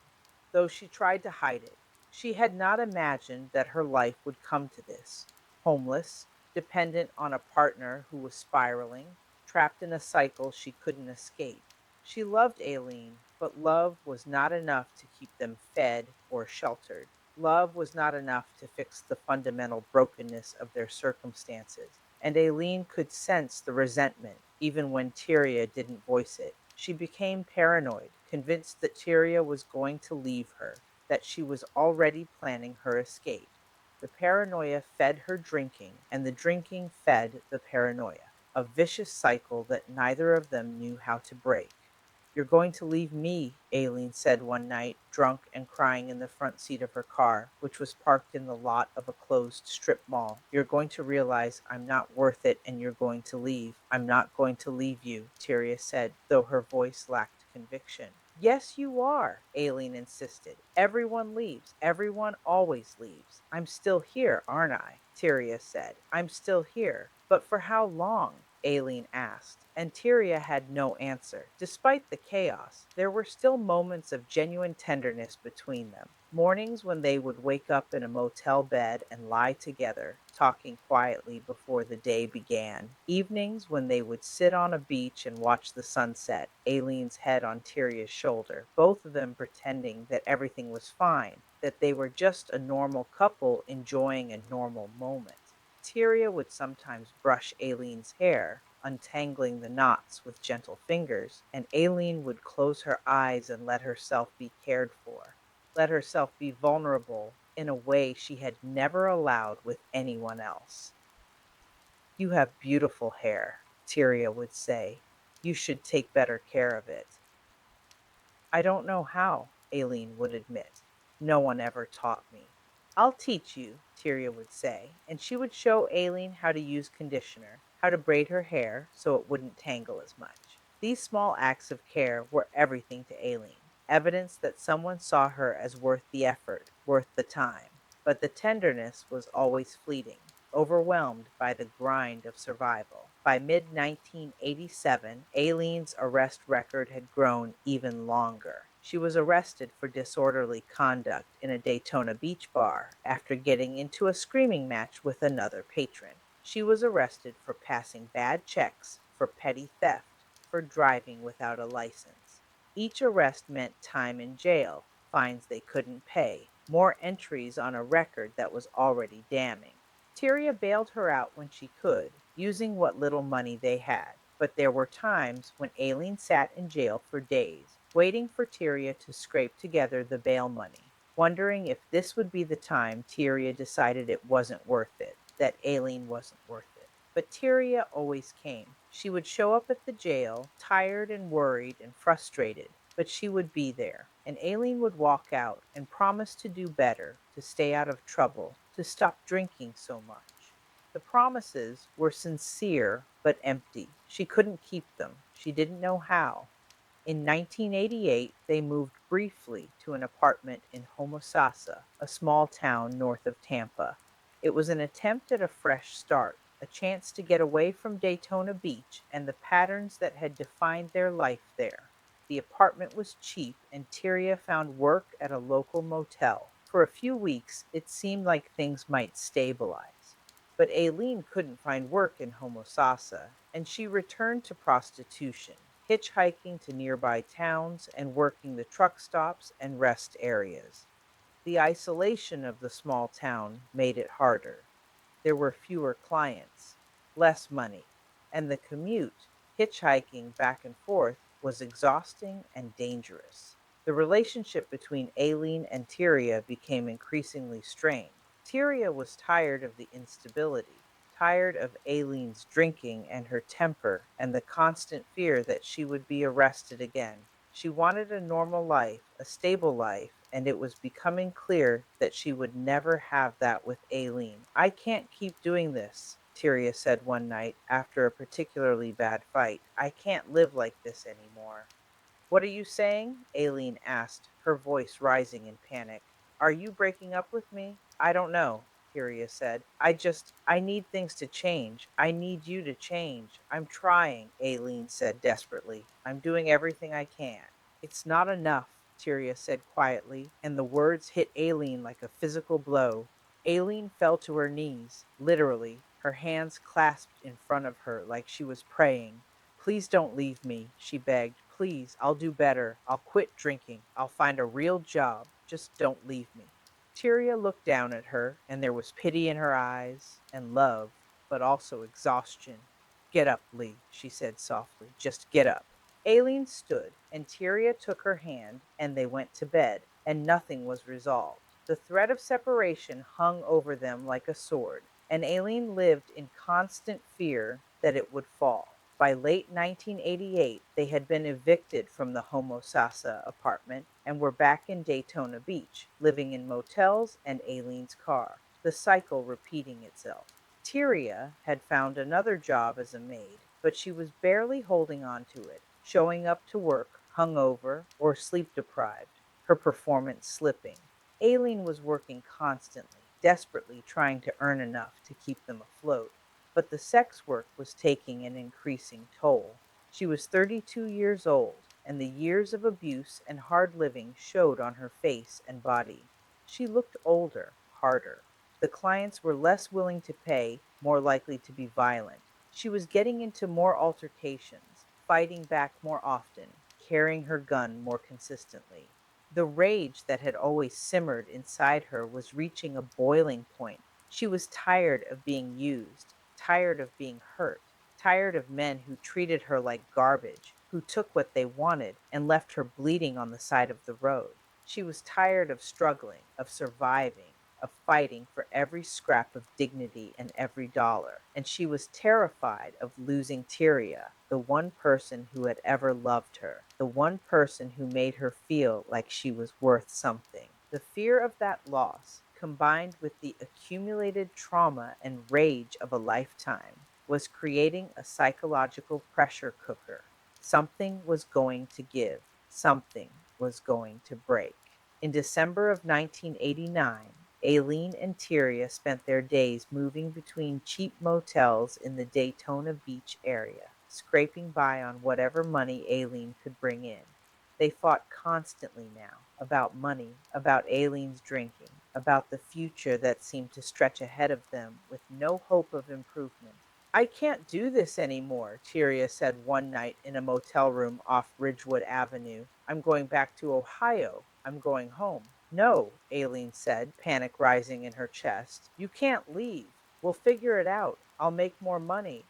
S1: though she tried to hide it. She had not imagined that her life would come to this: homeless, dependent on a partner who was spiraling, trapped in a cycle she couldn't escape. She loved Aileen, but love was not enough to keep them fed or sheltered. Love was not enough to fix the fundamental brokenness of their circumstances, and Aileen could sense the resentment even when Tyria didn't voice it. She became paranoid, convinced that Tyria was going to leave her, that she was already planning her escape. The paranoia fed her drinking, and the drinking fed the paranoia, a vicious cycle that neither of them knew how to break. "You're going to leave me," Aileen said one night, drunk and crying in the front seat of her car, which was parked in the lot of a closed strip mall. "You're going to realize I'm not worth it and you're going to leave." "I'm not going to leave you," Tyria said, though her voice lacked conviction. "Yes, you are," Aileen insisted. "Everyone leaves. Everyone always leaves." "I'm still here, aren't I?" Tyria said. "I'm still here. But for how long?" Aileen asked, and Tyria had no answer. Despite the chaos, there were still moments of genuine tenderness between them. Mornings when they would wake up in a motel bed and lie together, talking quietly before the day began. Evenings when they would sit on a beach and watch the sunset, Aileen's head on Tyria's shoulder, both of them pretending that everything was fine, that they were just a normal couple enjoying a normal moment. Tyria would sometimes brush Aileen's hair, untangling the knots with gentle fingers, and Aileen would close her eyes and let herself be cared for, let herself be vulnerable in a way she had never allowed with anyone else. "You have beautiful hair," Tyria would say. "You should take better care of it." "I don't know how," Aileen would admit. "No one ever taught me." "I'll teach you," Tyria would say, and she would show Aileen how to use conditioner, how to braid her hair so it wouldn't tangle as much. These small acts of care were everything to Aileen, evidence that someone saw her as worth the effort, worth the time. But the tenderness was always fleeting, overwhelmed by the grind of survival. By mid 1987, Aileen's arrest record had grown even longer. She was arrested for disorderly conduct in a Daytona Beach bar after getting into a screaming match with another patron. She was arrested for passing bad checks, for petty theft, for driving without a license. Each arrest meant time in jail, fines they couldn't pay, more entries on a record that was already damning. Tyria bailed her out when she could, using what little money they had. But there were times when Aileen sat in jail for days, waiting for Tyria to scrape together the bail money, wondering if this would be the time Tyria decided it wasn't worth it, that Aileen wasn't worth it. But Tyria always came. She would show up at the jail, tired and worried and frustrated, but she would be there. And Aileen would walk out and promise to do better, to stay out of trouble, to stop drinking so much. The promises were sincere but empty. She couldn't keep them. She didn't know how. In 1988, they moved briefly to an apartment in Homosassa, a small town north of Tampa. It was an attempt at a fresh start, a chance to get away from Daytona Beach and the patterns that had defined their life there. The apartment was cheap, and Tyria found work at a local motel. For a few weeks, it seemed like things might stabilize. But Aileen couldn't find work in Homosassa, and she returned to prostitution, hitchhiking to nearby towns and working the truck stops and rest areas. The isolation of the small town made it harder. There were fewer clients, less money, and the commute, hitchhiking back and forth, was exhausting and dangerous. The relationship between Aileen and Tyria became increasingly strained. Tyria was tired of the instability, tired of Aileen's drinking and her temper and the constant fear that she would be arrested again. She wanted a normal life, a stable life, and it was becoming clear that she would never have that with Aileen. "I can't keep doing this," Tyria said one night after a particularly bad fight. "I can't live like this anymore." "What are you saying?" Aileen asked, her voice rising in panic. "Are you breaking up with me?" "I don't know," Tyria said. I need things to change. I need you to change. I'm trying," Aileen said desperately. "I'm doing everything I can." "It's not enough," Tyria said quietly, and the words hit Aileen like a physical blow. Aileen fell to her knees, literally, her hands clasped in front of her like she was praying. "Please don't leave me," she begged. "Please, I'll do better. I'll quit drinking. I'll find a real job. Just don't leave me." Tyria looked down at her, and there was pity in her eyes, and love, but also exhaustion. "Get up, Lee," she said softly. "Just get up." Aileen stood, and Tyria took her hand, and they went to bed, and nothing was resolved. The threat of separation hung over them like a sword, and Aileen lived in constant fear that it would fall. By late 1988, they had been evicted from the Homosassa apartment and were back in Daytona Beach, living in motels and Aileen's car, the cycle repeating itself. Tyria had found another job as a maid, but she was barely holding on to it, showing up to work hungover or sleep deprived, her performance slipping. Aileen was working constantly, desperately trying to earn enough to keep them afloat, but the sex work was taking an increasing toll. She was 32 years old, and the years of abuse and hard living showed on her face and body. She looked older, harder. The clients were less willing to pay, more likely to be violent. She was getting into more altercations, fighting back more often, carrying her gun more consistently. The rage that had always simmered inside her was reaching a boiling point. She was tired of being used, tired of being hurt, tired of men who treated her like garbage, who took what they wanted and left her bleeding on the side of the road. She was tired of struggling, of surviving, of fighting for every scrap of dignity and every dollar. And she was terrified of losing Tyria, the one person who had ever loved her, the one person who made her feel like she was worth something. The fear of that loss, combined with the accumulated trauma and rage of a lifetime, was creating a psychological pressure cooker. Something was going to give, something was going to break. In December of 1989, Aileen and Tyria spent their days moving between cheap motels in the Daytona Beach area, scraping by on whatever money Aileen could bring in. They fought constantly now about money, about Aileen's drinking, about the future that seemed to stretch ahead of them with no hope of improvement. I can't do this anymore, Tyria said one night in a motel room off Ridgewood Avenue. I'm going back to Ohio. I'm going home. No, Aileen said, panic rising in her chest. You can't leave. We'll figure it out. I'll make more money.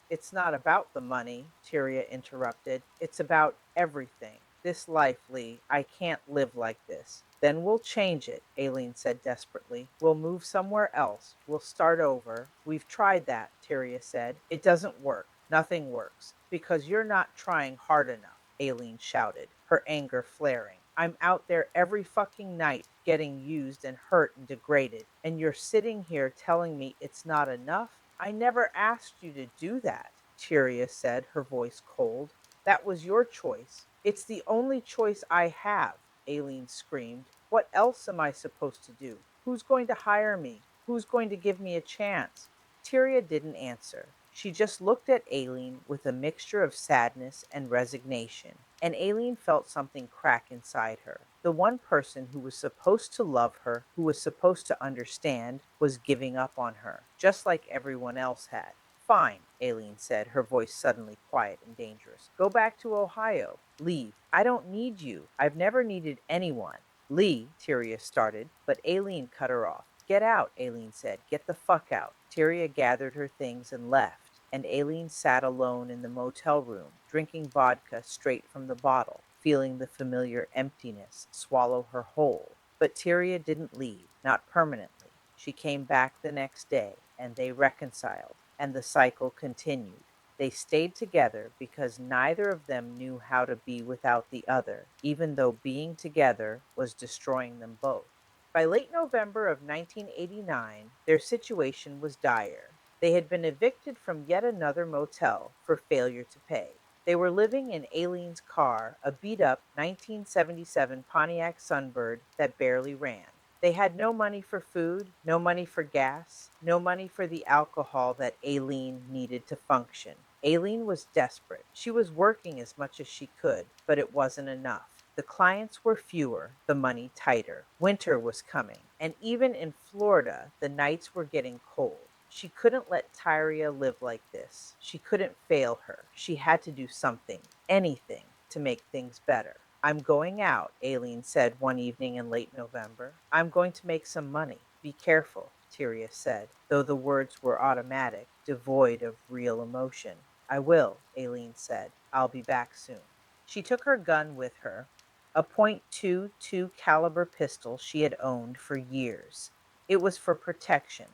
S1: It's not about the money, Tyria interrupted. It's about everything. This life, Lee. I can't live like this. Then we'll change it, Aileen said desperately. We'll move somewhere else. We'll start over. We've tried that, Tyria said. It doesn't work. Nothing works. Because you're not trying hard enough, Aileen shouted, her anger flaring. I'm out there every fucking night getting used and hurt and degraded, and you're sitting here telling me it's not enough? I never asked you to do that, Tyria said, her voice cold. That was your choice. It's the only choice I have, Aileen screamed. What else am I supposed to do? Who's going to hire me? Who's going to give me a chance? Tyria didn't answer. She just looked at Aileen with a mixture of sadness and resignation, and Aileen felt something crack inside her. The one person who was supposed to love her, who was supposed to understand, was giving up on her, just like everyone else had. Fine, Aileen said, her voice suddenly quiet and dangerous. Go back to Ohio. Leave. I don't need you. I've never needed anyone. Lee, Tyria started, but Aileen cut her off. Get out, Aileen said. Get the fuck out. Tyria gathered her things and left, and Aileen sat alone in the motel room, drinking vodka straight from the bottle, feeling the familiar emptiness swallow her whole. But Tyria didn't leave, not permanently. She came back the next day, and they reconciled, and the cycle continued. They stayed together because neither of them knew how to be without the other, even though being together was destroying them both. By late November of 1989, their situation was dire. They had been evicted from yet another motel for failure to pay. They were living in Aileen's car, a beat up 1977 Pontiac Sunbird that barely ran. They had no money for food, no money for gas, no money for the alcohol that Aileen needed to function. Aileen was desperate. She was working as much as she could, but it wasn't enough. The clients were fewer, the money tighter. Winter was coming, and even in Florida, the nights were getting cold. She couldn't let Tyria live like this. She couldn't fail her. She had to do something, anything, to make things better. I'm going out, Aileen said one evening in late November. I'm going to make some money. Be careful, Tyria said, though the words were automatic, devoid of real emotion. I will, Aileen said. I'll be back soon. She took her gun with her, a .22 caliber pistol she had owned for years. It was for protection,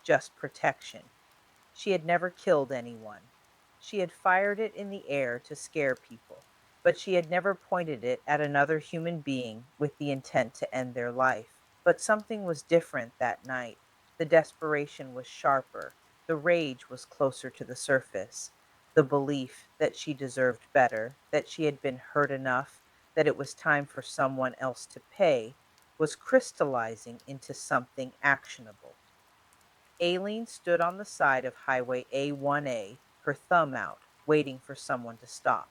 S1: just protection. She had never killed anyone. She had fired it in the air to scare people, but she had never pointed it at another human being with the intent to end their life. But something was different that night. The desperation was sharper, the rage was closer to the surface. The belief that she deserved better, that she had been hurt enough, that it was time for someone else to pay, was crystallizing into something actionable. Aileen stood on the side of Highway A1A, her thumb out, waiting for someone to stop.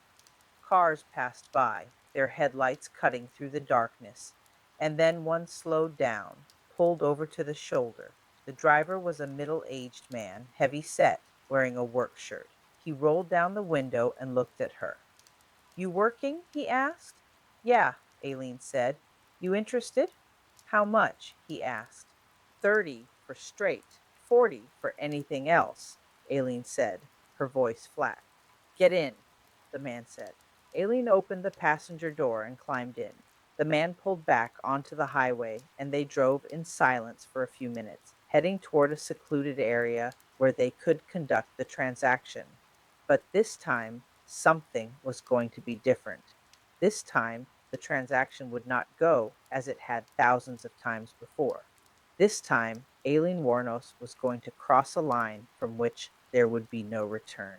S1: Cars passed by, their headlights cutting through the darkness, and then one slowed down, pulled over to the shoulder. The driver was a middle aged man, heavy set, wearing a work shirt. He rolled down the window and looked at her. "You working?" he asked. "Yeah," Aileen said. "You interested?" "How much?" he asked. 30 for straight, 40 for anything else, Aileen said, her voice flat. "Get in," the man said. Aileen opened the passenger door and climbed in. The man pulled back onto the highway, and they drove in silence for a few minutes, heading toward a secluded area where they could conduct the transaction. But this time, something was going to be different. This time, the transaction would not go as it had thousands of times before. This time, Aileen Wuornos was going to cross a line from which there would be no return.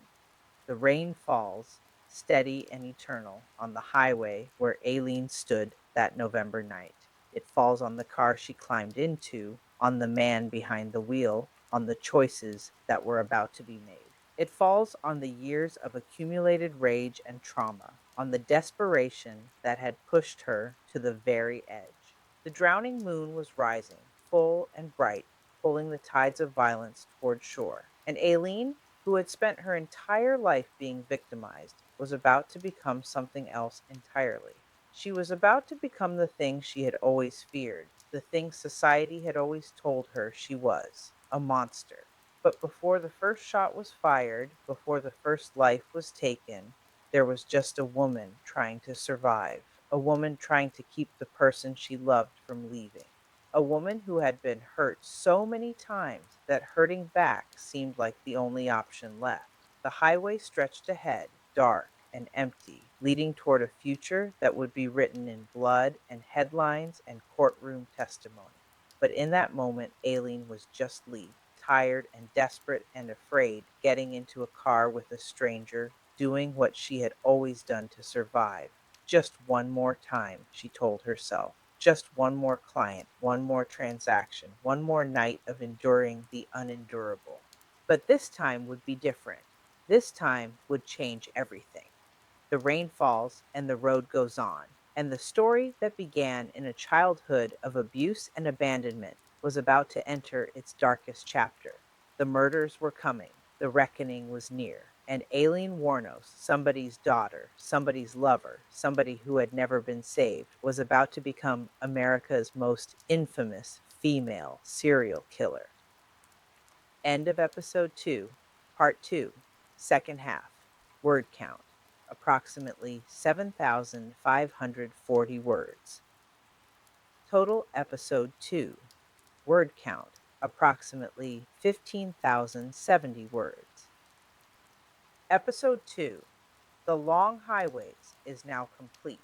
S1: The rain falls, steady and eternal, on the highway where Aileen stood that November night. It falls on the car she climbed into, on the man behind the wheel, on the choices that were about to be made. It falls on the years of accumulated rage and trauma, on the desperation that had pushed her to the very edge. The drowning moon was rising, full and bright, pulling the tides of violence toward shore. And Aileen, who had spent her entire life being victimized, was about to become something else entirely. She was about to become the thing she had always feared, the thing society had always told her she was, a monster. But before the first shot was fired, before the first life was taken, there was just a woman trying to survive, a woman trying to keep the person she loved from leaving. A woman who had been hurt so many times that hurting back seemed like the only option left. The highway stretched ahead, dark and empty, leading toward a future that would be written in blood and headlines and courtroom testimony. But in that moment, Aileen was just Lee, tired and desperate and afraid, getting into a car with a stranger, doing what she had always done to survive. Just one more time, she told herself. Just one more client, one more transaction, one more night of enduring the unendurable. But this time would be different. This time would change everything. The rain falls and the road goes on, and the story that began in a childhood of abuse and abandonment was about to enter its darkest chapter. The murders were coming, the reckoning was near, and Aileen Wuornos, somebody's daughter, somebody's lover, somebody who had never been saved, was about to become America's most infamous female serial killer. End of episode 2, part 2, second half. Word count approximately 7,540 words. Total episode 2. Word count approximately 15,070 words. Episode 2, The Long Highways, is now complete.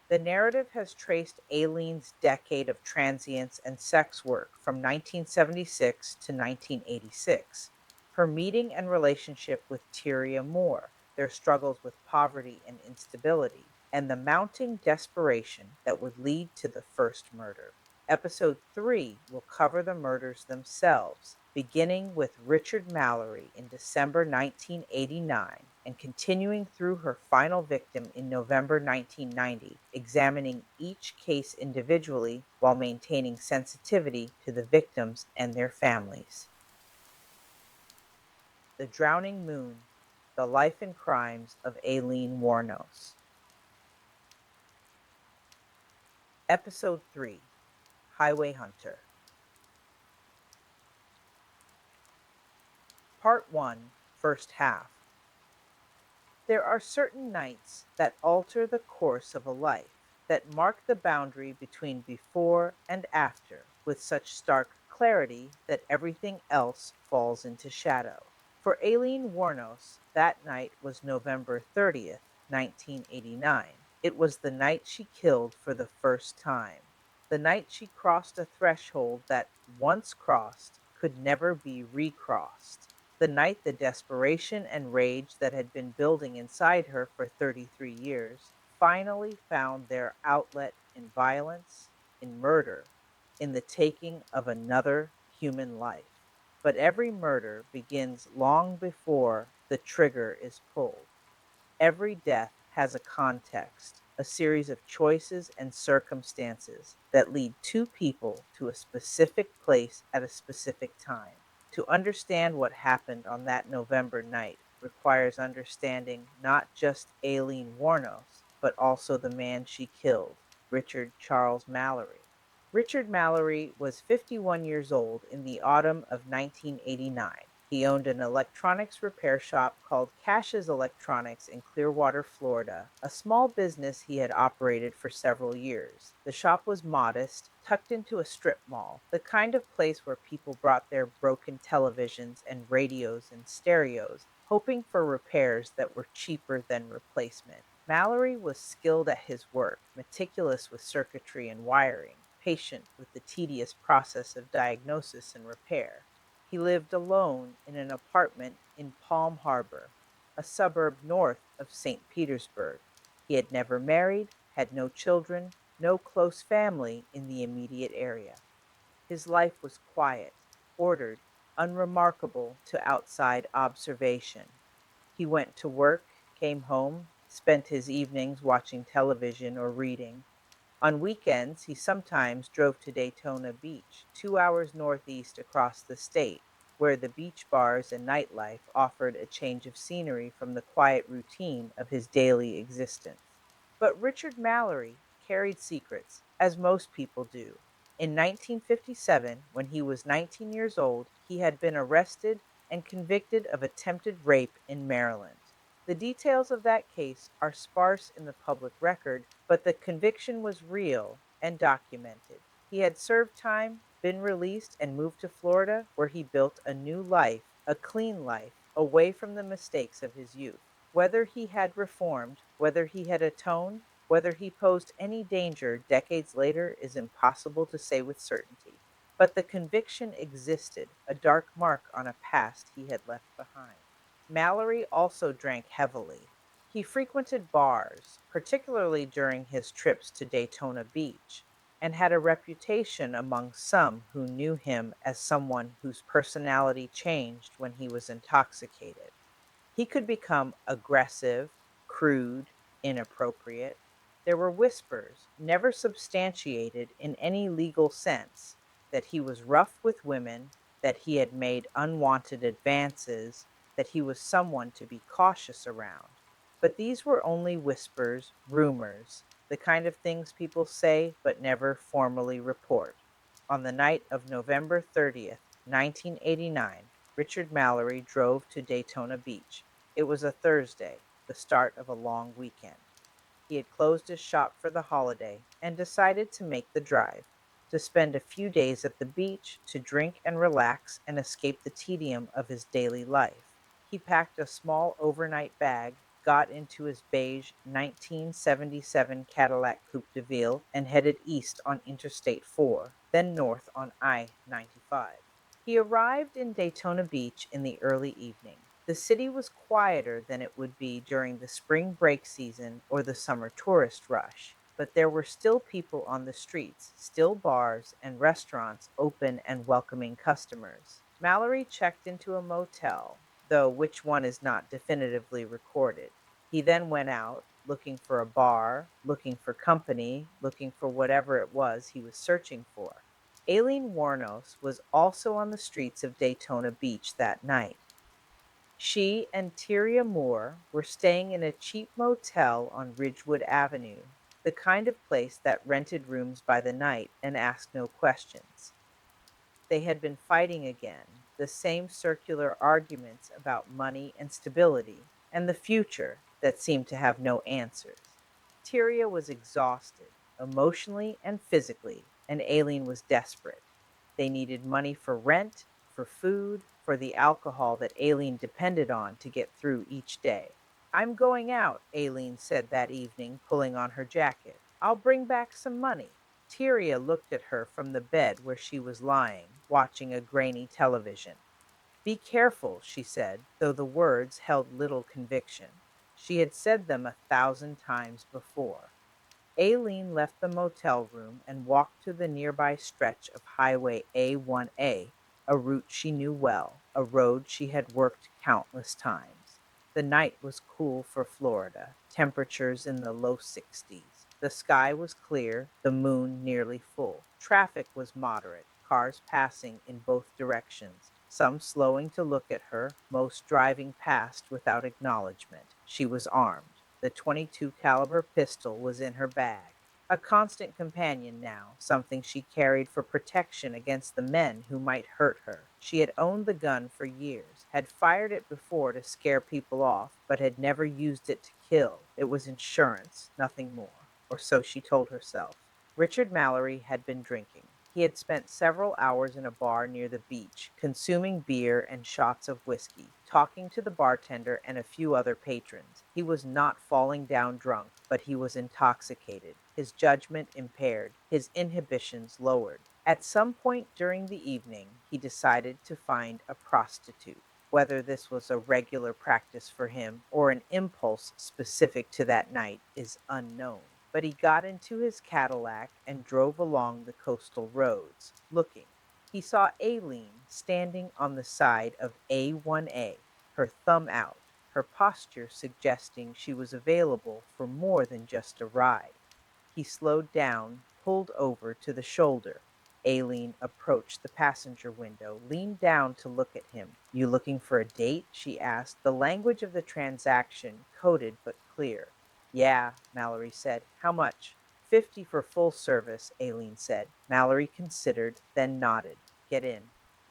S1: The narrative has traced Aileen's decade of transience and sex work from 1976 to 1986, her meeting and relationship with Tyria Moore, their struggles with poverty and instability, and the mounting desperation that would lead to the first murder. Episode 3 will cover the murders themselves, beginning with Richard Mallory in December 1989 and continuing through her final victim in November 1990, examining each case individually while maintaining sensitivity to the victims and their families. The Drowning Moon: The Life and Crimes of Aileen Wuornos. Episode 3: Highway Hunter. Part 1, First Half. There are certain nights that alter the course of a life, that mark the boundary between before and after with such stark clarity that everything else falls into shadow. For Aileen Wuornos, that night was November 30th, 1989. It was the night she killed for the first time. The night she crossed a threshold that, once crossed, could never be recrossed. The night the desperation and rage that had been building inside her for 33 years finally found their outlet in violence, in murder, in the taking of another human life. But every murder begins long before the trigger is pulled. Every death has a context, a series of choices and circumstances that lead two people to a specific place at a specific time. To understand what happened on that November night requires understanding not just Aileen Wuornos, but also the man she killed, Richard Charles Mallory. Richard Mallory was 51 years old in the autumn of 1989. He owned an electronics repair shop called Cash's Electronics in Clearwater, Florida, a small business he had operated for several years. The shop was modest, tucked into a strip mall, the kind of place where people brought their broken televisions and radios and stereos, hoping for repairs that were cheaper than replacement. Mallory was skilled at his work, meticulous with circuitry and wiring, patient with the tedious process of diagnosis and repair. He lived alone in an apartment in Palm Harbor, a suburb north of St. Petersburg. He had never married, had no children, no close family in the immediate area. His life was quiet, ordered, unremarkable to outside observation. He went to work, came home, spent his evenings watching television or reading. On weekends, he sometimes drove to Daytona Beach, 2 hours northeast across the state, where the beach bars and nightlife offered a change of scenery from the quiet routine of his daily existence. But Richard Mallory carried secrets, as most people do. In 1957, when he was 19 years old, he had been arrested and convicted of attempted rape in Maryland. The details of that case are sparse in the public record, but the conviction was real and documented. He had served time, been released, and moved to Florida, where he built a new life, a clean life, away from the mistakes of his youth. Whether he had reformed, whether he had atoned, whether he posed any danger decades later is impossible to say with certainty. But the conviction existed, a dark mark on a past he had left behind. Mallory also drank heavily. He frequented bars, particularly during his trips to Daytona Beach, and had a reputation among some who knew him as someone whose personality changed when he was intoxicated. He could become aggressive, crude, inappropriate. There were whispers, never substantiated in any legal sense, that he was rough with women, that he had made unwanted advances, that he was someone to be cautious around. But these were only whispers, rumors, the kind of things people say but never formally report. On the night of November 30th, 1989, Richard Mallory drove to Daytona Beach. It was a Thursday, the start of a long weekend. He had closed his shop for the holiday and decided to make the drive, to spend a few days at the beach, to drink and relax and escape the tedium of his daily life. He packed a small overnight bag, got into his beige 1977 Cadillac Coupe de Ville, and headed east on Interstate 4, then north on I 95. He arrived in Daytona Beach in the early evening. The city was quieter than it would be during the spring break season or the summer tourist rush, but there were still people on the streets, still bars and restaurants open and welcoming customers. Mallory checked into a motel, though which one is not definitively recorded. He then went out, looking for a bar, looking for company, looking for whatever it was he was searching for. Aileen Wuornos was also on the streets of Daytona Beach that night. She and Tyria Moore were staying in a cheap motel on Ridgewood Avenue, the kind of place that rented rooms by the night and asked no questions. They had been fighting again, the same circular arguments about money and stability, and the future that seemed to have no answers. Tyria was exhausted, emotionally and physically, and Aileen was desperate. They needed money for rent, for food, for the alcohol that Aileen depended on to get through each day. I'm going out, Aileen said that evening, pulling on her jacket. I'll bring back some money. Tyria looked at her from the bed where she was lying, watching a grainy television. Be careful, she said, though the words held little conviction. She had said them 1,000 times before. Aileen left the motel room and walked to the nearby stretch of Highway A1A, a route she knew well, a road she had worked countless times. The night was cool for Florida, temperatures in the low 60s. The sky was clear, the moon nearly full. Traffic was moderate, cars passing in both directions, some slowing to look at her, most driving past without acknowledgement. She was armed. The 22 caliber pistol was in her bag, a constant companion now, something she carried for protection against the men who might hurt her. She had owned the gun for years, had fired it before to scare people off, but had never used it to kill. It was insurance, nothing more, or so she told herself. Richard Mallory had been drinking. He had spent several hours in a bar near the beach, consuming beer and shots of whiskey, talking to the bartender and a few other patrons. He was not falling down drunk, but he was intoxicated, his judgment impaired, his inhibitions lowered. At some point during the evening, he decided to find a prostitute. Whether this was a regular practice for him or an impulse specific to that night is unknown. But he got into his Cadillac and drove along the coastal roads, looking. He saw Aileen standing on the side of A1A, her thumb out, her posture suggesting she was available for more than just a ride. He slowed down, pulled over to the shoulder. Aileen approached the passenger window, leaned down to look at him. You looking for a date? She asked, the language of the transaction coded but clear. Yeah, Mallory said. How much? 50 for full service, Aileen said. Mallory considered, then nodded. Get in.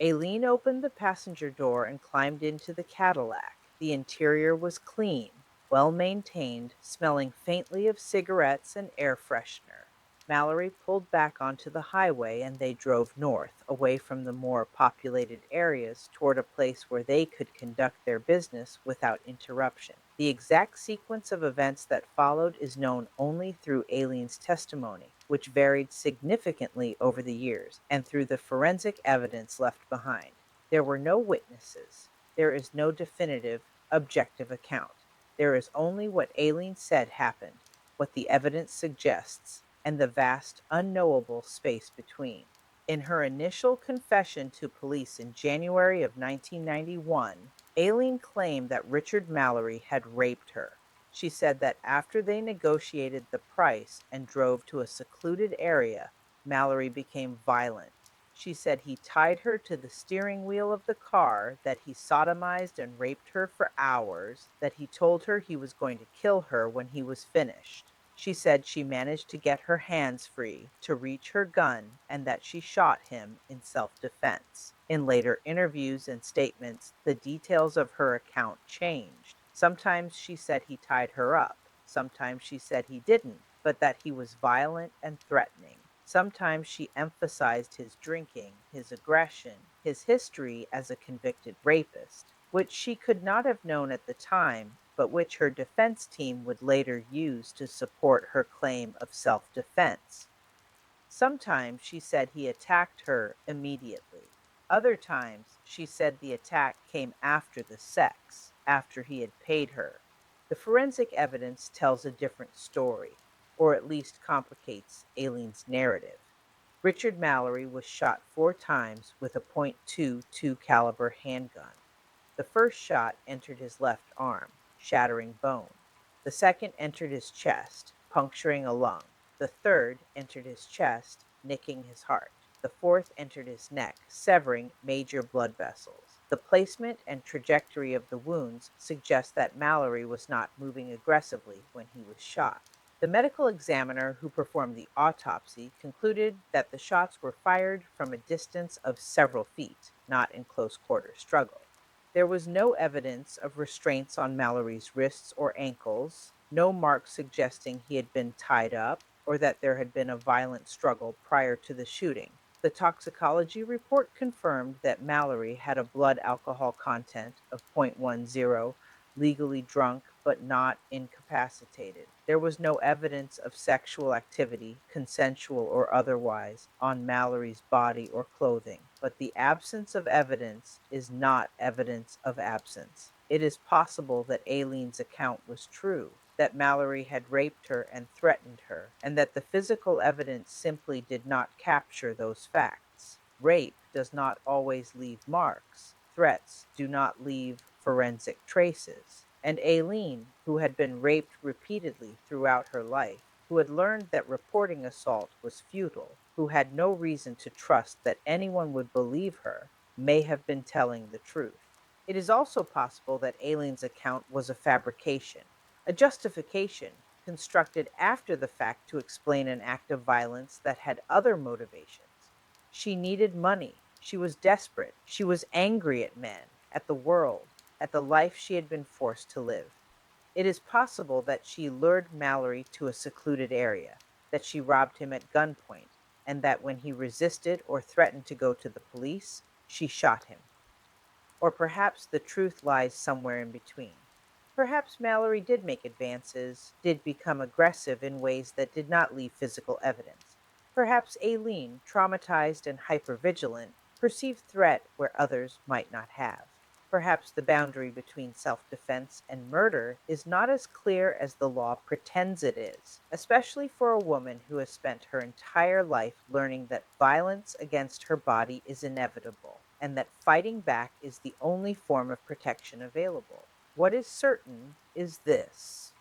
S1: Aileen opened the passenger door and climbed into the Cadillac. The interior was clean, well maintained, smelling faintly of cigarettes and air freshener. Mallory pulled back onto the highway and they drove north, away from the more populated areas, toward a place where they could conduct their business without interruption. The exact sequence of events that followed is known only through Aileen's testimony, which varied significantly over the years, and through the forensic evidence left behind. There were no witnesses. There is no definitive, objective account. There is only what Aileen said happened, what the evidence suggests, and the vast, unknowable space between. In her initial confession to police in January of 1991, Aileen claimed that Richard Mallory had raped her. She said that after they negotiated the price and drove to a secluded area, Mallory became violent. She said he tied her to the steering wheel of the car, that he sodomized and raped her for hours, that he told her he was going to kill her when he was finished. She said she managed to get her hands free to reach her gun and that she shot him in self defense. In later interviews and statements, the details of her account changed. Sometimes she said he tied her up. Sometimes she said he didn't, but that he was violent and threatening. Sometimes she emphasized his drinking, his aggression, his history as a convicted rapist, which she could not have known at the time, but which her defense team would later use to support her claim of self defense. Sometimes she said he attacked her immediately. Other times she said the attack came after the sex, after he had paid her. The forensic evidence tells a different story, or at least complicates Aileen's narrative. Richard Mallory was shot 4 times with a .22 caliber handgun. The first shot entered his left arm, shattering bone. The second entered his chest, puncturing a lung. The third entered his chest, nicking his heart. The fourth entered his neck, severing major blood vessels. The placement and trajectory of the wounds suggest that Mallory was not moving aggressively when he was shot. The medical examiner who performed the autopsy concluded that the shots were fired from a distance of several feet, not in close quarter struggle. There was no evidence of restraints on Mallory's wrists or ankles, no marks suggesting he had been tied up or that there had been a violent struggle prior to the shooting. The toxicology report confirmed that Mallory had a blood alcohol content of 0.10, legally drunk but not incapacitated. There was no evidence of sexual activity, consensual or otherwise, on Mallory's body or clothing. But the absence of evidence is not evidence of absence. It is possible that Aileen's account was true, that Mallory had raped her and threatened her, and that the physical evidence simply did not capture those facts. Rape does not always leave marks. Threats do not leave forensic traces. And Aileen, who had been raped repeatedly throughout her life, who had learned that reporting assault was futile, who had no reason to trust that anyone would believe her, may have been telling the truth. It is also possible that Aileen's account was a fabrication, a justification constructed after the fact to explain an act of violence that had other motivations. She needed money. She was desperate. She was angry at men, at the world, at the life she had been forced to live. It is possible that she lured Mallory to a secluded area, that she robbed him at gunpoint, and that when he resisted or threatened to go to the police, she shot him. Or perhaps the truth lies somewhere in between. Perhaps Mallory did make advances, did become aggressive in ways that did not leave physical evidence. Perhaps Aileen, traumatized and hypervigilant, perceived threat where others might not have. Perhaps the boundary between self defense and murder is not as clear as the law pretends it is, especially for a woman who has spent her entire life learning that violence against her body is inevitable and that fighting back is the only form of protection available. What is certain is this: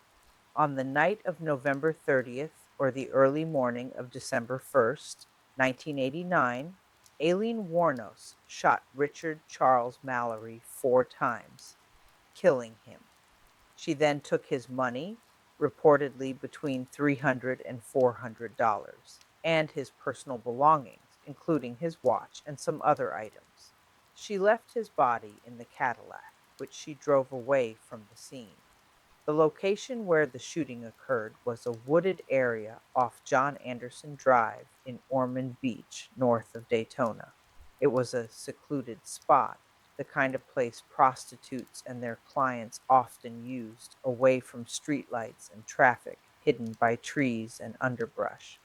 S1: on the night of November 30th or the early morning of December 1st, 1989, Aileen Wuornos shot Richard Charles Mallory 4 times, killing him. She then took his money, reportedly between $300 and $400, and his personal belongings, including his watch and some other items. She left his body in the Cadillac, which she drove away from the scene. The location where the shooting occurred was a wooded area off John Anderson Drive in Ormond Beach, north of Daytona. It was a secluded spot, the kind of place prostitutes and their clients often used, away from streetlights and traffic, hidden by trees and underbrush.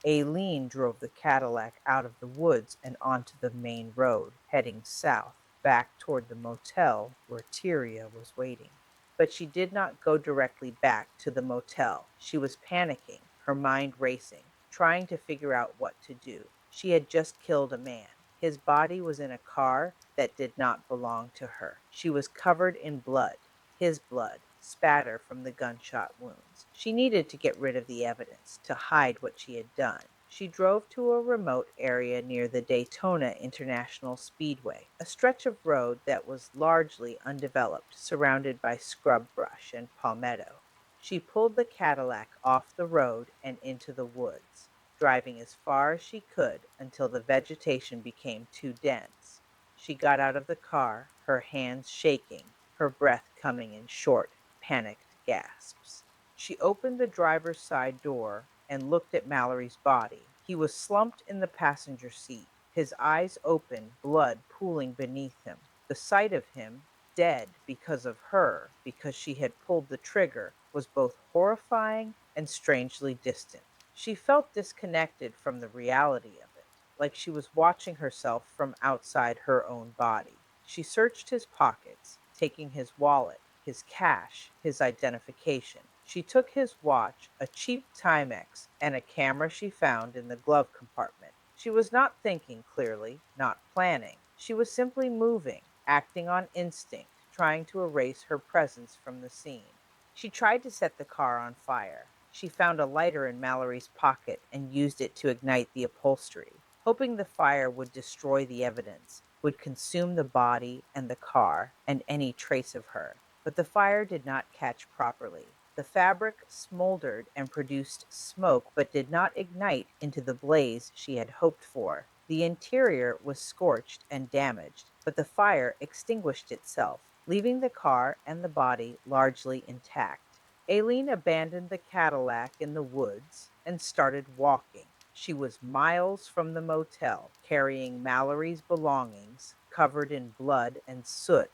S1: Aileen drove the Cadillac out of the woods and onto the main road, heading south, back toward the motel where Tyria was waiting. But she did not go directly back to the motel. She was panicking, her mind racing, trying to figure out what to do. She had just killed a man. His body was in a car that did not belong to her. She was covered in blood, his blood, spatter from the gunshot wounds. She needed to get rid of the evidence, to hide what she had done. She drove to a remote area near the Daytona International Speedway, a stretch of road that was largely undeveloped, surrounded by scrub brush and palmetto. She pulled the Cadillac off the road and into the woods, driving as far as she could until the vegetation became too dense. She got out of the car, her hands shaking, her breath coming in short, panicked gasps. She opened the driver's side door and looked at Mallory's body. He was slumped in the passenger seat, his eyes open, blood pooling beneath him. The sight of him, dead because of her, because she had pulled the trigger, was both horrifying and strangely distant. She felt disconnected from the reality of it, like she was watching herself from outside her own body. She searched his pockets, taking his wallet, his cash, his identification. She took his watch, a cheap Timex, and a camera she found in the glove compartment. She was not thinking clearly, not planning. She was simply moving, acting on instinct, trying to erase her presence from the scene. She tried to set the car on fire. She found a lighter in Mallory's pocket and used it to ignite the upholstery, hoping the fire would destroy the evidence, would consume the body and the car and any trace of her. But the fire did not catch properly. The fabric smoldered and produced smoke, but did not ignite into the blaze she had hoped for. The interior was scorched and damaged, but the fire extinguished itself, leaving the car and the body largely intact. Aileen abandoned the Cadillac in the woods and started walking. She was miles from the motel, carrying Mallory's belongings covered in blood and soot.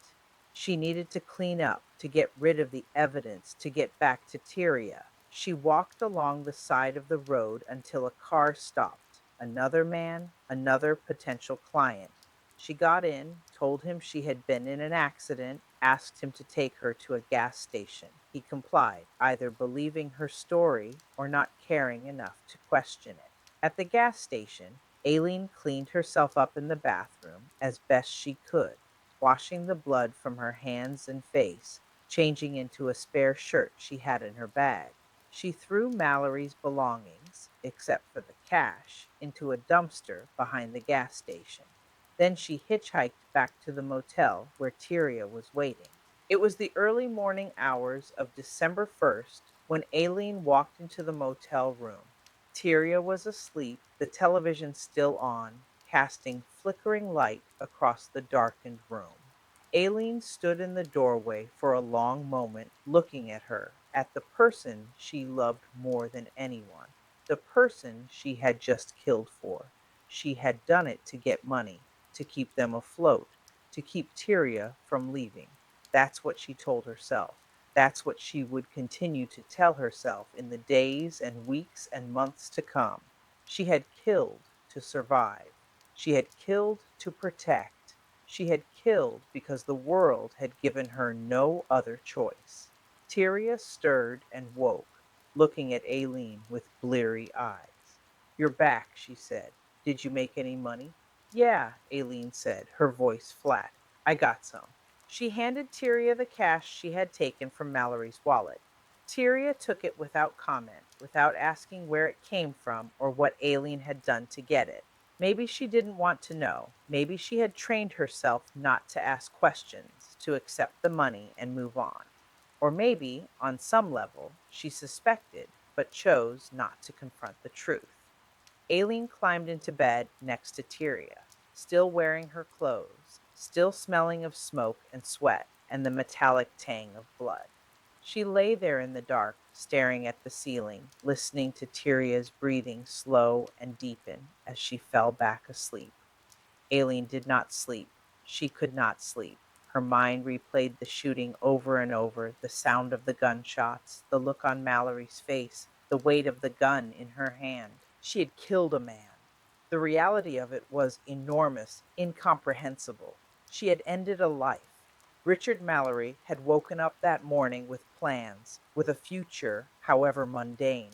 S1: She needed to clean up, to get rid of the evidence, to get back to Tyria. She walked along the side of the road until a car stopped. Another man, another potential client. She got in, told him she had been in an accident, asked him to take her to a gas station. He complied, either believing her story or not caring enough to question it. At the gas station, Aileen cleaned herself up in the bathroom as best she could, washing the blood from her hands and face, changing into a spare shirt she had in her bag. She threw Mallory's belongings, except for the cash, into a dumpster behind the gas station. Then she hitchhiked back to the motel where Tyria was waiting. It was the early morning hours of December 1st when Aileen walked into the motel room. Tyria was asleep, the television still on, casting flickering light across the darkened room. Aileen stood in the doorway for a long moment, looking at her, at the person she loved more than anyone, the person she had just killed for. She had done it to get money, to keep them afloat, to keep Tyria from leaving. That's what she told herself. That's what she would continue to tell herself in the days and weeks and months to come. She had killed to survive. She had killed to protect. She had killed because the world had given her no other choice. Tyria stirred and woke, looking at Aileen with bleary eyes. "You're back," she said. "Did you make any money?" "Yeah," Aileen said, her voice flat. "I got some." She handed Tyria the cash she had taken from Mallory's wallet. Tyria took it without comment, without asking where it came from or what Aileen had done to get it. Maybe she didn't want to know. Maybe she had trained herself not to ask questions, to accept the money and move on. Or maybe, on some level, she suspected, but chose not to confront the truth. Aileen climbed into bed next to Tyria, still wearing her clothes, still smelling of smoke and sweat and the metallic tang of blood. She lay there in the dark, staring at the ceiling, listening to Tyria's breathing slow and deepen as she fell back asleep. Aileen did not sleep. She could not sleep. Her mind replayed the shooting over and over, the sound of the gunshots, the look on Mallory's face, the weight of the gun in her hand. She had killed a man. The reality of it was enormous, incomprehensible. She had ended a life. Richard Mallory had woken up that morning with plans, with a future, however mundane.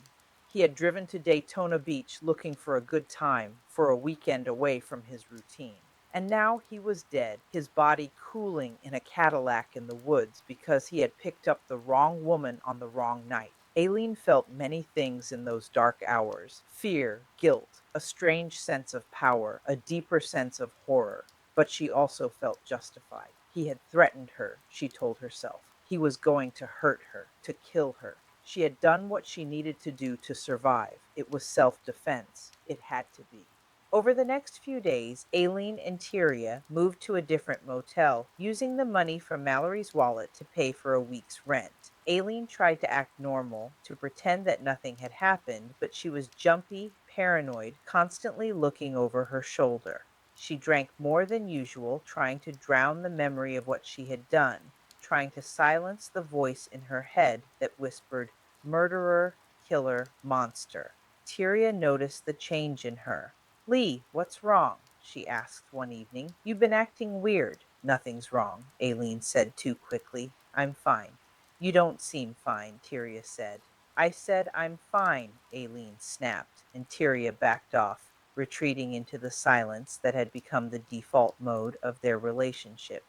S1: He had driven to Daytona Beach looking for a good time, for a weekend away from his routine. And now he was dead, his body cooling in a Cadillac in the woods because he had picked up the wrong woman on the wrong night. Aileen felt many things in those dark hours: fear, guilt, a strange sense of power, a deeper sense of horror. But she also felt justified. He had threatened her, she told herself. He was going to hurt her, to kill her. She had done what she needed to do to survive. It was self defense. It had to be. Over the next few days, Aileen and Tyria moved to a different motel, using the money from Mallory's wallet to pay for a week's rent. Aileen tried to act normal, to pretend that nothing had happened, but she was jumpy, paranoid, constantly looking over her shoulder. She drank more than usual, trying to drown the memory of what she had done, trying to silence the voice in her head that whispered, "Murderer, killer, monster." Tyria noticed the change in her. "Lee, what's wrong?" she asked one evening. "You've been acting weird." "Nothing's wrong," Aileen said too quickly. "I'm fine." "You don't seem fine," Tyria said. "I said I'm fine," Aileen snapped, and Tyria backed off, retreating into the silence that had become the default mode of their relationship.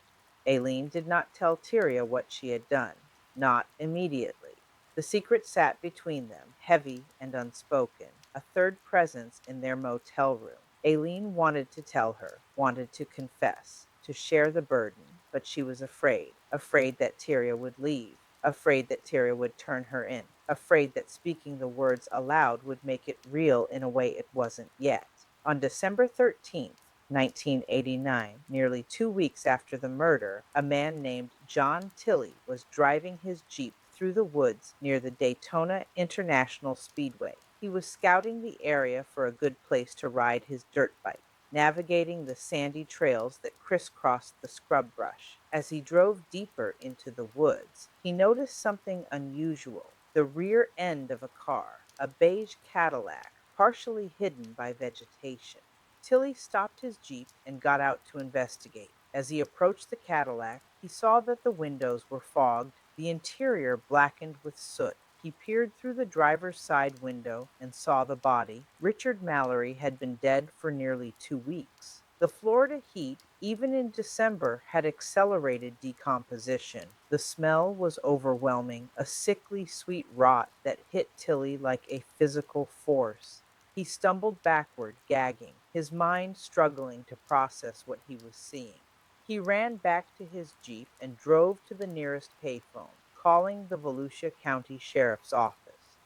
S1: Aileen did not tell Tyria what she had done. Not immediately. The secret sat between them, heavy and unspoken, a third presence in their motel room. Aileen wanted to tell her, wanted to confess, to share the burden, but she was afraid, afraid that Tyria would leave, afraid that Tyria would turn her in, afraid that speaking the words aloud would make it real in a way it wasn't yet. On December 13th, 1989, nearly 2 weeks after the murder, a man named John Tilley was driving his Jeep through the woods near the Daytona International Speedway. He was scouting the area for a good place to ride his dirt bike, navigating the sandy trails that crisscrossed the scrub brush. As he drove deeper into the woods, he noticed something unusual: the rear end of a car, a beige Cadillac, partially hidden by vegetation. Tilly stopped his Jeep and got out to investigate. As he approached the Cadillac, he saw that the windows were fogged, the interior blackened with soot. He peered through the driver's side window and saw the body. Richard Mallory had been dead for nearly 2 weeks. The Florida heat, even in December, had accelerated decomposition. The smell was overwhelming, a sickly sweet rot that hit Tilly like a physical force. He stumbled backward, gagging, his mind struggling to process what he was seeing. He ran back to his Jeep and drove to the nearest payphone, calling the Volusia County Sheriff's Office.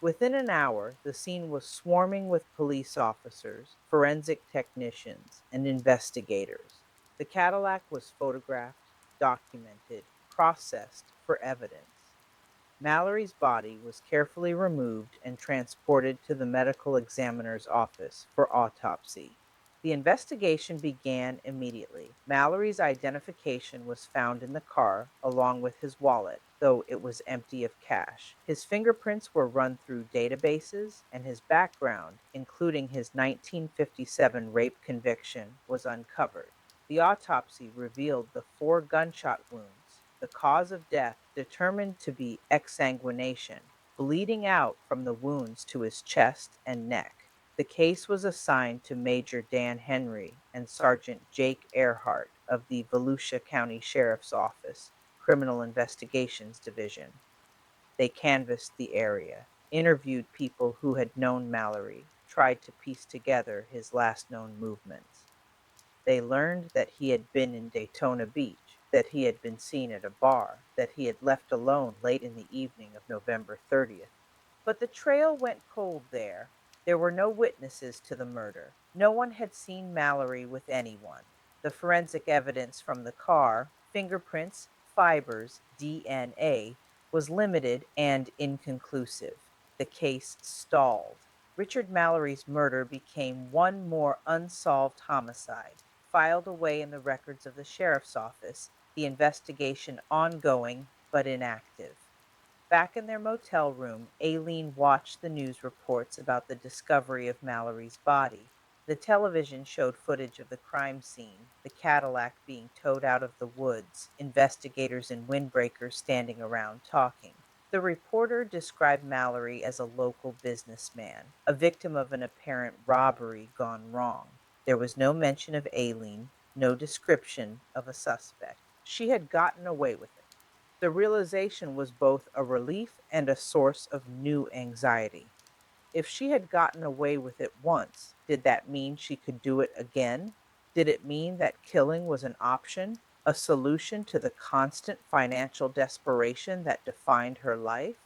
S1: Within an hour, the scene was swarming with police officers, forensic technicians, and investigators. The Cadillac was photographed, documented, processed for evidence. Mallory's body was carefully removed and transported to the medical examiner's office for autopsy. The investigation began immediately. Mallory's identification was found in the car, along with his wallet, though it was empty of cash. His fingerprints were run through databases, and his background, including his 1957 rape conviction, was uncovered. The autopsy revealed the four gunshot wounds, the cause of death determined to be exsanguination, bleeding out from the wounds to his chest and neck. The case was assigned to Major Dan Henry and Sergeant Jake Earhart of the Volusia County Sheriff's Office, Criminal Investigations Division. They canvassed the area, interviewed people who had known Mallory, tried to piece together his last known movements. They learned that he had been in Daytona Beach, that he had been seen at a bar, that he had left alone late in the evening of November 30th. But the trail went cold there. There were no witnesses to the murder. No one had seen Mallory with anyone. The forensic evidence from the car, fingerprints, fibers, DNA, was limited and inconclusive. The case stalled. Richard Mallory's murder became one more unsolved homicide, filed away in the records of the sheriff's office, the investigation ongoing but inactive. Back in their motel room, Aileen watched the news reports about the discovery of Mallory's body. The television showed footage of the crime scene, the Cadillac being towed out of the woods, investigators and windbreakers standing around talking. The reporter described Mallory as a local businessman, a victim of an apparent robbery gone wrong. There was no mention of Aileen, no description of a suspect. She had gotten away with it. The realization was both a relief and a source of new anxiety. If she had gotten away with it once, did that mean she could do it again? Did it mean that killing was an option, a solution to the constant financial desperation that defined her life?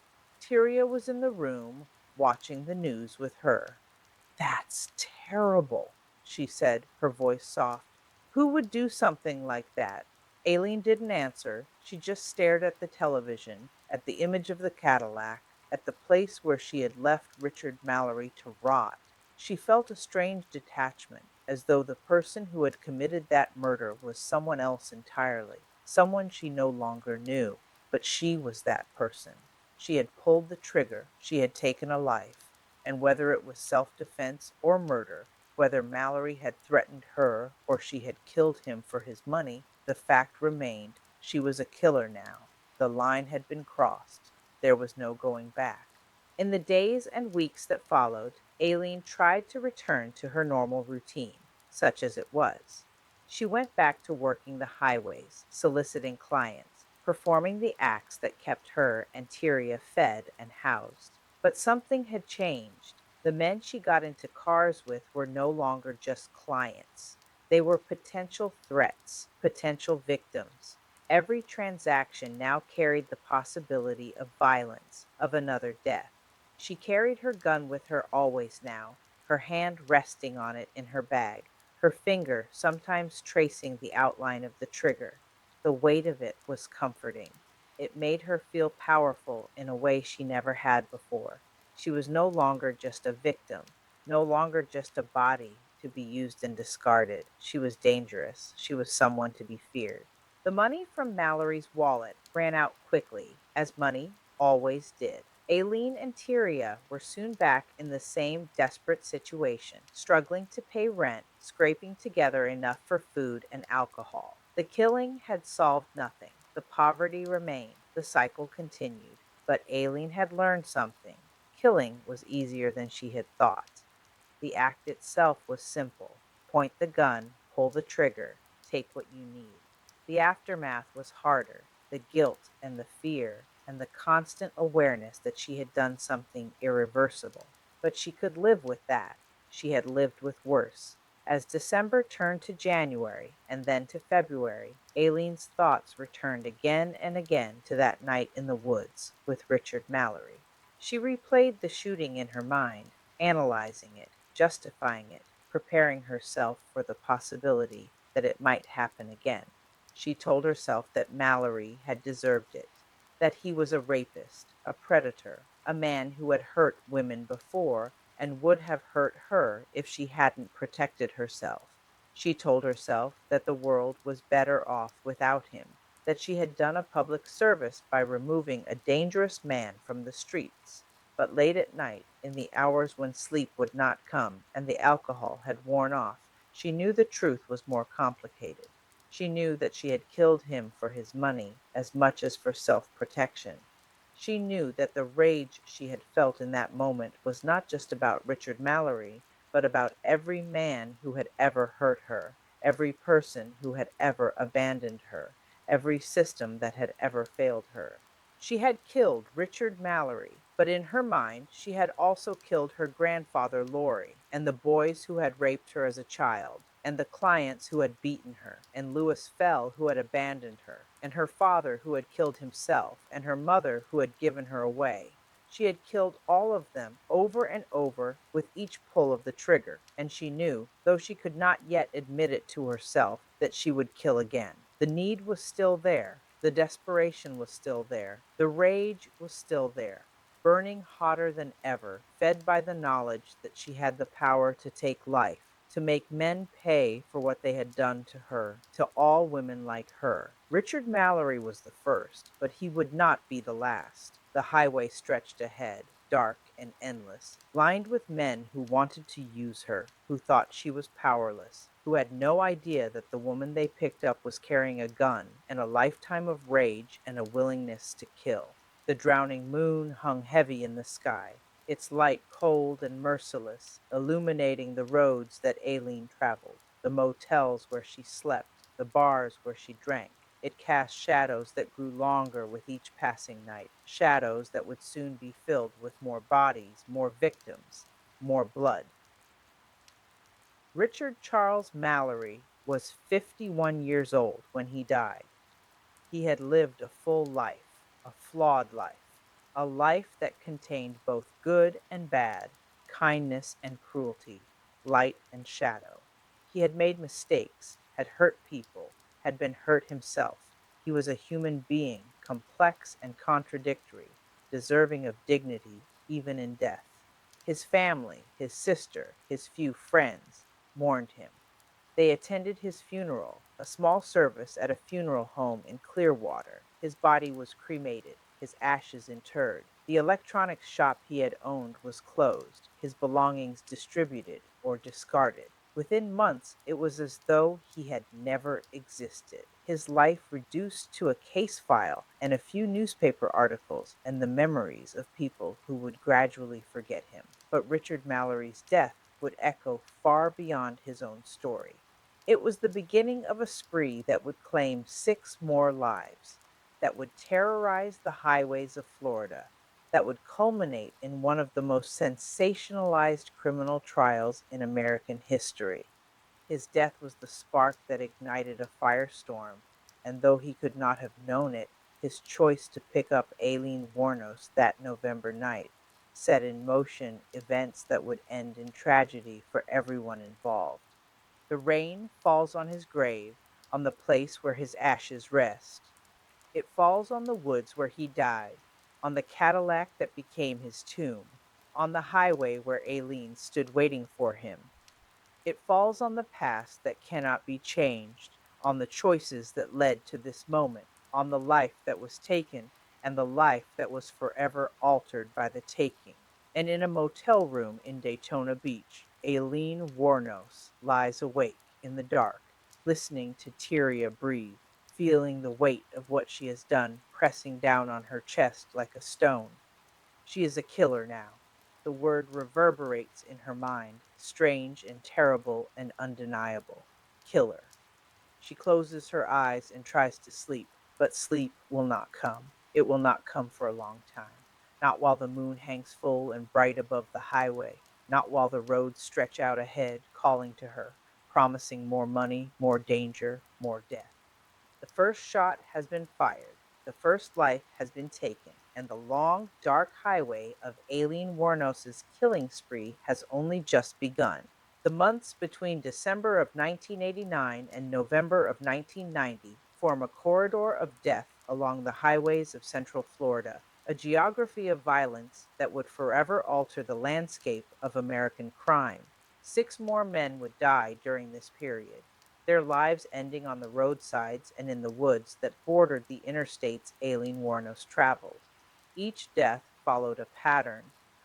S1: Tyria was in the room watching the news with her. "That's terrible," she said, her voice soft. "Who would do something like that?" Aileen didn't answer. She just stared at the television, at the image of the Cadillac, at the place where she had left Richard Mallory to rot. She felt a strange detachment, as though the person who had committed that murder was someone else entirely, someone she no longer knew. But she was that person. She had pulled the trigger, she had taken a life, and whether it was self defense or murder, whether Mallory had threatened her or she had killed him for his money, the fact remained: she was a killer now. The line had been crossed. There was no going back. In the days and weeks that followed, Aileen tried to return to her normal routine, such as it was. She went back to working the highways, soliciting clients, performing the acts that kept her and Tyria fed and housed. But something had changed. The men she got into cars with were no longer just clients. They were potential threats, potential victims. Every transaction now carried the possibility of violence, of another death. She carried her gun with her always now, her hand resting on it in her bag, her finger sometimes tracing the outline of the trigger. The weight of it was comforting. It made her feel powerful in a way she never had before. She was no longer just a victim, no longer just a body to be used and discarded. She was dangerous. She was someone to be feared. The money from Mallory's wallet ran out quickly, as money always did. Aileen and Tyria were soon back in the same desperate situation, struggling to pay rent, scraping together enough for food and alcohol. The killing had solved nothing. The poverty remained. The cycle continued. But Aileen had learned something. Killing was easier than she had thought. The act itself was simple: point the gun, pull the trigger, take what you need. The aftermath was harder: the guilt and the fear and the constant awareness that she had done something irreversible. But she could live with that. She had lived with worse. As December turned to January and then to February, Aileen's thoughts returned again and again to that night in the woods with Richard Mallory. She replayed the shooting in her mind, analyzing it, justifying it, preparing herself for the possibility that it might happen again. She told herself that Mallory had deserved it, that he was a rapist, a predator, a man who had hurt women before and would have hurt her if she hadn't protected herself. She told herself that the world was better off without him, that she had done a public service by removing a dangerous man from the streets. But late at night, in the hours when sleep would not come and the alcohol had worn off, she knew the truth was more complicated. She knew that she had killed him for his money as much as for self protection. She knew that the rage she had felt in that moment was not just about Richard Mallory, but about every man who had ever hurt her, every person who had ever abandoned her, every system that had ever failed her. She had killed Richard Mallory, but in her mind she had also killed her grandfather Laurie, and the boys who had raped her as a child, and the clients who had beaten her, and Louis Fell who had abandoned her, and her father who had killed himself, and her mother who had given her away. She had killed all of them over and over with each pull of the trigger, and she knew, though she could not yet admit it to herself, that she would kill again. The need was still there, the desperation was still there, the rage was still there, burning hotter than ever, fed by the knowledge that she had the power to take life, to make men pay for what they had done to her, to all women like her. Richard Mallory was the first, but he would not be the last. The highway stretched ahead, dark and endless, lined with men who wanted to use her, who thought she was powerless, who had no idea that the woman they picked up was carrying a gun and a lifetime of rage and a willingness to kill. The drowning moon hung heavy in the sky, its light cold and merciless, illuminating the roads that Aileen traveled, the motels where she slept, the bars where she drank. It cast shadows that grew longer with each passing night, shadows that would soon be filled with more bodies, more victims, more blood. Richard Charles Mallory was 51 years old when he died. He had lived a full life, a flawed life, a life that contained both good and bad, kindness and cruelty, light and shadow. He had made mistakes, had hurt people, had been hurt himself. He was a human being, complex and contradictory, deserving of dignity even in death. His family, his sister, his few friends mourned him. They attended his funeral, a small service at a funeral home in Clearwater. His body was cremated, his ashes interred. The electronics shop he had owned was closed, his belongings distributed or discarded. Within months, it was as though he had never existed. His life reduced to a case file and a few newspaper articles and the memories of people who would gradually forget him. But Richard Mallory's death would echo far beyond his own story. It was the beginning of a spree that would claim 6 more lives, that would terrorize the highways of Florida, that would culminate in one of the most sensationalized criminal trials in American history. His death was the spark that ignited a firestorm, and though he could not have known it, his choice to pick up Aileen Wuornos that November night set in motion events that would end in tragedy for everyone involved. The rain falls on his grave, on the place where his ashes rest. It falls on the woods where he died, on the Cadillac that became his tomb. on the highway where Aileen stood waiting for him. It falls on the past that cannot be changed, on the choices that led to this moment, on the life that was taken, and the life that was forever altered by the taking. And in a motel room in Daytona Beach, Aileen Wuornos lies awake in the dark, listening to Tyria breathe, feeling the weight of what she has done pressing down on her chest like a stone. She is a killer now. The word reverberates in her mind, strange and terrible and undeniable. Killer. She closes her eyes and tries to sleep, but sleep will not come. It will not come for a long time. Not while the moon hangs full and bright above the highway. Not while the roads stretch out ahead, calling to her, promising more money, more danger, more death. The first shot has been fired, the first life has been taken, and the long, dark highway of Aileen Wuornos's killing spree has only just begun. The months between December of 1989 and November of 1990 form a corridor of death along the highways of Central Florida, a geography of violence that would forever alter the landscape of American crime. 6 more men would die during this period, their lives ending on the roadsides and in the woods that bordered the interstates Aileen Wuornos traveled. Each death followed a pattern: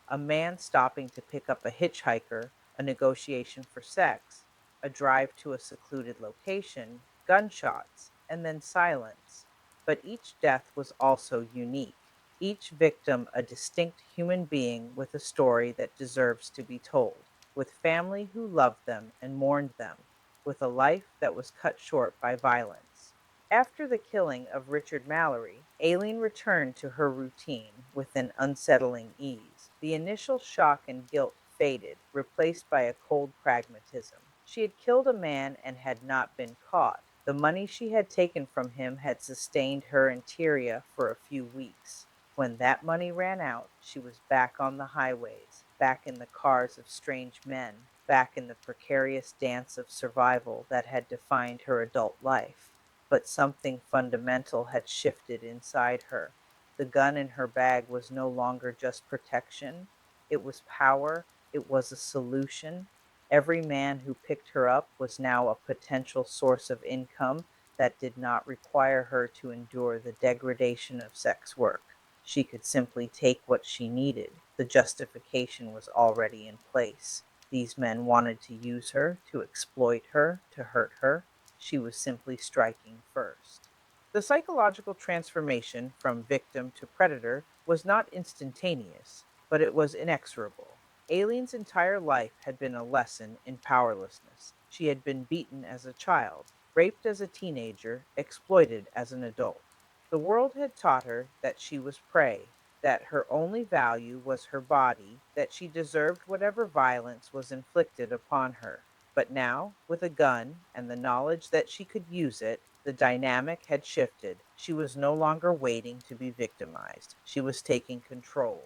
S1: a man stopping to pick up a hitchhiker, a negotiation for sex, a drive to a secluded location, gunshots, and then silence. But each death was also unique, each victim a distinct human being with a story that deserves to be told, with family who loved them and mourned them, with a life that was cut short by violence. After the killing of Richard Mallory, Aileen returned to her routine with an unsettling ease. The initial shock and guilt faded, replaced by a cold pragmatism. She had killed a man and had not been caught. The money she had taken from him had sustained her and Tyria for a few weeks. When that money ran out, she was back on the highways, back in the cars of strange men, back in the precarious dance of survival that had defined her adult life. But something fundamental had shifted inside her. The gun in her bag was no longer just protection, it was power, it was a solution. Every man who picked her up was now a potential source of income that did not require her to endure the degradation of sex work. She could simply take what she needed. The justification was already in place. These men wanted to use her, to exploit her, to hurt her. She was simply striking first. The psychological transformation from victim to predator was not instantaneous, but it was inexorable. Aileen's entire life had been a lesson in powerlessness. She had been beaten as a child, raped as a teenager, exploited as an adult. The world had taught her that she was prey, that her only value was her body, that she deserved whatever violence was inflicted upon her. But now, with a gun and the knowledge that she could use it, the dynamic had shifted. She was no longer waiting to be victimized. She was taking control.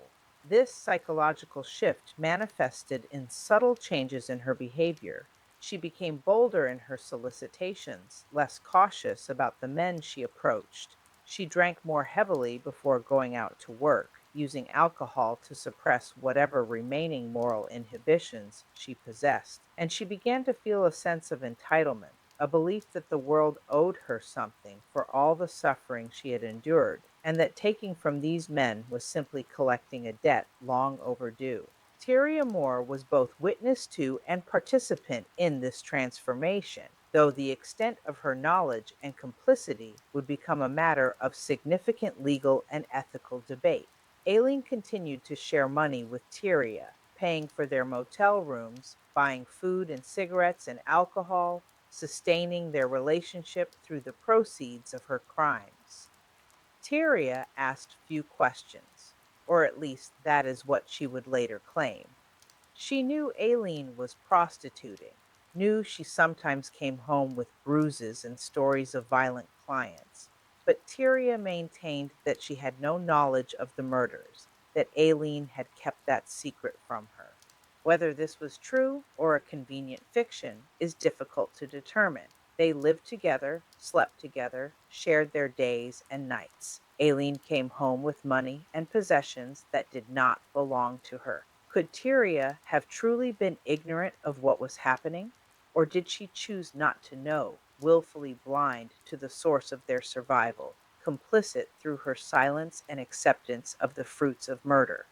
S1: This psychological shift manifested in subtle changes in her behavior. She became bolder in her solicitations, less cautious about the men she approached. She drank more heavily before going out to work, using alcohol to suppress whatever remaining moral inhibitions she possessed. And she began to feel a sense of entitlement, a belief that the world owed her something for all the suffering she had endured, and that taking from these men was simply collecting a debt long overdue. Tyria Moore was both witness to and participant in this transformation, though the extent of her knowledge and complicity would become a matter of significant legal and ethical debate. Aileen continued to share money with Tyria, paying for their motel rooms, buying food and cigarettes and alcohol, sustaining their relationship through the proceeds of her crimes. Tyria asked few questions, or at least that is what she would later claim. She knew Aileen was prostituting, knew she sometimes came home with bruises and stories of violent clients. But Tyria maintained that she had no knowledge of the murders, that Aileen had kept that secret from her. Whether this was true or a convenient fiction is difficult to determine. They lived together, slept together, shared their days and nights. Aileen came home with money and possessions that did not belong to her. Could Tyria have truly been ignorant of what was happening? Or did she choose not to know, willfully blind to the source of their survival, complicit through her silence and acceptance of the fruits of murder?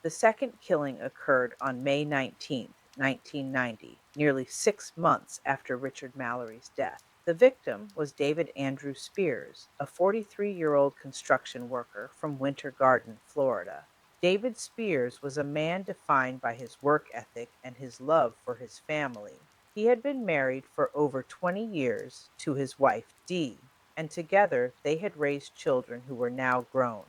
S1: The second killing occurred on May 19th, 1990, nearly 6 months after Richard Mallory's death. The victim was David Andrew Spears, a 43-year-old construction worker from Winter Garden, Florida. David Spears was a man defined by his work ethic and his love for his family. He had been married for over 20 years to his wife, Dee, and together they had raised children who were now grown.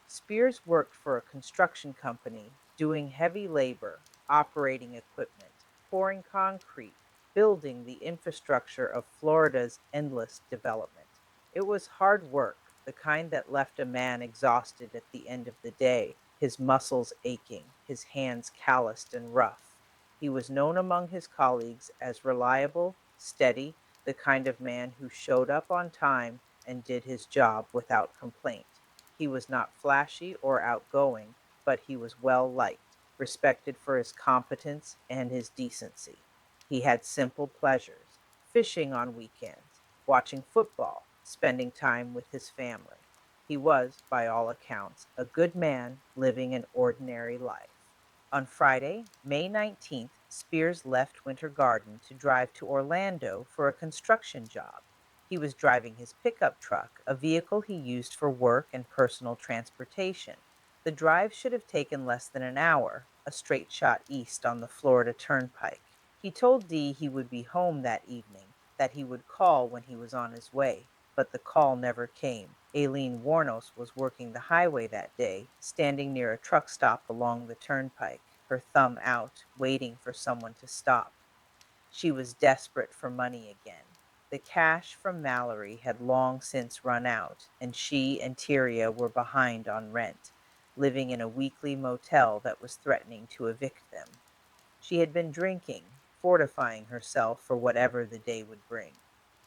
S1: Spears worked for a construction company doing heavy labor, operating equipment, pouring concrete, building the infrastructure of Florida's endless development. It was hard work, the kind that left a man exhausted at the end of the day, his muscles aching, his hands calloused and rough. He was known among his colleagues as reliable, steady, the kind of man who showed up on time and did his job without complaint. He was not flashy or outgoing, but he was well liked, respected for his competence and his decency. He had simple pleasures, fishing on weekends, watching football, spending time with his family. He was, by all accounts, a good man living an ordinary life. On Friday, May 19th, Spears left Winter Garden to drive to Orlando for a construction job. He was driving his pickup truck, a vehicle he used for work and personal transportation. The drive should have taken less than an hour, a straight shot east on the Florida Turnpike. He told Dee he would be home that evening, that he would call when he was on his way, but the call never came. Aileen Wuornos was working the highway that day, standing near a truck stop along the turnpike, her thumb out, waiting for someone to stop. She was desperate for money again. The cash from Mallory had long since run out, and she and Tyria were behind on rent, living in a weekly motel that was threatening to evict them. She had been drinking, fortifying herself for whatever the day would bring.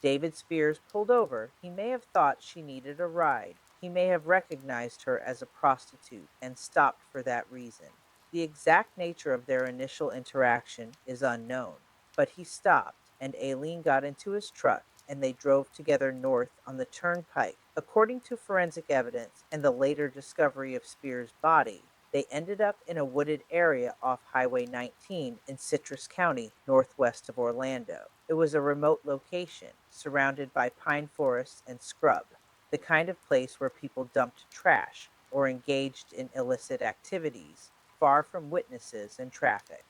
S1: David Spears pulled over. He may have thought she needed a ride. He may have recognized her as a prostitute and stopped for that reason. The exact nature of their initial interaction is unknown, but he stopped and Aileen got into his truck and they drove together north on the turnpike. According to forensic evidence and the later discovery of Spears' body, they ended up in a wooded area off Highway 19 in Citrus County, northwest of Orlando. It was a remote location, surrounded by pine forests and scrub, the kind of place where people dumped trash or engaged in illicit activities, far from witnesses and traffic.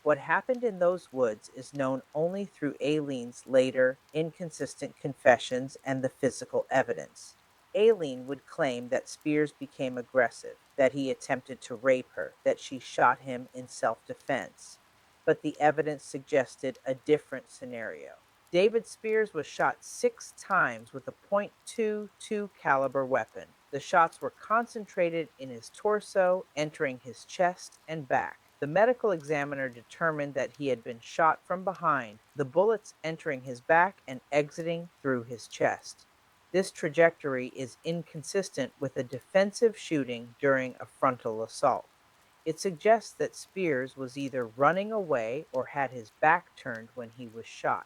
S1: What happened in those woods is known only through Aileen's later inconsistent confessions and the physical evidence. Aileen would claim that Spears became aggressive, that he attempted to rape her, that she shot him in self defense. But the evidence suggested a different scenario. David Spears was shot 6 times with a .22 caliber weapon. The shots were concentrated in his torso, entering his chest and back. The medical examiner determined that he had been shot from behind, the bullets entering his back and exiting through his chest. This trajectory is inconsistent with a defensive shooting during a frontal assault. It suggests that Spears was either running away or had his back turned when he was shot.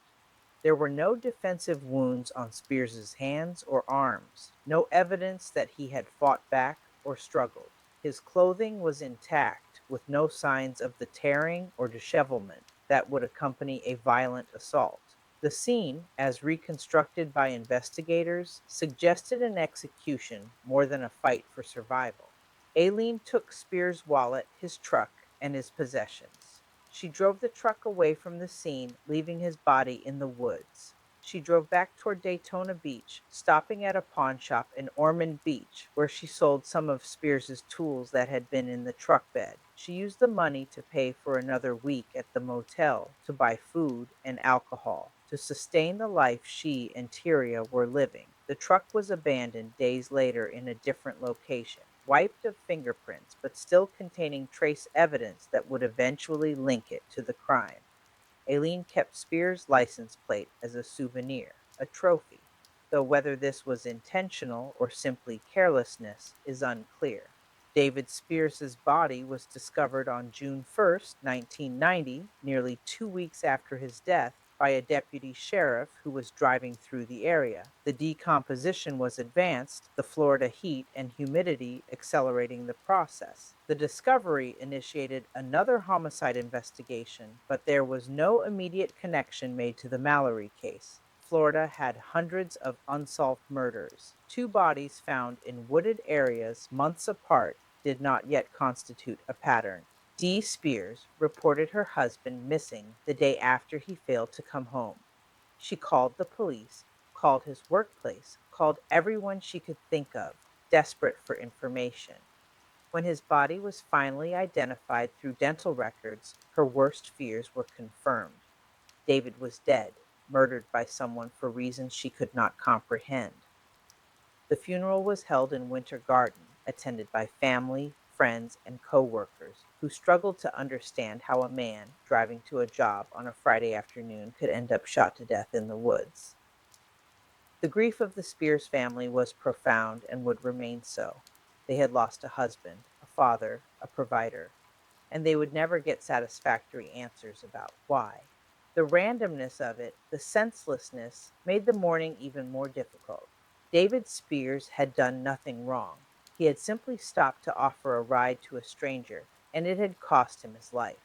S1: There were no defensive wounds on Spears's hands or arms, no evidence that he had fought back or struggled. His clothing was intact, with no signs of the tearing or dishevelment that would accompany a violent assault. The scene, as reconstructed by investigators, suggested an execution more than a fight for survival. Aileen took Spears' wallet, his truck, and his possessions. She drove the truck away from the scene, leaving his body in the woods. She drove back toward Daytona Beach, stopping at a pawn shop in Ormond Beach, where she sold some of Spears's tools that had been in the truck bed. She used the money to pay for another week at the motel, to buy food and alcohol, to sustain the life she and Tyria were living. The truck was abandoned days later in a different location, wiped of fingerprints, but still containing trace evidence that would eventually link it to the crime. Aileen kept Spears' license plate as a souvenir, a trophy, though whether this was intentional or simply carelessness is unclear. David Spears's body was discovered on June 1st, 1990, nearly 2 weeks after his death, by a deputy sheriff who was driving through the area. The decomposition was advanced, the Florida heat and humidity accelerating the process. The discovery initiated another homicide investigation, but there was no immediate connection made to the Mallory case. Florida had hundreds of unsolved murders. Two bodies found in wooded areas months apart did not yet constitute a pattern. Dee Spears reported her husband missing the day after he failed to come home. She called the police, called his workplace, called everyone she could think of, desperate for information. When his body was finally identified through dental records, her worst fears were confirmed. David was dead, murdered by someone for reasons she could not comprehend. The funeral was held in Winter Garden, attended by family, friends, and co-workers who struggled to understand how a man driving to a job on a Friday afternoon could end up shot to death in the woods. The grief of the Spears family was profound and would remain so. They had lost a husband, a father, a provider, and they would never get satisfactory answers about why. The randomness of it, the senselessness, made the mourning even more difficult. David Spears had done nothing wrong. He had simply stopped to offer a ride to a stranger, and it had cost him his life.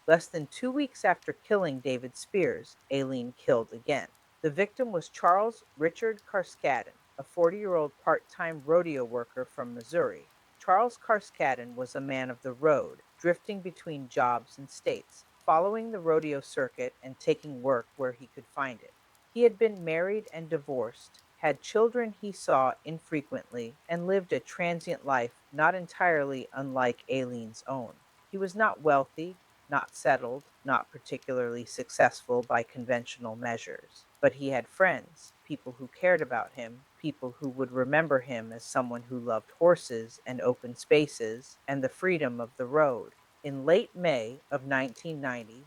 S1: Less than 2 weeks after killing David Spears, Aileen killed again. The victim was Charles Richard Carskadden, a 40-year-old part-time rodeo worker from Missouri. Charles Carskadden was a man of the road, drifting between jobs and states, following the rodeo circuit and taking work where he could find it. He had been married and divorced, had children he saw infrequently, and lived a transient life not entirely unlike Aileen's own. He was not wealthy, not settled, not particularly successful by conventional measures. But he had friends, people who cared about him, people who would remember him as someone who loved horses and open spaces and the freedom of the road. In late May of 1990,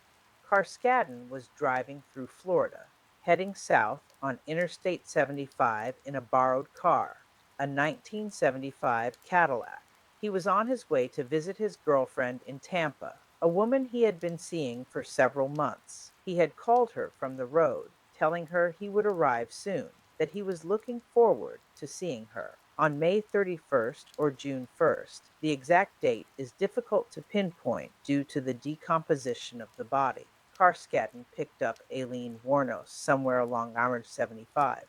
S1: Carskadden was driving through Florida, heading south on Interstate 75 in a borrowed car, a 1975 Cadillac. He was on his way to visit his girlfriend in Tampa, a woman he had been seeing for several months. He had called her from the road, telling her he would arrive soon, that he was looking forward to seeing her. On May 31st or June 1st, the exact date is difficult to pinpoint due to the decomposition of the body. Carskadden picked up Aileen Wuornos somewhere along Orange 75.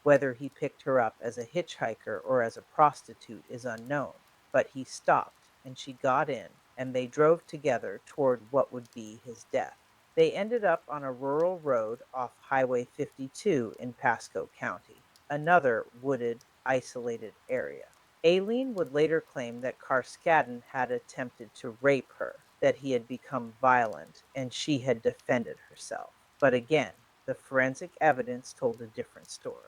S1: Whether he picked her up as a hitchhiker or as a prostitute is unknown, but he stopped and she got in, and they drove together toward what would be his death. They ended up on a rural road off Highway 52 in Pasco County, another wooded, isolated area. Aileen would later claim that Carskadden had attempted to rape her, that he had become violent, and she had defended herself. But again, the forensic evidence told a different story.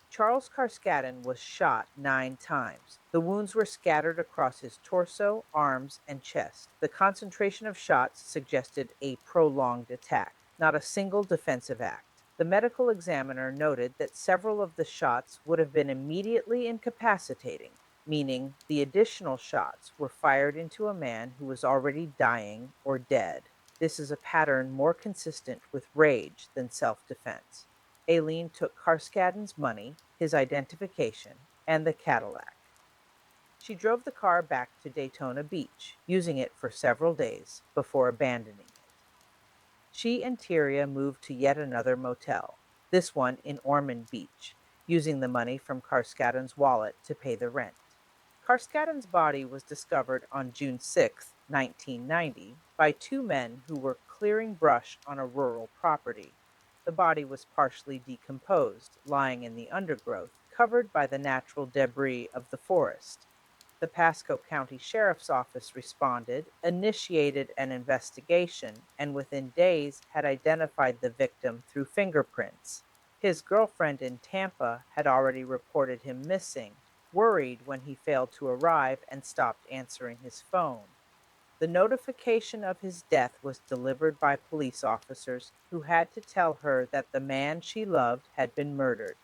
S1: Charles Carskadden was shot 9 times. The wounds were scattered across his torso, arms, and chest. The concentration of shots suggested a prolonged attack, not a single defensive act. The medical examiner noted that several of the shots would have been immediately incapacitating, meaning the additional shots were fired into a man who was already dying or dead. This is a pattern more consistent with rage than self defense. Aileen took Carskadden's money, his identification, and the Cadillac. She drove the car back to Daytona Beach, using it for several days before abandoning it. She and Tyria moved to yet another motel, this one in Ormond Beach, using the money from Carskadden's wallet to pay the rent. Carskadden's body was discovered on June 6, 1990, by two men who were clearing brush on a rural property. The body was partially decomposed, lying in the undergrowth, covered by the natural debris of the forest. The Pasco County Sheriff's Office responded, initiated an investigation, and within days had identified the victim through fingerprints. His girlfriend in Tampa had already reported him missing, worried when he failed to arrive and stopped answering his phone. The notification of his death was delivered by police officers who had to tell her that the man she loved had been murdered,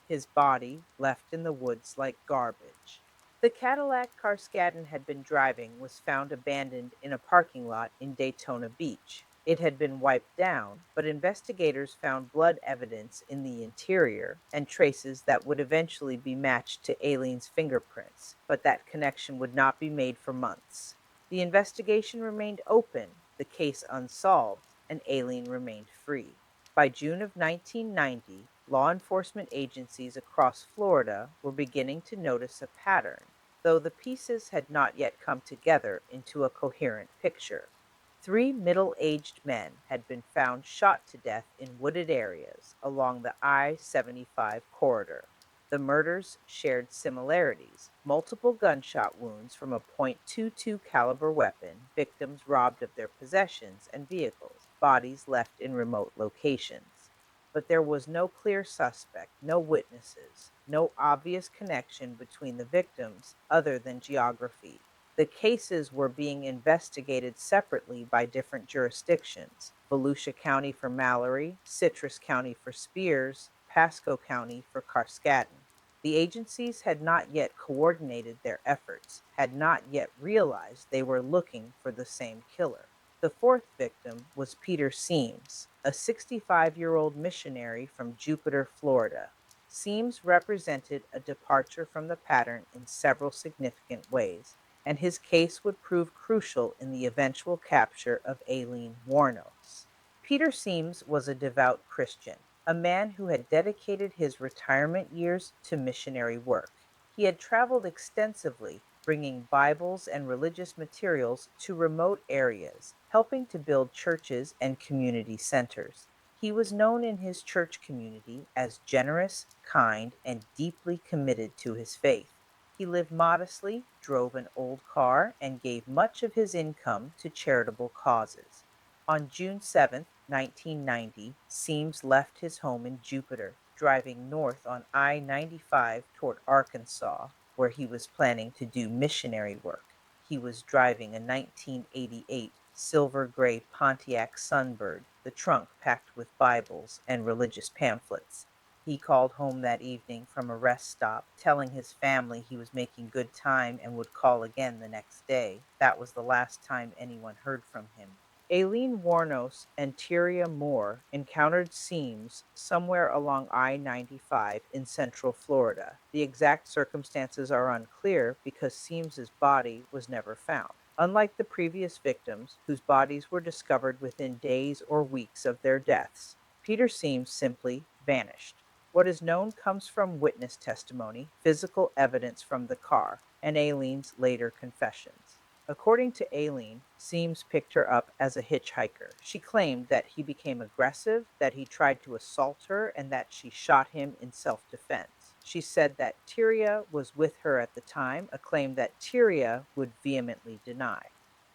S1: his body left in the woods like garbage. The Cadillac Carskadden had been driving was found abandoned in a parking lot in Daytona Beach. It had been wiped down, but investigators found blood evidence in the interior and traces that would eventually be matched to Aileen's fingerprints, but that connection would not be made for months. The investigation remained open, the case unsolved, and Aileen remained free. By June of 1990, law enforcement agencies across Florida were beginning to notice a pattern, though the pieces had not yet come together into a coherent picture. Three middle aged men had been found shot to death in wooded areas along the I 75 corridor. The murders shared similarities: multiple gunshot wounds from a .22 caliber weapon, victims robbed of their possessions and vehicles, bodies left in remote locations. But there was no clear suspect, no witnesses, no obvious connection between the victims other than geography. The cases were being investigated separately by different jurisdictions: Volusia County for Mallory, Citrus County for Spears, Pasco County for Carskadden. The agencies had not yet coordinated their efforts, had not yet realized they were looking for the same killer. The fourth victim was Peter Seams, a 65-year-old missionary from Jupiter, Florida. Seams represented a departure from the pattern in several significant ways, and his case would prove crucial in the eventual capture of Aileen Wuornos. Peter Seams was a devout Christian, a man who had dedicated his retirement years to missionary work. He had traveled extensively, bringing Bibles and religious materials to remote areas, helping to build churches and community centers. He was known in his church community as generous, kind, and deeply committed to his faith. He lived modestly, drove an old car, and gave much of his income to charitable causes. On June 7th, 1990, Seams left his home in Jupiter, driving north on I 95 toward Arkansas, where he was planning to do missionary work. He was driving a 1988 silver gray Pontiac Sunbird, the trunk packed with Bibles and religious pamphlets. He called home that evening from a rest stop, telling his family he was making good time and would call again the next day. That was the last time anyone heard from him. Aileen Wuornos and Tyria Moore encountered Seams somewhere along I 95 in central Florida. The exact circumstances are unclear because Seams's body was never found. Unlike the previous victims, whose bodies were discovered within days or weeks of their deaths, Peter Seams simply vanished. What is known comes from witness testimony, physical evidence from the car, and Aileen's later confessions. According to Aileen, Seams picked her up as a hitchhiker. She claimed that he became aggressive, that he tried to assault her, and that she shot him in self defense. She said that Tyria was with her at the time, a claim that Tyria would vehemently deny.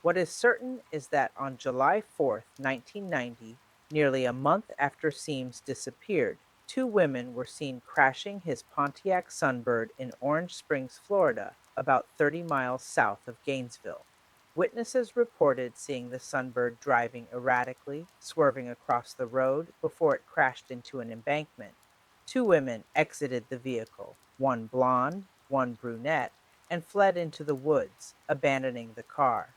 S1: What is certain is that on July 4th, 1990, nearly a month after Seams disappeared, two women were seen crashing his Pontiac Sunbird in Orange Springs, Florida, about 30 miles south of Gainesville. Witnesses reported seeing the Sunbird driving erratically, swerving across the road before it crashed into an embankment. Two women exited the vehicle, one blonde, one brunette, and fled into the woods, abandoning the car.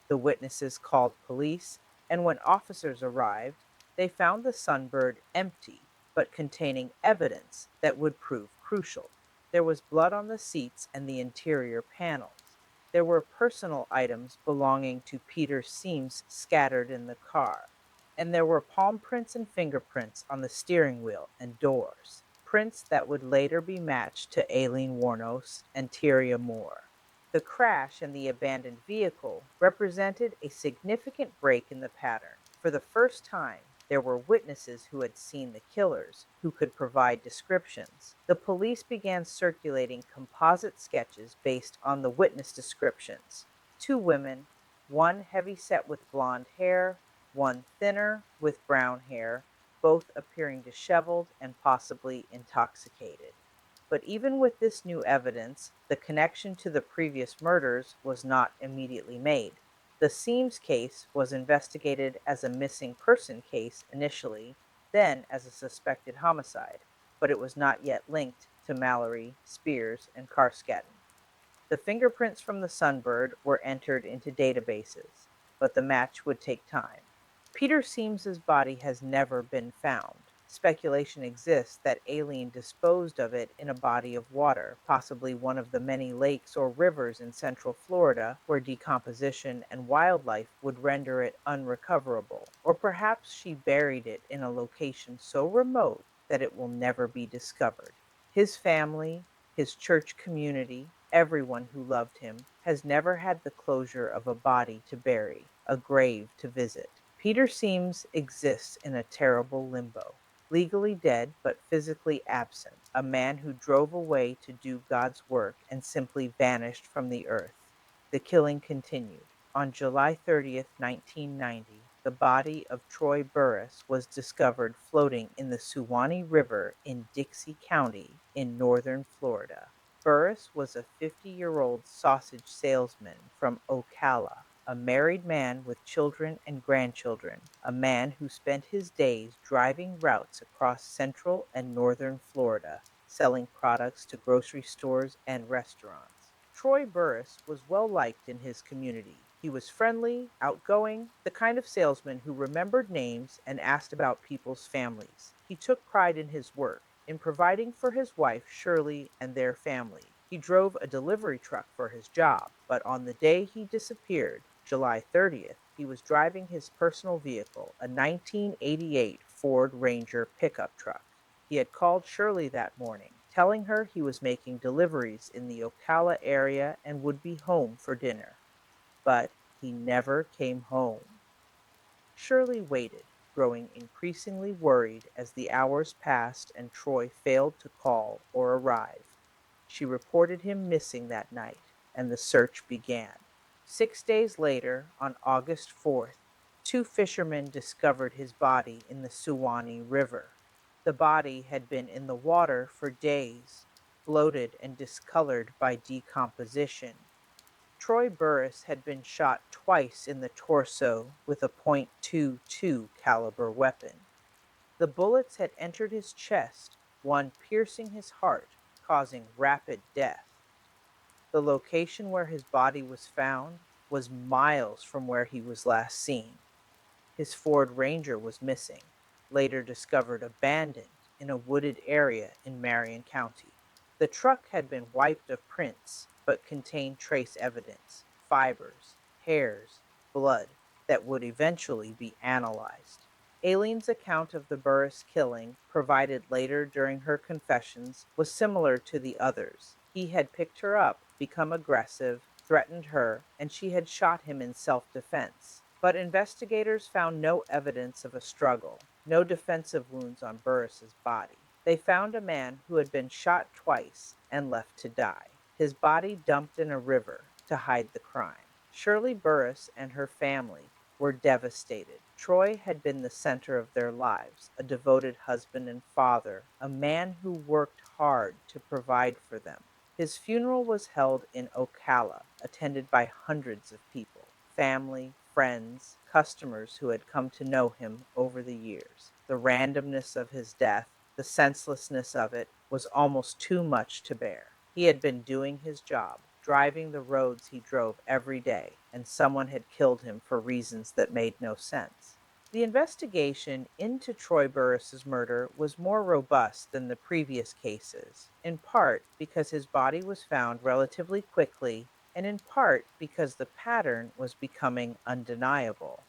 S1: The witnesses called police, and when officers arrived, they found the Sunbird empty, but containing evidence that would prove crucial. There was blood on the seats and the interior panels. There were personal items belonging to Peter Seams scattered in the car. And there were palm prints and fingerprints on the steering wheel and doors, prints that would later be matched to Aileen Wuornos and Tyria Moore. The crash and the abandoned vehicle represented a significant break in the pattern. For the first time, there were witnesses who had seen the killers, who could provide descriptions. The police began circulating composite sketches based on the witness descriptions. Two women, one heavy set with blonde hair, one thinner with brown hair, both appearing disheveled and possibly intoxicated. But even with this new evidence, the connection to the previous murders was not immediately made. The Seams case was investigated as a missing person case initially, then as a suspected homicide, but it was not yet linked to Mallory, Spears, and Carskadden. The fingerprints from the sunbird were entered into databases, but the match would take time. Peter Seams's body has never been found. Speculation exists that Aileen disposed of it in a body of water, possibly one of the many lakes or rivers in central Florida where decomposition and wildlife would render it unrecoverable. Or perhaps she buried it in a location so remote that it will never be discovered. His family, his church community, everyone who loved him, has never had the closure of a body to bury, a grave to visit. Peter Seams exists in a terrible limbo, legally dead but physically absent, a man who drove away to do God's work and simply vanished from the earth. The killing continued. On July 30th, 1990, the body of Troy Burris was discovered floating in the Suwannee River in Dixie County in northern Florida. Burris was a 50-year-old sausage salesman from Ocala, a married man with children and grandchildren, a man who spent his days driving routes across central and northern Florida, selling products to grocery stores and restaurants. Troy Burris was well liked in his community. He was friendly, outgoing, the kind of salesman who remembered names and asked about people's families. He took pride in his work, in providing for his wife, Shirley, and their family. He drove a delivery truck for his job, but on the day he disappeared, July 30th, he was driving his personal vehicle, a 1988 Ford Ranger pickup truck. He had called Shirley that morning, telling her he was making deliveries in the Ocala area and would be home for dinner. But he never came home. Shirley waited, growing increasingly worried as the hours passed and Troy failed to call or arrive. She reported him missing that night, and the search began. 6 days later, on August 4th, two fishermen discovered his body in the Suwannee River. The body had been in the water for days, bloated and discolored by decomposition. Troy Burris had been shot twice in the torso with a .22 caliber weapon. The bullets had entered his chest, one piercing his heart, causing rapid death. The location where his body was found was miles from where he was last seen. His Ford Ranger was missing, later discovered abandoned in a wooded area in Marion County. The truck had been wiped of prints, but contained trace evidence, fibers, hairs, blood that would eventually be analyzed. Aileen's account of the Burris killing, provided later during her confessions, was similar to the others. He had picked her up, become aggressive, threatened her, and she had shot him in self defense. But investigators found no evidence of a struggle, no defensive wounds on Burris's body. They found a man who had been shot twice and left to die, his body dumped in a river to hide the crime. Shirley Burris and her family were devastated. Troy had been the center of their lives, a devoted husband and father, a man who worked hard to provide for them. His funeral was held in Ocala, attended by hundreds of people, family, friends, customers who had come to know him over the years. The randomness of his death, the senselessness of it, was almost too much to bear. He had been doing his job, driving the roads he drove every day, and someone had killed him for reasons that made no sense. The investigation into Troy Burris's murder was more robust than the previous cases, in part because his body was found relatively quickly, and in part because the pattern was becoming undeniable.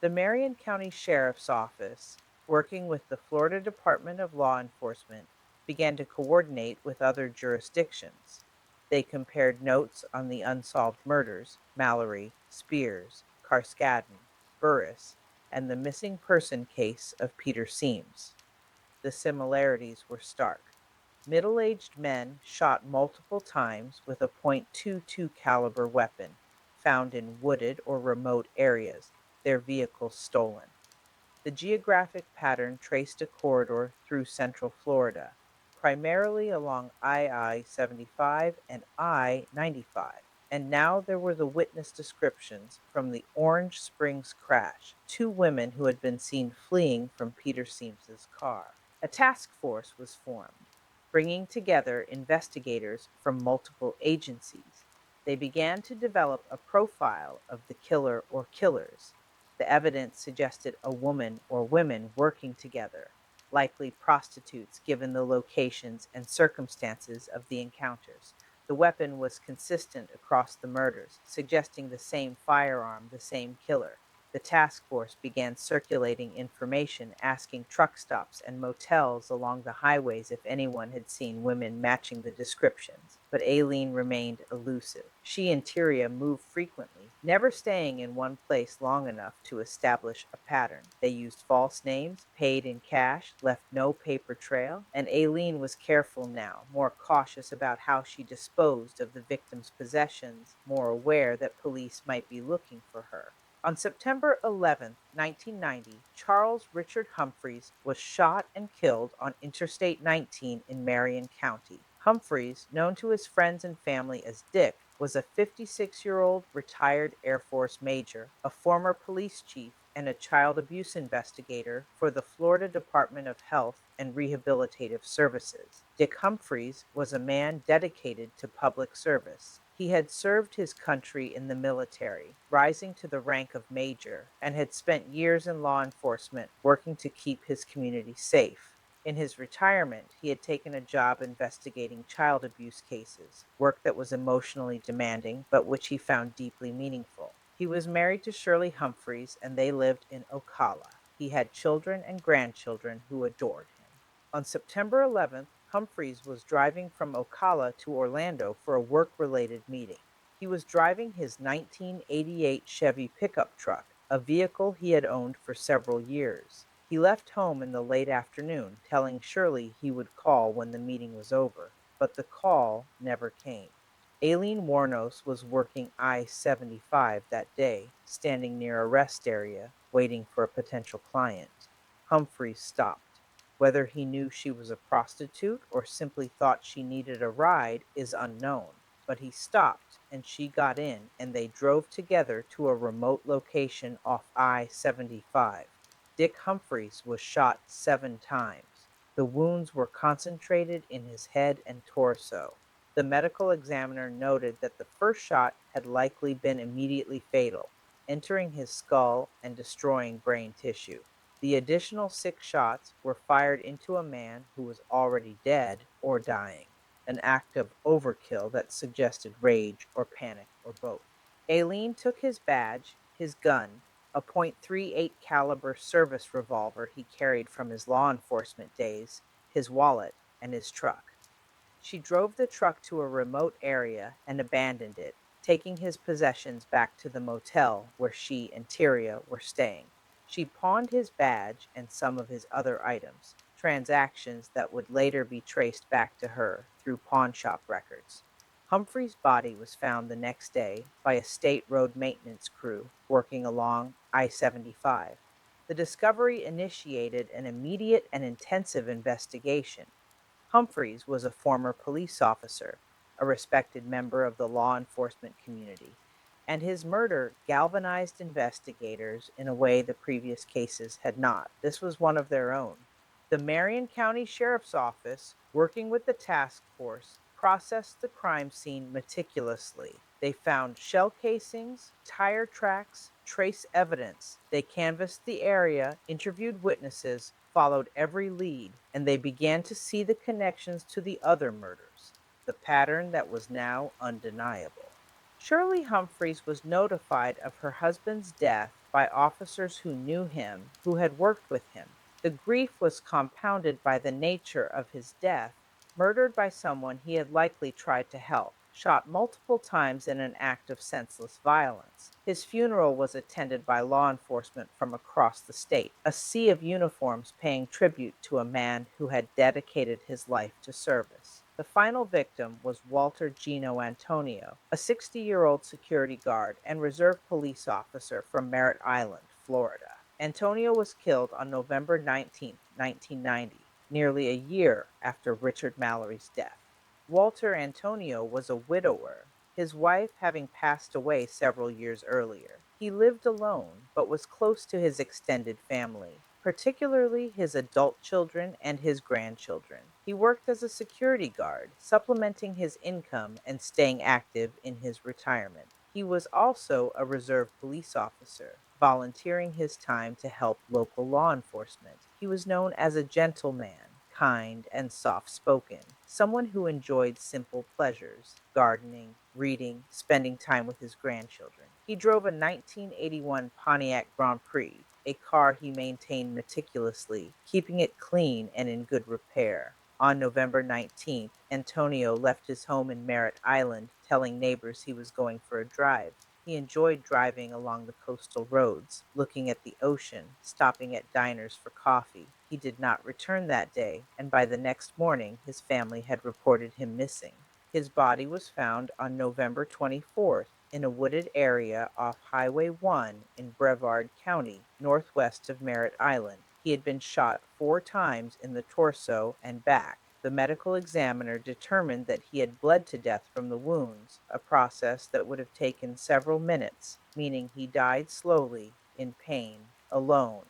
S1: The Marion County Sheriff's Office, working with the Florida Department of Law Enforcement, began to coordinate with other jurisdictions. They compared notes on the unsolved murders, Mallory, Spears, Carskadden, Burris, and the missing person case of Peter Seams. The similarities were stark. Middle-aged men shot multiple times with a .22 caliber weapon, found in wooded or remote areas, their vehicles stolen. The geographic pattern traced a corridor through central Florida, primarily along I-75 and I-95. And now there were the witness descriptions from the Orange Springs crash, two women who had been seen fleeing from Peter Seams's car. A task force was formed, bringing together investigators from multiple agencies, They began to develop a profile of the killer or killers. The evidence suggested a woman or women working together, likely prostitutes given the locations and circumstances of the encounters. The weapon was consistent across the murders, suggesting the same firearm, the same killer. The task force began circulating information asking truck stops and motels along the highways if anyone had seen women matching the descriptions. But Aileen remained elusive. She and Tyria moved frequently, never staying in one place long enough to establish a pattern. They used false names, paid in cash, left no paper trail, and Aileen was careful now, more cautious about how she disposed of the victim's possessions, more aware that police might be looking for her. On September 11th, 1990, Charles Richard Humphreys was shot and killed on Interstate 19 in Marion County. Humphreys, known to his friends and family as Dick, was a 56-year-old retired Air Force major, a former police chief, and a child abuse investigator for the Florida Department of Health and Rehabilitative Services. Dick Humphreys was a man dedicated to public service. He had served his country in the military, rising to the rank of major, and had spent years in law enforcement working to keep his community safe. In his retirement, he had taken a job investigating child abuse cases, work that was emotionally demanding, but which he found deeply meaningful. He was married to Shirley Humphreys, and they lived in Ocala. He had children and grandchildren who adored him. On September 11th, Humphreys was driving from Ocala to Orlando for a work related meeting. He was driving his 1988 Chevy pickup truck, a vehicle he had owned for several years. He left home in the late afternoon, telling Shirley he would call when the meeting was over, but the call never came. Aileen Wuornos was working I-75 that day, standing near a rest area, waiting for a potential client. Humphreys stopped. Whether he knew she was a prostitute or simply thought she needed a ride is unknown, but he stopped and she got in and they drove together to a remote location off I-75. Dick Humphreys was shot 7 times. The wounds were concentrated in his head and torso. The medical examiner noted that the first shot had likely been immediately fatal, entering his skull and destroying brain tissue. The additional 6 shots were fired into a man who was already dead or dying, an act of overkill that suggested rage or panic or both. Aileen took his badge, his gun, a .38 caliber service revolver he carried from his law enforcement days, his wallet, and his truck. She drove the truck to a remote area and abandoned it, taking his possessions back to the motel where she and Tyria were staying. She pawned his badge and some of his other items, transactions that would later be traced back to her through pawnshop records. Humphrey's body was found the next day by a state road maintenance crew working along I-75. The discovery initiated an immediate and intensive investigation. Humphreys was a former police officer, a respected member of the law enforcement community, and his murder galvanized investigators in a way the previous cases had not. This was one of their own. The Marion County Sheriff's Office, working with the task force, processed the crime scene meticulously. They found shell casings, tire tracks, trace evidence. They canvassed the area, interviewed witnesses, followed every lead, and they began to see the connections to the other murders, the pattern that was now undeniable. Shirley Humphreys was notified of her husband's death by officers who knew him, who had worked with him. The grief was compounded by the nature of his death, murdered by someone he had likely tried to help, shot multiple times in an act of senseless violence. His funeral was attended by law enforcement from across the state, a sea of uniforms paying tribute to a man who had dedicated his life to service. The final victim was Walter Gino Antonio, a 60-year-old security guard and reserve police officer from Merritt Island, Florida. Antonio was killed on November 19, 1990, nearly a year after Richard Mallory's death. Walter Antonio was a widower, his wife having passed away several years earlier. He lived alone, but was close to his extended family. particularly his adult children and his grandchildren. He worked as a security guard, supplementing his income and staying active in his retirement. He was also a reserve police officer, volunteering his time to help local law enforcement. He was known as a gentleman, kind and soft spoken, someone who enjoyed simple pleasures, gardening, reading, spending time with his grandchildren. He drove a 1981 Pontiac Grand Prix, a car he maintained meticulously, keeping it clean and in good repair. On November 19th, Antonio left his home in Merritt Island, telling neighbors he was going for a drive. He enjoyed driving along the coastal roads, looking at the ocean, stopping at diners for coffee. He did not return that day, and by the next morning his family had reported him missing. His body was found on November 24th in a wooded area off Highway 1 in Brevard County, northwest of Merritt Island. He had been shot 4 times in the torso and back. The medical examiner determined that he had bled to death from the wounds, a process that would have taken several minutes, meaning he died slowly, in pain, alone.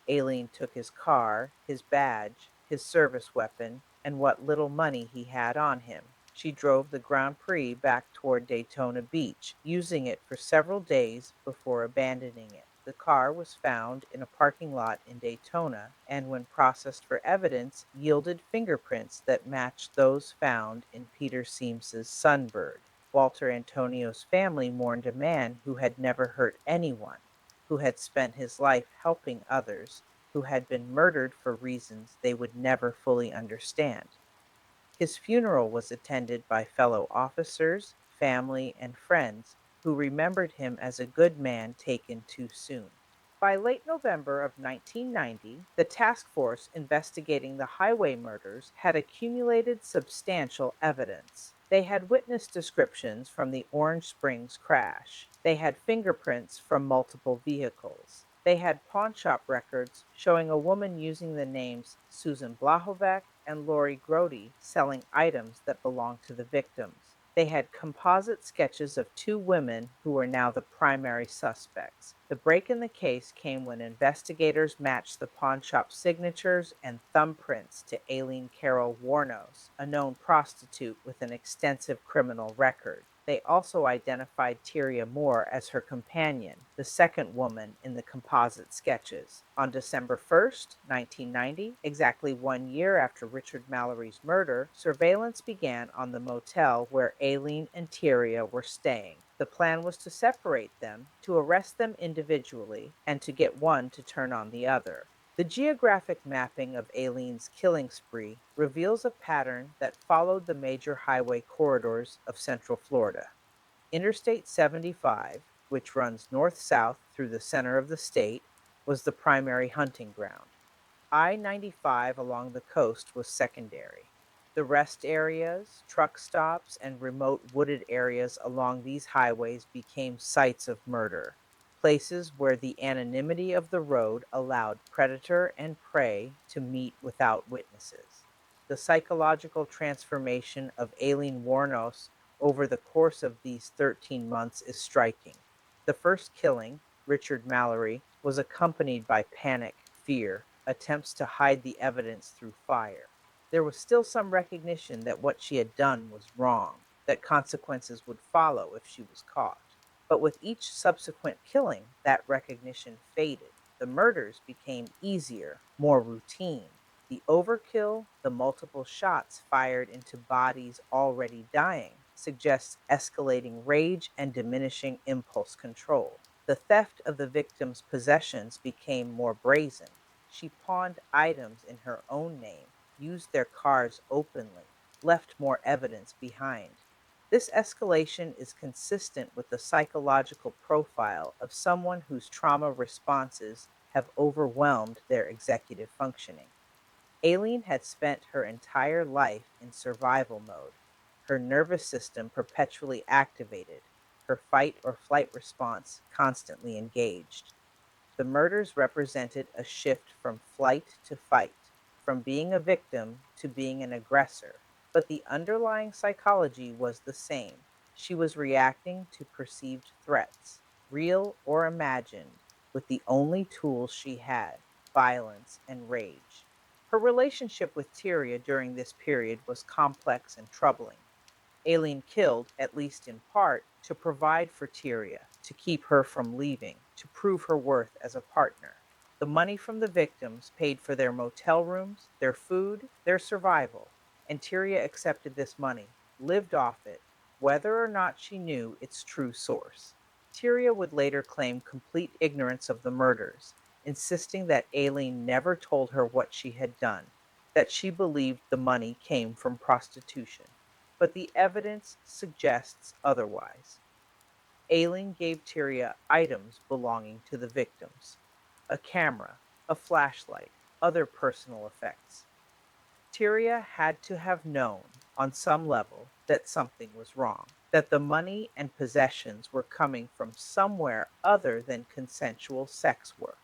S1: Aileen took his car, his badge, his service weapon, and what little money he had on him. She drove the Grand Prix back toward Daytona Beach, using it for several days before abandoning it. The car was found in a parking lot in Daytona and, when processed for evidence, yielded fingerprints that matched those found in Peter Seams's Sunbird. Walter Antonio's family mourned a man who had never hurt anyone, who had spent his life helping others, who had been murdered for reasons they would never fully understand. His funeral was attended by fellow officers, family, and friends who remembered him as a good man taken too soon. By late November of 1990, the task force investigating the highway murders had accumulated substantial evidence. They had witness descriptions from the Orange Springs crash. They had fingerprints from multiple vehicles. They had pawnshop records showing a woman using the names Susan Blahovec and Lori Grody selling items that belonged to the victims. They had composite sketches of 2 women who were now the primary suspects. The break in the case came when investigators matched the pawnshop signatures and thumbprints to Aileen Carol Wuornos, a known prostitute with an extensive criminal record. They also identified Tyria Moore as her companion, the second woman in the composite sketches. On December 1st, 1990, exactly 1 year after Richard Mallory's murder, surveillance began on the motel where Aileen and Tyria were staying. The plan was to separate them, to arrest them individually, and to get one to turn on the other. The geographic mapping of Aileen's killing spree reveals a pattern that followed the major highway corridors of Central Florida. Interstate 75, which runs north south through the center of the state, was the primary hunting ground. I-95 along the coast was secondary. The rest areas, truck stops, and remote wooded areas along these highways became sites of murder, places where the anonymity of the road allowed predator and prey to meet without witnesses. The psychological transformation of Aileen Wuornos over the course of these 13 months is striking. The first killing, Richard Mallory, was accompanied by panic, fear, attempts to hide the evidence through fire. There was still some recognition that what she had done was wrong, that consequences would follow if she was caught. But with each subsequent killing, that recognition faded. The murders became easier, more routine. The overkill, the multiple shots fired into bodies already dying, suggests escalating rage and diminishing impulse control. The theft of the victim's possessions became more brazen. She pawned items in her own name, used their cars openly, left more evidence behind. This escalation is consistent with the psychological profile of someone whose trauma responses have overwhelmed their executive functioning. Aileen had spent her entire life in survival mode, her nervous system perpetually activated, her fight or flight response constantly engaged. The murders represented a shift from flight to fight, from being a victim to being an aggressor, but the underlying psychology was the same. She was reacting to perceived threats, real or imagined, with the only tools she had. violence, and rage. Her relationship with Tyria during this period was complex and troubling. Aileen killed, at least in part, to provide for Tyria, to keep her from leaving, to prove her worth as a partner. The money from the victims paid for their motel rooms, their food, their survival, and Tyria accepted this money, lived off it, whether or not she knew its true source. Tyria would later claim complete ignorance of the murders, insisting that Aileen never told her what she had done, that she believed the money came from prostitution, but the evidence suggests otherwise. Aileen gave Tyria items belonging to the victims: a camera, a flashlight, other personal effects. Tyria had to have known, on some level, that something was wrong, that the money and possessions were coming from somewhere other than consensual sex work.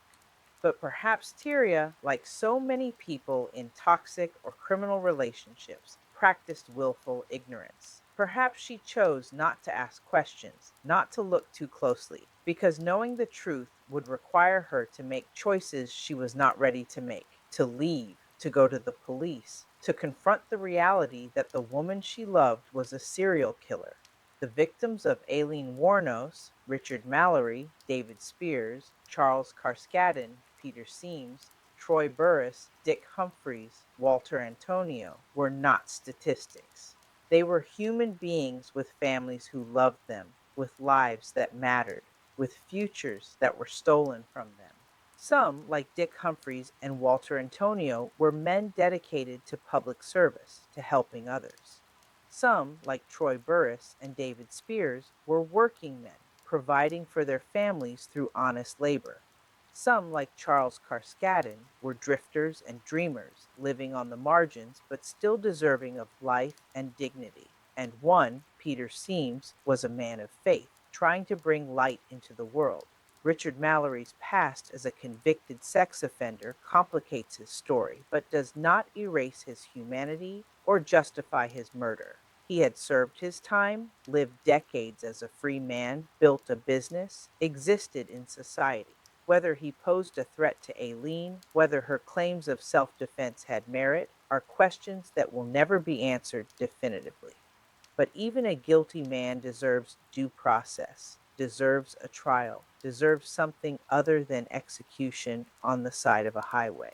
S1: But perhaps Tyria, like so many people in toxic or criminal relationships, practiced willful ignorance. Perhaps she chose not to ask questions, not to look too closely, because knowing the truth would require her to make choices she was not ready to make, to leave, to go to the police, to confront the reality that the woman she loved was a serial killer. The victims of Aileen Wuornos, Richard Mallory, David Spears, Charles Carskadden, Peter Seams, Troy Burris, Dick Humphreys, Walter Antonio were not statistics. They were human beings with families who loved them, with lives that mattered, with futures that were stolen from them. Some, like Dick Humphreys and Walter Antonio, were men dedicated to public service, to helping others. Some, like Troy Burris and David Spears, were working men, providing for their families through honest labor. Some, like Charles Carskadden, were drifters and dreamers, living on the margins but still deserving of life and dignity. And one, Peter Seams, was a man of faith, trying to bring light into the world. Richard Mallory's past as a convicted sex offender complicates his story, but does not erase his humanity or justify his murder. He had served his time, lived decades as a free man, built a business, existed in society. Whether he posed a threat to Aileen, whether her claims of self defense had merit, are questions that will never be answered definitively. But even a guilty man deserves due process, deserves a trial, deserves something other than execution on the side of a highway.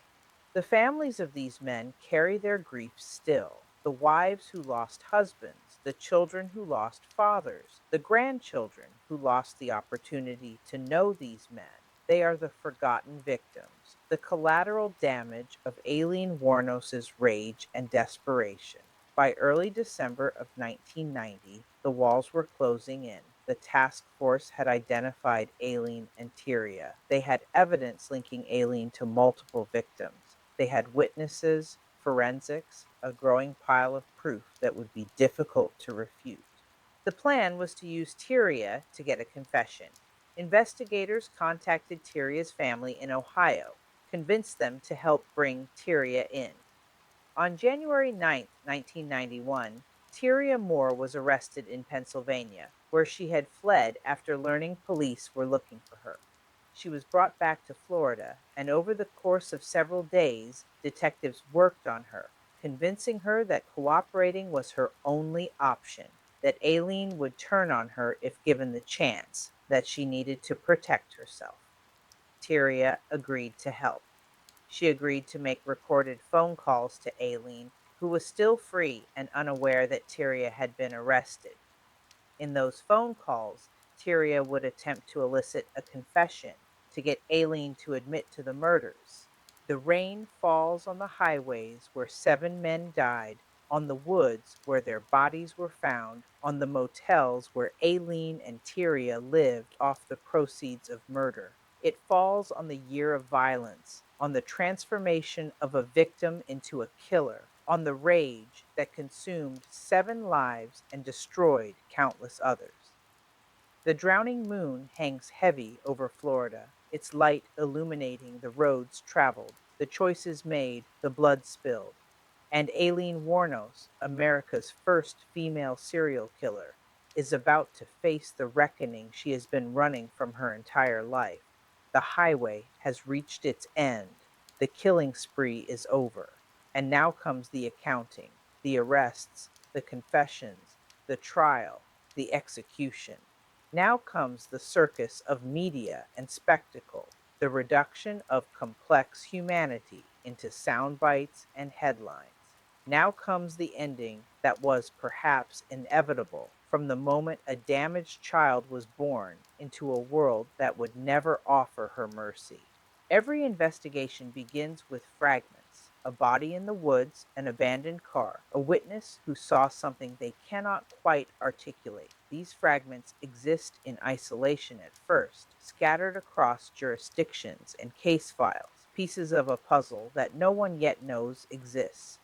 S1: The families of these men carry their grief still. The wives who lost husbands, the children who lost fathers, the grandchildren who lost the opportunity to know these men. They are the forgotten victims, the collateral damage of Aileen Wuornos's rage and desperation. By early December of 1990, the walls were closing in. The task force had identified Aileen and Tyria. They had evidence linking Aileen to multiple victims. They had witnesses, forensics, a growing pile of proof that would be difficult to refute. The plan was to use Tyria to get a confession. Investigators contacted Tyria's family in Ohio, convinced them to help bring Tyria in. On January 9th, 1991, Tyria Moore was arrested in Pennsylvania, where she had fled after learning police were looking for her. She was brought back to Florida, and over the course of several days, detectives worked on her, convincing her that cooperating was her only option, that Aileen would turn on her if given the chance, that she needed to protect herself. Tyria agreed to help. She agreed to make recorded phone calls to Aileen, who was still free and unaware that Tyria had been arrested. In those phone calls, Tyria would attempt to elicit a confession to get Aileen to admit to the murders. The rain falls on the highways where 7 men died, on the woods where their bodies were found, on the motels where Aileen and Tyria lived off the proceeds of murder. It falls on the year of violence, on the transformation of a victim into a killer, on the rage that consumed 7 lives and destroyed countless others. The drowning moon hangs heavy over Florida, its light illuminating the roads traveled, the choices made, the blood spilled. And Aileen Wuornos, America's first female serial killer, is about to face the reckoning she has been running from her entire life. The highway has reached its end. The killing spree is over. And now comes the accounting, the arrests, the confessions, the trial, the execution. Now comes the circus of media and spectacle, the reduction of complex humanity into sound bites and headlines. Now comes the ending that was perhaps inevitable from the moment a damaged child was born into a world that would never offer her mercy. Every investigation begins with fragments: a body in the woods, an abandoned car, a witness who saw something they cannot quite articulate. These fragments exist in isolation at first, scattered across jurisdictions and case files, pieces of a puzzle that no one yet knows exists.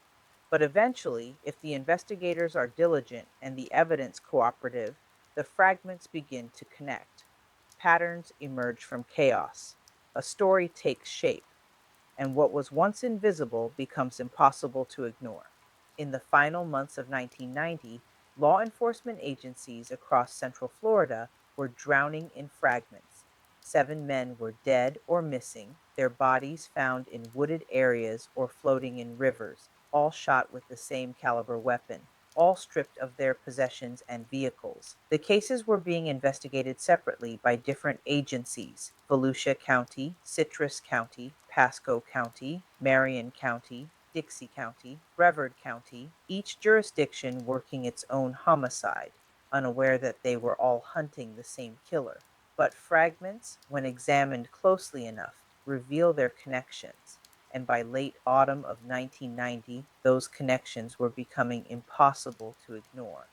S1: But eventually, if the investigators are diligent and the evidence cooperative, the fragments begin to connect. Patterns emerge from chaos. A story takes shape, and what was once invisible becomes impossible to ignore. In the final months of 1990, law enforcement agencies across Central Florida were drowning in fragments. 7 men were dead or missing, their bodies found in wooded areas or floating in rivers, all shot with the same caliber weapon, all stripped of their possessions and vehicles. The cases were being investigated separately by different agencies: Volusia County, Citrus County, Pasco County, Marion County, Dixie County, Brevard County, each jurisdiction working its own homicide, unaware that they were all hunting the same killer. But fragments, when examined closely enough, reveal their connections, and by late autumn of 1990, those connections were becoming impossible to ignore.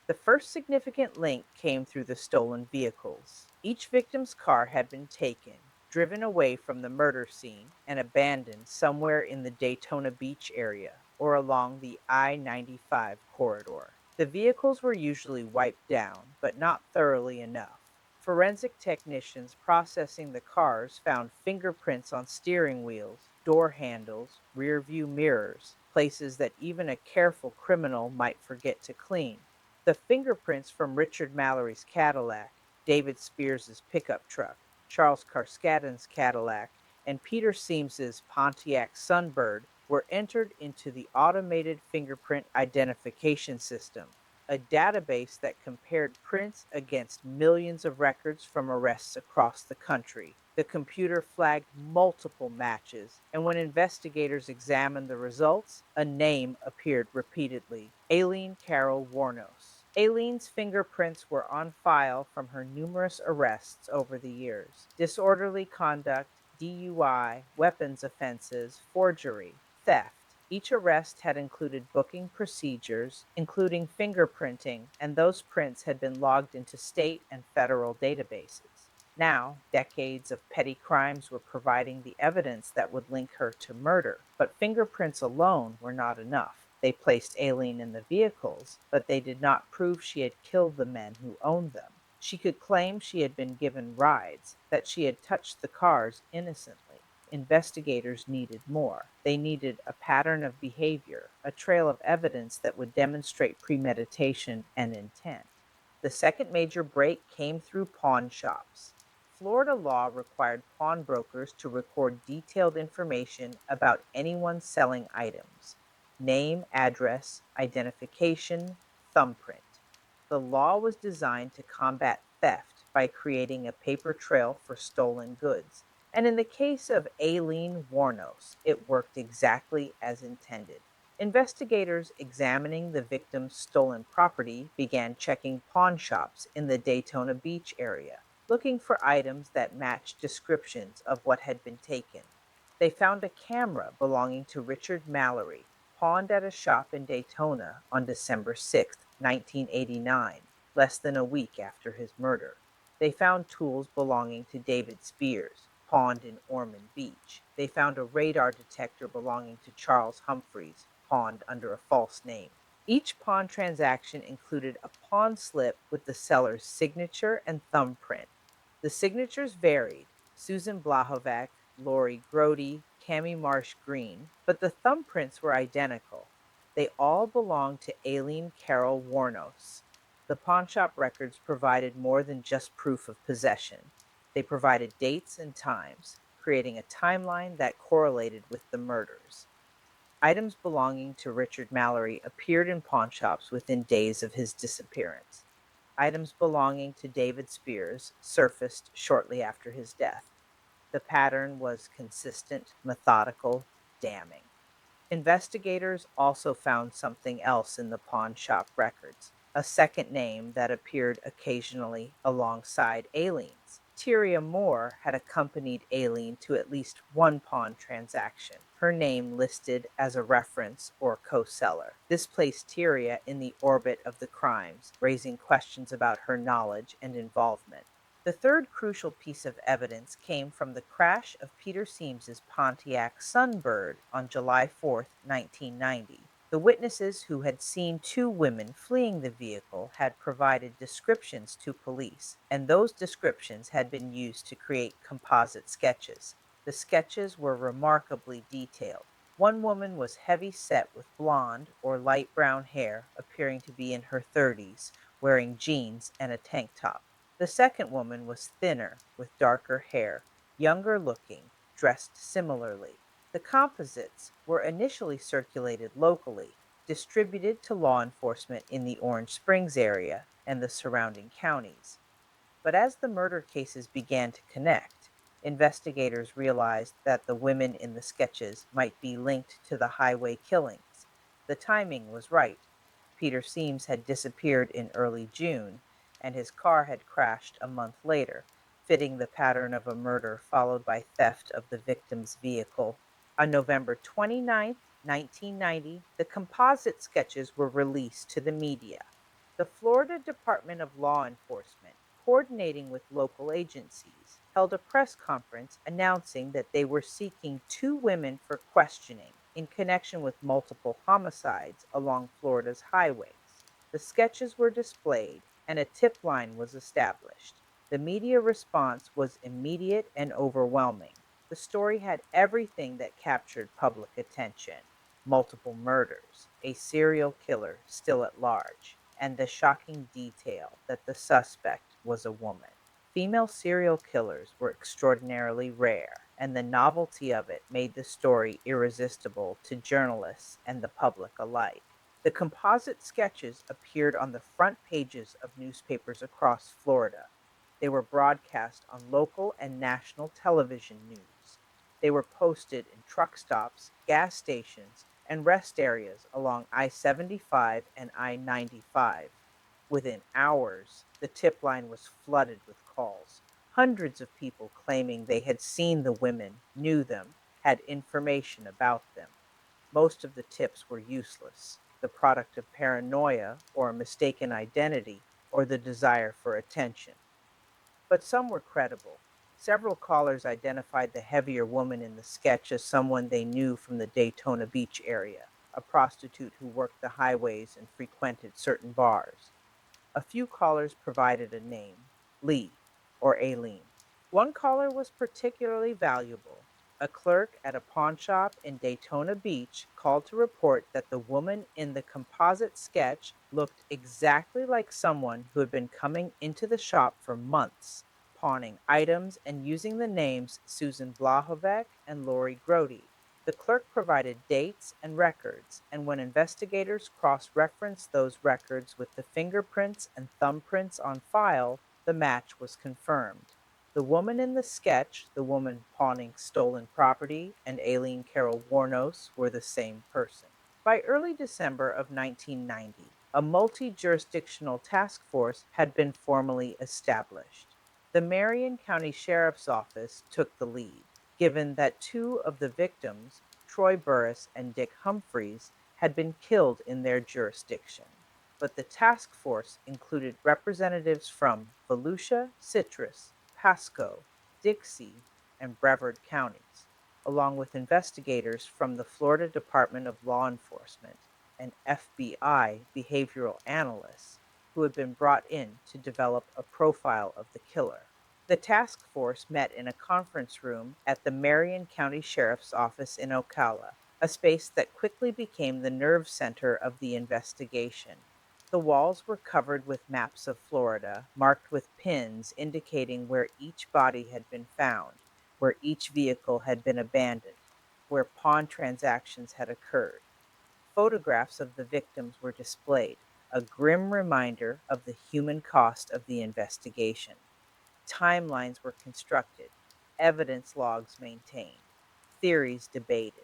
S1: The first significant link came through the stolen vehicles. Each victim's car had been taken, driven away from the murder scene, and abandoned somewhere in the Daytona Beach area or along the I 95 corridor. The vehicles were usually wiped down, but not thoroughly enough. Forensic technicians processing the cars found fingerprints on steering wheels, door handles, rear view mirrors, places that even a careful criminal might forget to clean. The fingerprints from Richard Mallory's Cadillac, David Spears's pickup truck, Charles Carskadden's Cadillac, and Peter Seams's Pontiac Sunbird were entered into the automated fingerprint identification system, a database that compared prints against millions of records from arrests across the country. The computer flagged multiple matches, and when investigators examined the results, a name appeared repeatedly: Aileen Carol Wuornos. Aileen's fingerprints were on file from her numerous arrests over the years: disorderly conduct, DUI, weapons offenses, forgery, theft. Each arrest had included booking procedures, including fingerprinting, and those prints had been logged into state and federal databases. Now, decades of petty crimes were providing the evidence that would link her to murder, but fingerprints alone were not enough. They placed Aileen in the vehicles, but they did not prove she had killed the men who owned them. She could claim she had been given rides, that she had touched the cars innocently. Investigators needed more. They needed a pattern of behavior, a trail of evidence that would demonstrate premeditation and intent. The second major break came through pawn shops. Florida law required pawnbrokers to record detailed information about anyone selling items: name, address, identification, thumbprint. The law was designed to combat theft by creating a paper trail for stolen goods. And in the case of Aileen Wuornos, it worked exactly as intended. Investigators examining the victim's stolen property began checking pawn shops in the Daytona Beach area, looking for items that matched descriptions of what had been taken. They found a camera belonging to Richard Mallory, pawned at a shop in Daytona on December 6, 1989, less than a week after his murder. They found tools belonging to David Spears, pawned in Ormond Beach. They found a radar detector belonging to Charles Humphreys, pawned under a false name. Each pawn transaction included a pawn slip with the seller's signature and thumbprint. The signatures varied: Susan Blahovac, Lori Grody, Cami Marsh Green, but the thumbprints were identical. They all belonged to Aileen Carol Wuornos. The pawnshop records provided more than just proof of possession. They provided dates and times, creating a timeline that correlated with the murders. Items belonging to Richard Mallory appeared in pawn shops within days of his disappearance. Items belonging to David Spears surfaced shortly after his death. The pattern was consistent, methodical, damning. Investigators also found something else in the pawn shop records, a second name that appeared occasionally alongside Aileen's. Tyria Moore had accompanied Aileen to at least one pawn transaction, her name listed as a reference or co-seller. This placed Tyria in the orbit of the crimes, raising questions about her knowledge and involvement. The third crucial piece of evidence came from the crash of Peter Siems's Pontiac Sunbird on July 4th, 1990. The witnesses who had seen two women fleeing the vehicle had provided descriptions to police, and those descriptions had been used to create composite sketches. The sketches were remarkably detailed. One woman was heavy set with blonde or light brown hair, appearing to be in her 30s, wearing jeans and a tank top. The second woman was thinner, with darker hair, younger looking, dressed similarly. The composites were initially circulated locally, distributed to law enforcement in the Orange Springs area and the surrounding counties. But as the murder cases began to connect, investigators realized that the women in the sketches might be linked to the highway killings. The timing was right. Peter Seams had disappeared in early June, and his car had crashed a month later, fitting the pattern of a murder followed by theft of the victim's vehicle. On November 29th, 1990, the composite sketches were released to the media. The Florida Department of Law Enforcement, coordinating with local agencies, held a press conference announcing that they were seeking two women for questioning in connection with multiple homicides along Florida's highways. The sketches were displayed and a tip line was established. The media response was immediate and overwhelming. The story had everything that captured public attention: multiple murders, a serial killer still at large, and the shocking detail that the suspect was a woman. Female serial killers were extraordinarily rare, and the novelty of it made the story irresistible to journalists and the public alike. The composite sketches appeared on the front pages of newspapers across Florida. They were broadcast on local and national television news. They were posted in truck stops, gas stations, and rest areas along I 75 and I 95. Within hours, the tip line was flooded with calls. Hundreds of people claiming they had seen the women, knew them, had information about them. Most of the tips were useless, the product of paranoia or mistaken identity or the desire for attention. But some were credible. Several callers identified the heavier woman in the sketch as someone they knew from the Daytona Beach area, a prostitute who worked the highways and frequented certain bars. A few callers provided a name: Lee or Aileen. One caller was particularly valuable. A clerk at a pawn shop in Daytona Beach called to report that the woman in the composite sketch looked exactly like someone who had been coming into the shop for months, pawning items and using the names Susan Blahovec and Lori Grody. The clerk provided dates and records, and when investigators cross referenced those records with the fingerprints and thumbprints on file, the match was confirmed. The woman in the sketch, the woman pawning stolen property, and Aileen Carol Wuornos were the same person. By early December of 1990, a multi jurisdictional task force had been formally established. The Marion County Sheriff's Office took the lead, given that two of the victims, Troy Burris and Dick Humphreys, had been killed in their jurisdiction. But the task force included representatives from Volusia, Citrus, Pasco, Dixie, and Brevard counties, along with investigators from the Florida Department of Law Enforcement and FBI behavioral analysts who had been brought in to develop a profile of the killer. The task force met in a conference room at the Marion County Sheriff's Office in Ocala, a space that quickly became the nerve center of the investigation. The walls were covered with maps of Florida, marked with pins indicating where each body had been found, where each vehicle had been abandoned, where pawn transactions had occurred. Photographs of the victims were displayed, a grim reminder of the human cost of the investigation. Timelines were constructed, evidence logs maintained, theories debated.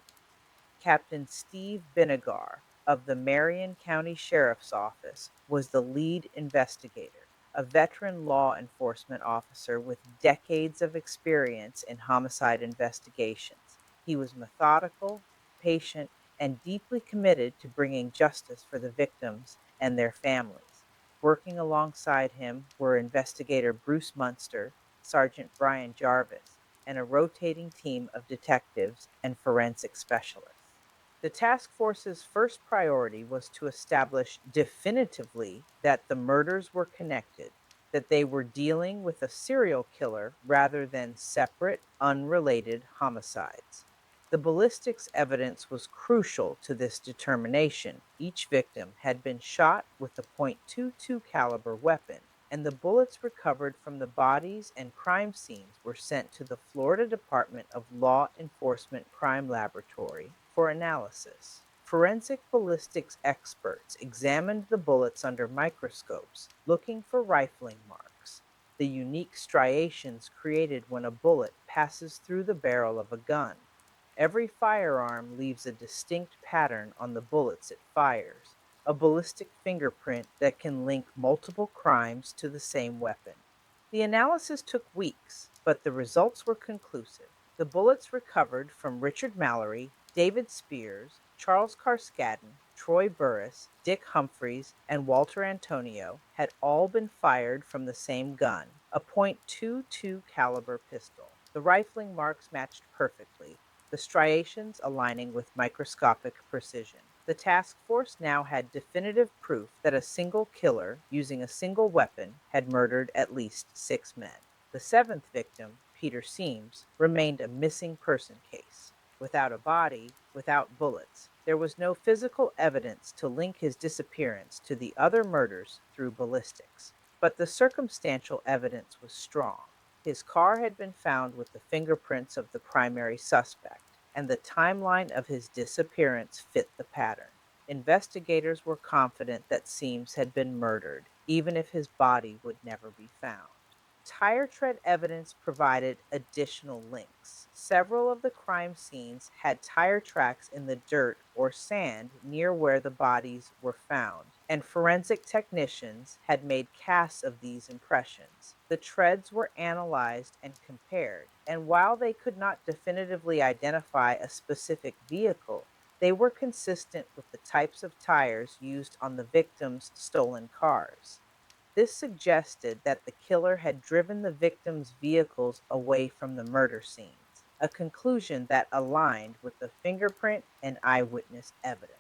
S1: Captain Steve Binagar of the Marion County Sheriff's Office was the lead investigator, a veteran law enforcement officer with decades of experience in homicide investigations. He was methodical, patient, and deeply committed to bringing justice for the victims and their families. Working alongside him were investigator Bruce Munster, Sergeant Brian Jarvis, and a rotating team of detectives and forensic specialists. The task force's first priority was to establish definitively that the murders were connected, that they were dealing with a serial killer rather than separate, unrelated homicides. The ballistics evidence was crucial to this determination. Each victim had been shot with a .22 caliber weapon, and the bullets recovered from the bodies and crime scenes were sent to the Florida Department of Law Enforcement Crime Laboratory for analysis. Forensic ballistics experts examined the bullets under microscopes, looking for rifling marks, the unique striations created when a bullet passes through the barrel of a gun. Every firearm leaves a distinct pattern on the bullets it fires, a ballistic fingerprint that can link multiple crimes to the same weapon. The analysis took weeks, but the results were conclusive. The bullets recovered from Richard Mallory, David Spears, Charles Carskadden, Troy Burris, Dick Humphreys, and Walter Antonio had all been fired from the same gun, a .22 caliber pistol. The rifling marks matched perfectly, the striations aligning with microscopic precision. The task force now had definitive proof that a single killer, using a single weapon, had murdered at least 6 men. The seventh victim, Peter Seams, remained a missing person case. Without a body, without bullets, there was no physical evidence to link his disappearance to the other murders through ballistics. But the circumstantial evidence was strong. His car had been found with the fingerprints of the primary suspect, and the timeline of his disappearance fit the pattern. Investigators were confident that Seams had been murdered, even if his body would never be found. Tire tread evidence provided additional links. Several of the crime scenes had tire tracks in the dirt or sand near where the bodies were found, and forensic technicians had made casts of these impressions. The treads were analyzed and compared, and while they could not definitively identify a specific vehicle, they were consistent with the types of tires used on the victims' stolen cars. This suggested that the killer had driven the victims' vehicles away from the murder scenes, a conclusion that aligned with the fingerprint and eyewitness evidence.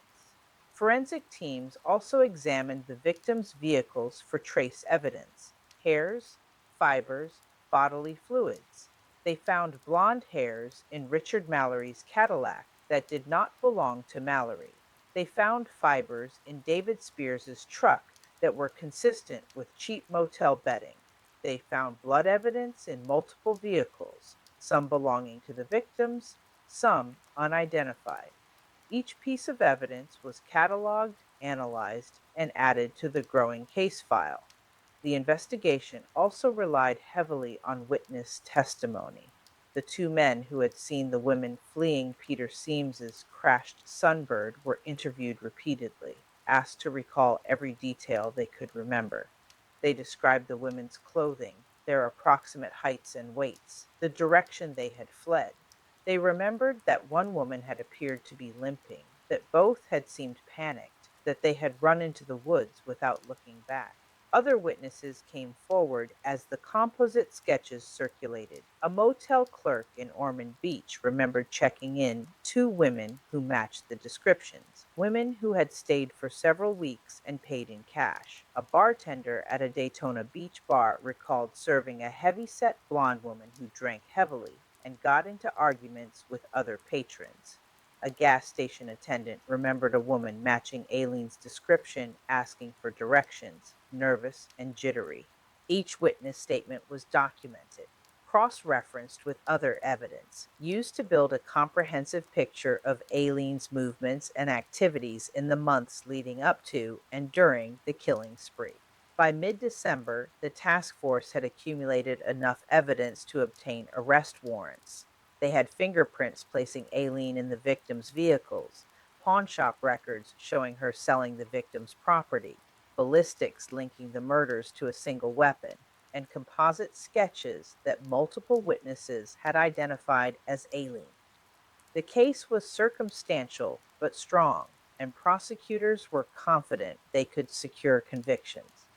S1: Forensic teams also examined the victims' vehicles for trace evidence: hairs, fibers, bodily fluids. They found blonde hairs in Richard Mallory's Cadillac that did not belong to Mallory. They found fibers in David Spears's truck that were consistent with cheap motel bedding. They found blood evidence in multiple vehicles, some belonging to the victims, some unidentified. Each piece of evidence was cataloged, analyzed, and added to the growing case file. The investigation also relied heavily on witness testimony. The 2 men who had seen the women fleeing Peter Seams's crashed Sunbird were interviewed repeatedly, asked to recall every detail they could remember. They described the women's clothing, their approximate heights and weights, the direction they had fled. They remembered that one woman had appeared to be limping, that both had seemed panicked, that they had run into the woods without looking back. Other witnesses came forward as the composite sketches circulated. A motel clerk in Ormond Beach remembered checking in 2 women who matched the descriptions, women who had stayed for several weeks and paid in cash. A bartender at a Daytona Beach bar recalled serving a heavy-set blonde woman who drank heavily and got into arguments with other patrons. A gas station attendant remembered a woman matching Aileen's description, asking for directions, nervous and jittery. Each witness statement was documented. cross referenced with other evidence, used to build a comprehensive picture of Aileen's movements and activities in the months leading up to and during the killing spree. By mid December, the task force had accumulated enough evidence to obtain arrest warrants. They had fingerprints placing Aileen in the victim's vehicles, pawnshop records showing her selling the victim's property, ballistics linking the murders to a single weapon, and composite sketches that multiple witnesses had identified as Aileen. The case was circumstantial but strong, and prosecutors were confident they could secure convictions,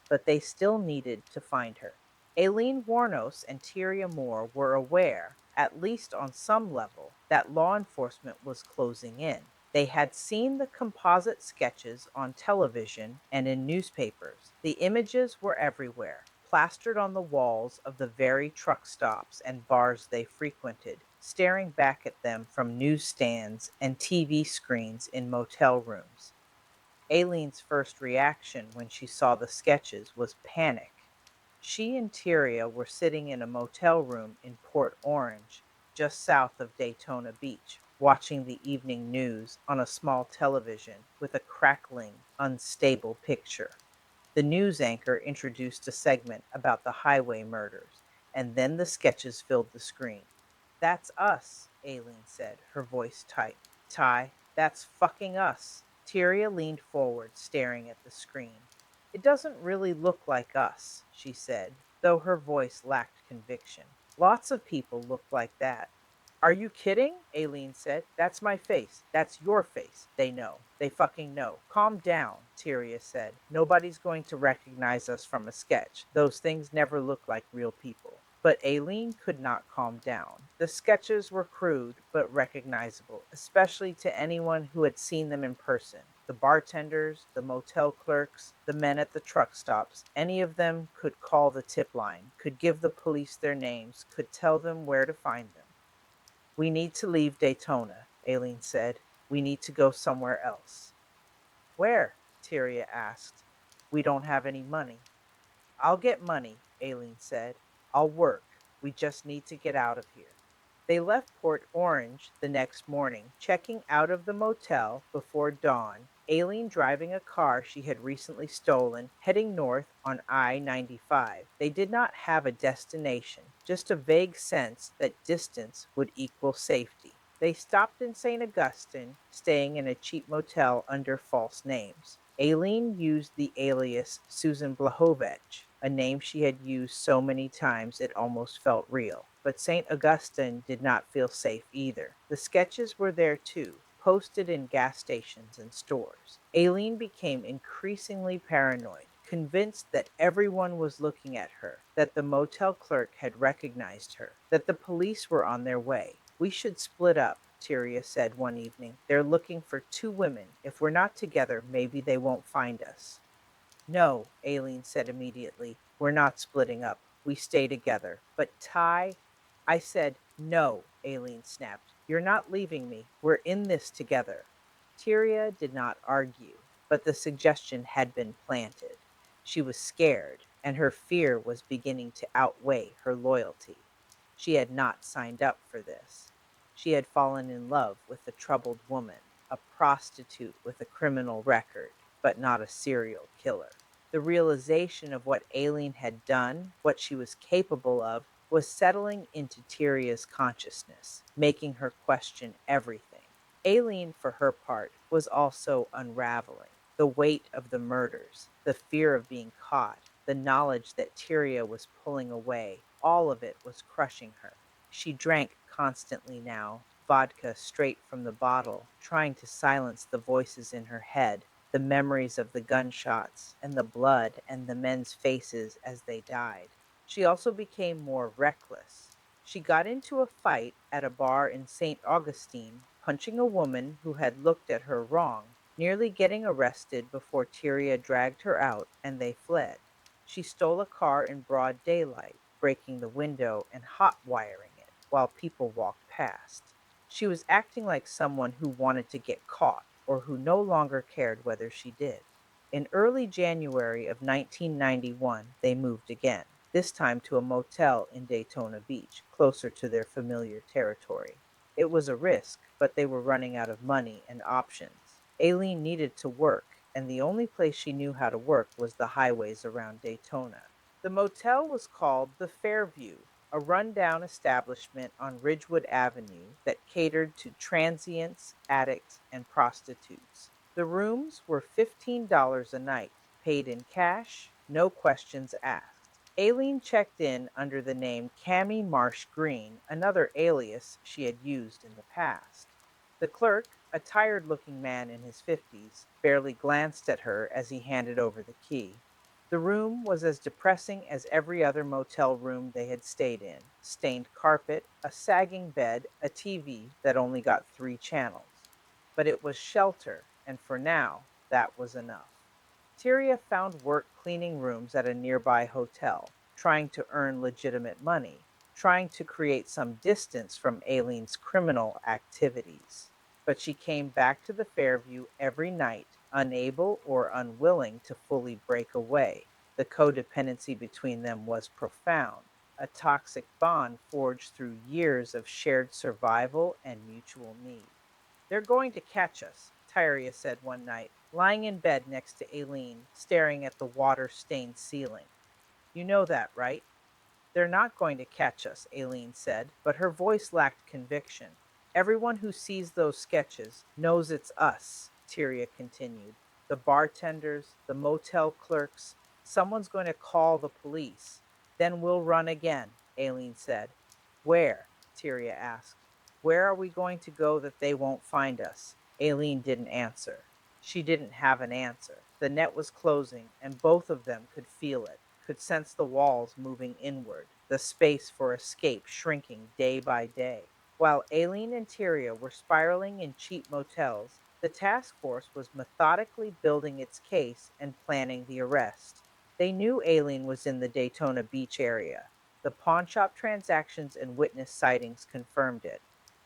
S1: but they still needed to find her. Aileen Wuornos and Tyria Moore were aware, at least on some level, that law enforcement was closing in. They had seen the composite sketches on television and in newspapers. The images were everywhere, plastered on the walls of the very truck stops and bars they frequented, staring back at them from newsstands and TV screens in motel rooms. Aileen's first reaction when she saw the sketches was panic. She and Tyria were sitting in a motel room in Port Orange, just south of Daytona Beach, watching the evening news on a small television with a crackling, unstable picture. The news anchor introduced a segment about the highway murders, and then the sketches filled the screen. "That's us," Aileen said, her voice tight. "Ty, that's fucking us." Tyria leaned forward, staring at the screen. "It doesn't really look like us," she said, though her voice lacked conviction. "Lots of people look like that." "Are you kidding?" Aileen said. "That's my face. That's your face. They know. They fucking know." "Calm down," Tyria said. "Nobody's going to recognize us from a sketch. Those things never look like real people." But Aileen could not calm down. The sketches were crude but recognizable, especially to anyone who had seen them in person. The bartenders, the motel clerks, the men at the truck stops, any of them could call the tip line, could give the police their names, could tell them where to find them. "We need to leave Daytona," Aileen said. "We need to go somewhere else." "Where?" Tyria asked. "We don't have any money." "I'll get money," Aileen said. "I'll work. We just need to get out of here." They left Port Orange the next morning, checking out of the motel before dawn, Aileen driving a car she had recently stolen, heading north on I 95. They did not have a destination, just a vague sense that distance would equal safety. They stopped in St. Augustine, staying in a cheap motel under false names. Aileen used the alias Susan Blahovech, a name she had used so many times it almost felt real. But St. Augustine did not feel safe either. The sketches were there too, posted in gas stations and stores. Aileen became increasingly paranoid, convinced that everyone was looking at her, that the motel clerk had recognized her, that the police were on their way. "We should split up," Tyria said one evening. "They're looking for two women. If we're not together, maybe they won't find us." "No," Aileen said immediately. "We're not splitting up. We stay together." "But Ty—" "I said, no," Aileen snapped. "You're not leaving me. We're in this together." Tyria did not argue, but the suggestion had been planted. She was scared, and her fear was beginning to outweigh her loyalty. She had not signed up for this. She had fallen in love with a troubled woman, a prostitute with a criminal record, but not a serial killer. The realization of what Aileen had done, what she was capable of, was settling into Tyria's consciousness, making her question everything. Aileen, for her part, was also unraveling. The weight of the murders, the fear of being caught, the knowledge that Tyria was pulling away, all of it was crushing her. She drank constantly now, vodka straight from the bottle, trying to silence the voices in her head, the memories of the gunshots and the blood and the men's faces as they died. She also became more reckless. She got into a fight at a bar in St. Augustine, punching a woman who had looked at her wrong, nearly getting arrested before Tyria dragged her out and they fled. She stole a car in broad daylight, breaking the window and hot wiring it while people walked past. She was acting like someone who wanted to get caught or who no longer cared whether she did. In early January of 1991, they moved again. this time to a motel in Daytona Beach, closer to their familiar territory. It was a risk, but they were running out of money and options. Aileen needed to work, and the only place she knew how to work was the highways around Daytona. The motel was called the Fairview, a rundown establishment on Ridgewood Avenue that catered to transients, addicts, and prostitutes. The rooms were $15 a night, paid in cash, no questions asked. Aileen checked in under the name Cammie Marsh Green, another alias she had used in the past. The clerk, a tired looking man in his 50s, barely glanced at her as he handed over the key. The room was as depressing as every other motel room they had stayed in: stained carpet, a sagging bed, a TV that only got three channels. But it was shelter, and for now, that was enough. Tyria found work cleaning rooms at a nearby hotel, trying to earn legitimate money, trying to create some distance from Aileen's criminal activities. But she came back to the Fairview every night, unable or unwilling to fully break away. The codependency between them was profound, a toxic bond forged through years of shared survival and mutual need. "They're going to catch us," Tyria said one night, lying in bed next to Aileen, staring at the water stained ceiling. "You know that, right?" "They're not going to catch us," Aileen said, but her voice lacked conviction. "Everyone who sees those sketches knows it's us," Tyria continued. "The bartenders, the motel clerks. Someone's going to call the police. Then we'll run again," Aileen said. "Where?" Tyria asked. "Where are we going to go that they won't find us?" Aileen didn't answer. She didn't have an answer. The net was closing, and both of them could feel it, could sense the walls moving inward, the space for escape shrinking day by day. While Aileen and Tyria were spiraling in cheap motels, the task force was methodically building its case and planning the arrest. They knew Aileen was in the Daytona Beach area. The pawnshop transactions and witness sightings confirmed it.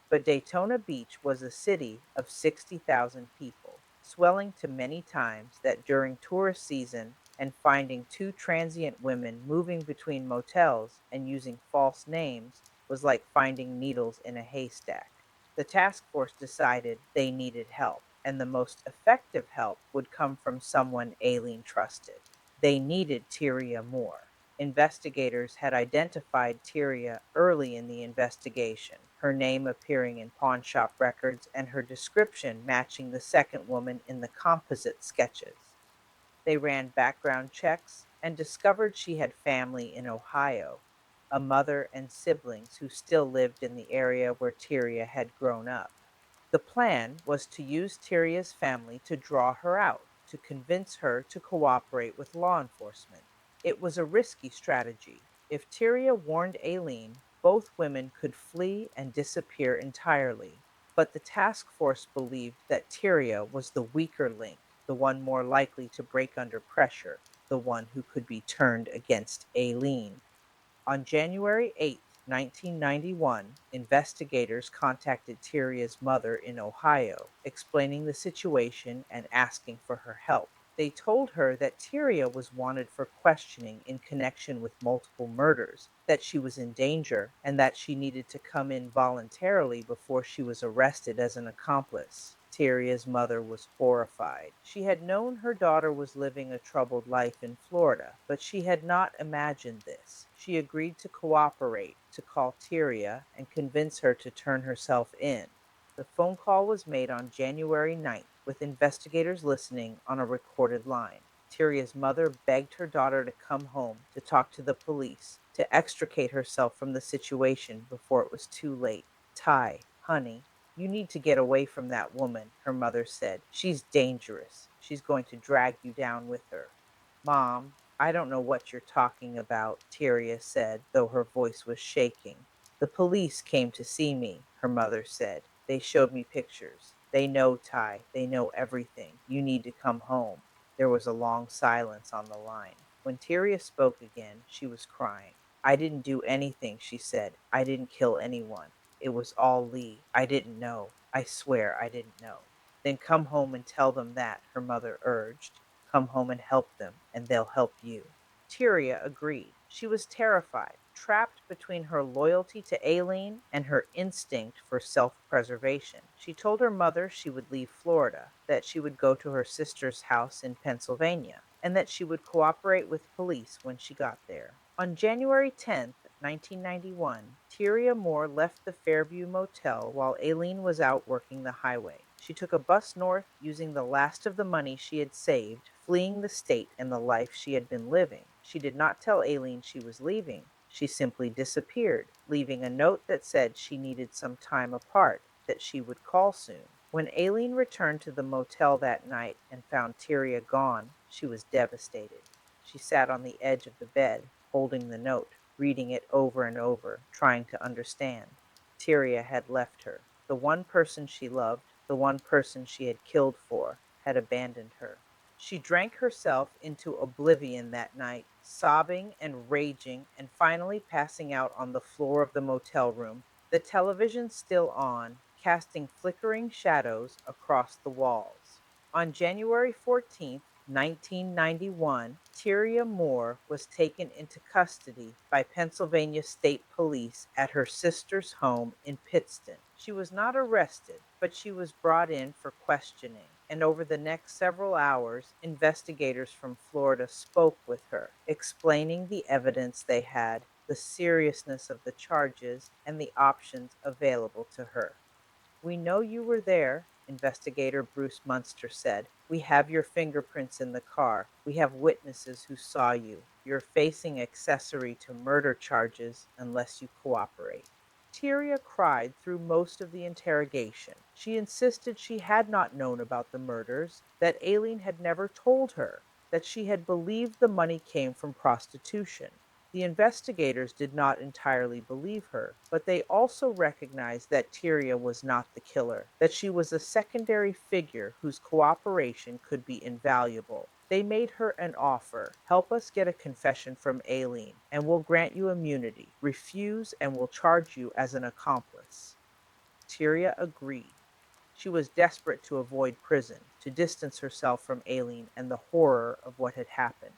S1: But Daytona Beach was a city of 60,000 people, swelling to many times that during tourist season, and finding two transient women moving between motels and using false names was like finding needles in a haystack. The task force decided they needed help, and the most effective help would come from someone Aileen trusted. They needed Tyria Moore. Investigators had identified Tyria early in the investigation, her name appearing in pawnshop records and her description matching the second woman in the composite sketches. They ran background checks and discovered she had family in Ohio, a mother and siblings who still lived in the area where Tyria had grown up. The plan was to use Tyria's family to draw her out, to convince her to cooperate with law enforcement. It was a risky strategy. If Tyria warned Aileen, both women could flee and disappear entirely. But the task force believed that Tyria was the weaker link, the one more likely to break under pressure, the one who could be turned against Aileen. On January 8th, 1991, investigators contacted Tyria's mother in Ohio, explaining the situation and asking for her help. They told her that Tyria was wanted for questioning in connection with multiple murders, that she was in danger, and that she needed to come in voluntarily before she was arrested as an accomplice. Tyria's mother was horrified. She had known her daughter was living a troubled life in Florida, but she had not imagined this. She agreed to cooperate, to call Tyria and convince her to turn herself in. The phone call was made on January 9th, with investigators listening on a recorded line. Tyria's mother begged her daughter to come home to talk to the police, to extricate herself from the situation before it was too late. "Ty, honey, you need to get away from that woman," her mother said. "She's dangerous. She's going to drag you down with her." "Mom, I don't know what you're talking about," Tyria said, though her voice was shaking. "The police came to see me," her mother said. "They showed me pictures. They know, Ty. They know everything. You need to come home." There was a long silence on the line. When Tyria spoke again, she was crying. "I didn't do anything," she said. "I didn't kill anyone. It was all Lee. I didn't know. I swear I didn't know." "Then come home and tell them that," her mother urged. "Come home and help them, and they'll help you." Tyria agreed. She was terrified, trapped between her loyalty to Aileen and her instinct for self preservation. She told her mother she would leave Florida, that she would go to her sister's house in Pennsylvania, and that she would cooperate with police when she got there. On January 10th, 1991, Tyria Moore left the Fairview Motel while Aileen was out working the highway. She took a bus north using the last of the money she had saved, fleeing the state and the life she had been living. She did not tell Aileen she was leaving. She simply disappeared, leaving a note that said she needed some time apart, that she would call soon. When Aileen returned to the motel that night and found Tyria gone, she was devastated. She sat on the edge of the bed, holding the note, reading it over and over, trying to understand. Tyria had left her. The one person she loved, the one person she had killed for, had abandoned her. She drank herself into oblivion that night, sobbing and raging, and finally passing out on the floor of the motel room, the television still on, casting flickering shadows across the walls. On January 14th, 1991, Tyria Moore was taken into custody by Pennsylvania State Police at her sister's home in Pittston. She was not arrested, but she was brought in for questioning. And over the next several hours, investigators from Florida spoke with her, explaining the evidence they had, the seriousness of the charges, and the options available to her. "We know you were there," investigator Bruce Munster said. "We have your fingerprints in the car. We have witnesses who saw you. You're facing accessory to murder charges unless you cooperate." Tyria cried through most of the interrogation. She insisted she had not known about the murders, that Aileen had never told her, that she had believed the money came from prostitution. The investigators did not entirely believe her, but they also recognized that Tyria was not the killer, that she was a secondary figure whose cooperation could be invaluable. They made her an offer: "Help us get a confession from Aileen, and we'll grant you immunity. Refuse, and we'll charge you as an accomplice." Tyria agreed. She was desperate to avoid prison, to distance herself from Aileen and the horror of what had happened.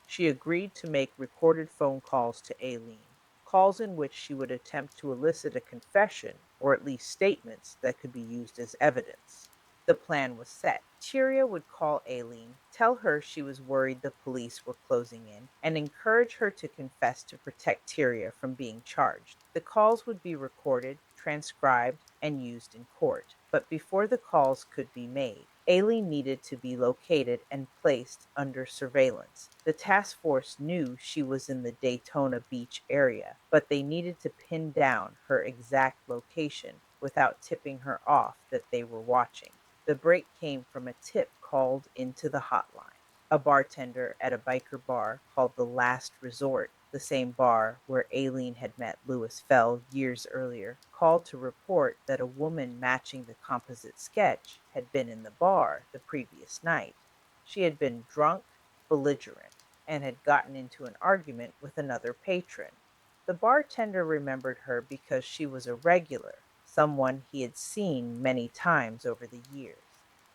S1: She agreed to make recorded phone calls to Aileen, calls in which she would attempt to elicit a confession or at least statements that could be used as evidence. The plan was set. Tyria would call Aileen, tell her she was worried the police were closing in, and encourage her to confess to protect Tyria from being charged. The calls would be recorded, transcribed, and used in court. But before the calls could be made, Aileen needed to be located and placed under surveillance. The task force knew she was in the Daytona Beach area, but they needed to pin down her exact location without tipping her off that they were watching. The break came from a tip called into the hotline. A bartender at a biker bar called the Last Resort, the same bar where Aileen had met Louis Fell years earlier, called to report that a woman matching the composite sketch had been in the bar the previous night. She had been drunk, belligerent, and had gotten into an argument with another patron. The bartender remembered her because she was a regular, someone he had seen many times over the years.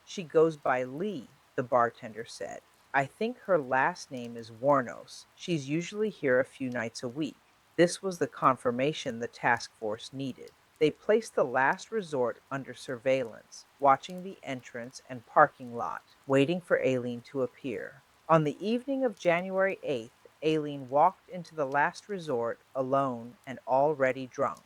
S1: "She goes by Lee," the bartender said. "I think her last name is Wuornos. She's usually here a few nights a week." This was the confirmation the task force needed. They placed the Last Resort under surveillance, watching the entrance and parking lot, waiting for Aileen to appear. On the evening of January 8th, Aileen walked into the Last Resort alone and already drunk.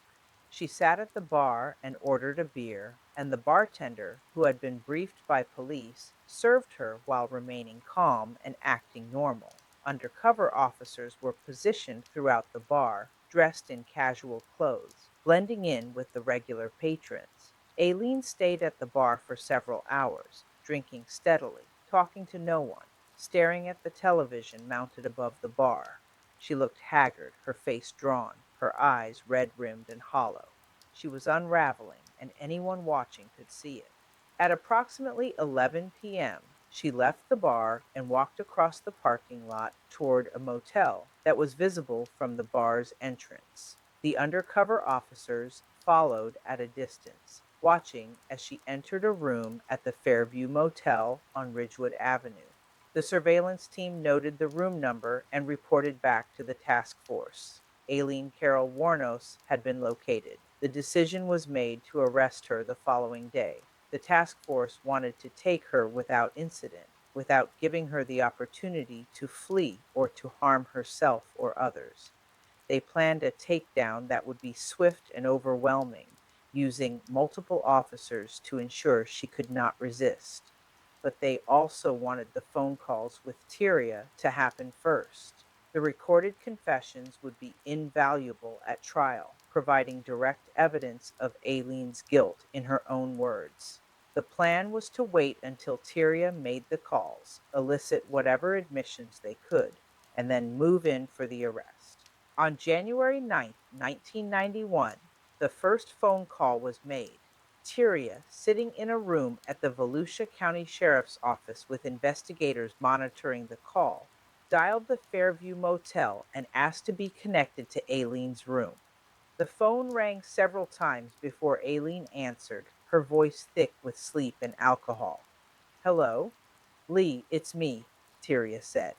S1: She sat at the bar and ordered a beer, and the bartender, who had been briefed by police, served her while remaining calm and acting normal. Undercover officers were positioned throughout the bar, dressed in casual clothes, blending in with the regular patrons. Aileen stayed at the bar for several hours, drinking steadily, talking to no one, staring at the television mounted above the bar. She looked haggard, her face drawn, her eyes red rimmed and hollow. She was unraveling, and anyone watching could see it. At approximately 11 p.m., she left the bar and walked across the parking lot toward a motel that was visible from the bar's entrance. The undercover officers followed at a distance, watching as she entered a room at the Fairview Motel on Ridgewood Avenue. The surveillance team noted the room number and reported back to the task force. Aileen Carol Wuornos had been located. The decision was made to arrest her the following day. The task force wanted to take her without incident, without giving her the opportunity to flee or to harm herself or others. They planned a takedown that would be swift and overwhelming, using multiple officers to ensure she could not resist. But they also wanted the phone calls with Tyria to happen first. The recorded confessions would be invaluable at trial, providing direct evidence of Aileen's guilt in her own words. The plan was to wait until Tyria made the calls, elicit whatever admissions they could, and then move in for the arrest. On January 9th, 1991, the first phone call was made. Tyria, sitting in a room at the Volusia County Sheriff's Office with investigators monitoring the call, dialed the Fairview Motel and asked to be connected to Aileen's room. The phone rang several times before Aileen answered, her voice thick with sleep and alcohol. Hello? Lee, it's me, Tyria said.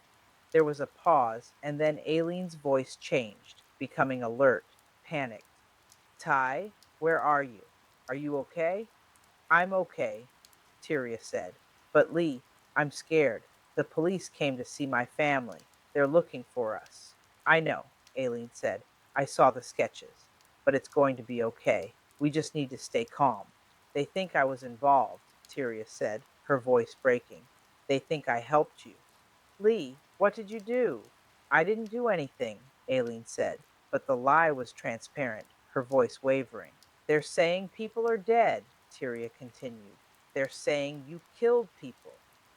S1: There was a pause, and then Aileen's voice changed, becoming alert, panicked. Ty, where are you? Are you okay? I'm okay, Tyria said. But Lee, I'm scared. The police came to see my family. They're looking for us. I know, Aileen said. I saw the sketches. But it's going to be okay. We just need to stay calm. They think I was involved, Tyria said, her voice breaking. They think I helped you. Lee, what did you do? I didn't do anything, Aileen said, but the lie was transparent, her voice wavering. They're saying people are dead, Tyria continued. They're saying you killed people.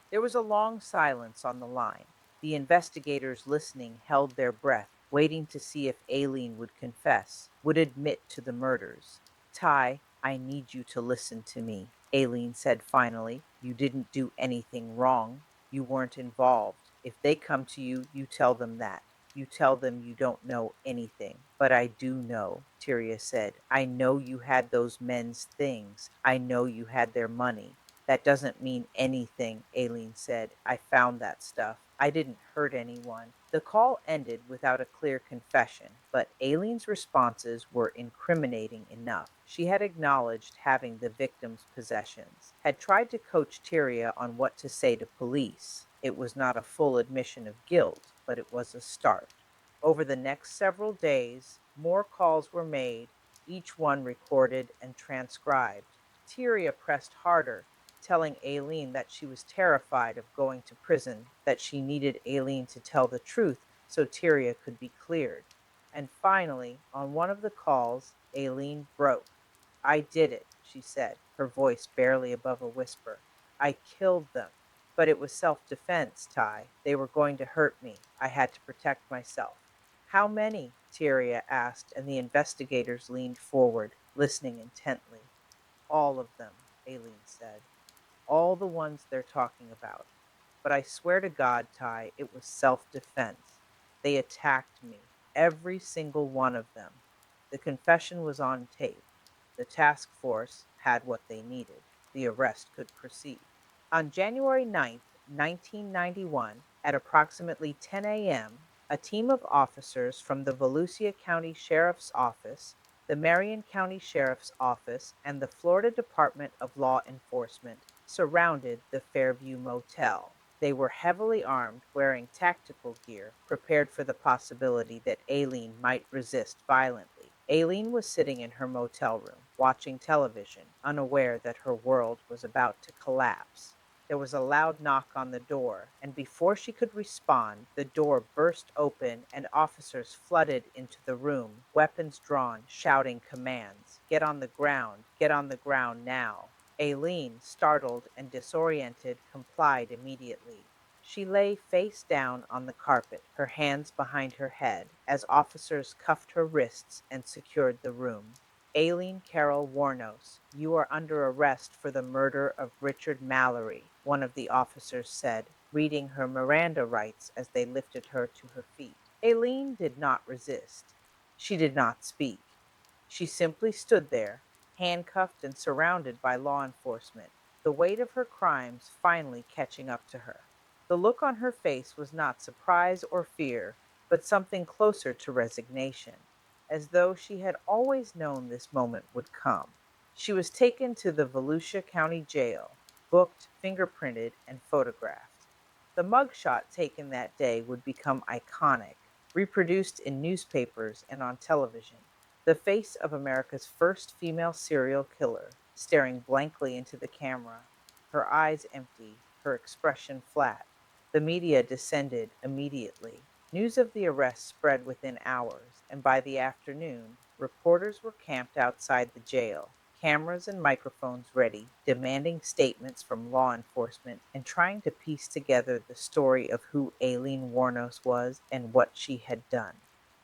S1: There was a long silence on the line. The investigators listening held their breath, waiting to see if Aileen would confess, would admit to the murders. Ty, I need you to listen to me, Aileen said finally. You didn't do anything wrong. You weren't involved. If they come to you, you tell them that. You tell them you don't know anything. But I do know, Tyria said. I know you had those men's things. I know you had their money. That doesn't mean anything, Aileen said. I found that stuff. I didn't hurt anyone. The call ended without a clear confession, but Aileen's responses were incriminating enough. She had acknowledged having the victim's possessions, had tried to coach Tyria on what to say to police. It was not a full admission of guilt, but it was a start. Over the next several days, more calls were made, each one recorded and transcribed. Tyria pressed harder, telling Aileen that she was terrified of going to prison, that she needed Aileen to tell the truth so Tyria could be cleared. And finally, on one of the calls, Aileen broke. I did it, she said, her voice barely above a whisper. I killed them. But it was self defense, Ty. They were going to hurt me. I had to protect myself. How many? Tyria asked, and the investigators leaned forward, listening intently. All of them, Aileen said. All the ones they're talking about. But I swear to God, Ty, it was self defense. They attacked me, every single one of them. The confession was on tape. The task force had what they needed. The arrest could proceed. On January 9th, 1991, at approximately 10 a.m., a team of officers from the Volusia County Sheriff's Office, the Marion County Sheriff's Office, and the Florida Department of Law Enforcement surrounded the Fairview Motel. They were heavily armed, wearing tactical gear, prepared for the possibility that Aileen might resist violently. Aileen was sitting in her motel room, watching television, unaware that her world was about to collapse. There was a loud knock on the door, and before she could respond, the door burst open and officers flooded into the room, weapons drawn, shouting commands. Get on the ground, get on the ground now. Aileen, startled and disoriented, complied immediately. She lay face down on the carpet, her hands behind her head, as officers cuffed her wrists and secured the room. Aileen Carol Wuornos, you are under arrest for the murder of Richard Mallory, one of the officers said, reading her Miranda rights as they lifted her to her feet. Aileen did not resist. She did not speak. She simply stood there, handcuffed and surrounded by law enforcement, the weight of her crimes finally catching up to her. The look on her face was not surprise or fear, but something closer to resignation, as though she had always known this moment would come. She was taken to the Volusia County Jail, booked, fingerprinted, and photographed. The mugshot taken that day would become iconic, reproduced in newspapers and on television. The face of America's first female serial killer, staring blankly into the camera, her eyes empty, her expression flat. The media descended immediately. News of the arrest spread within hours, and by the afternoon, reporters were camped outside the jail, cameras and microphones ready, demanding statements from law enforcement and trying to piece together the story of who Aileen Wuornos was and what she had done.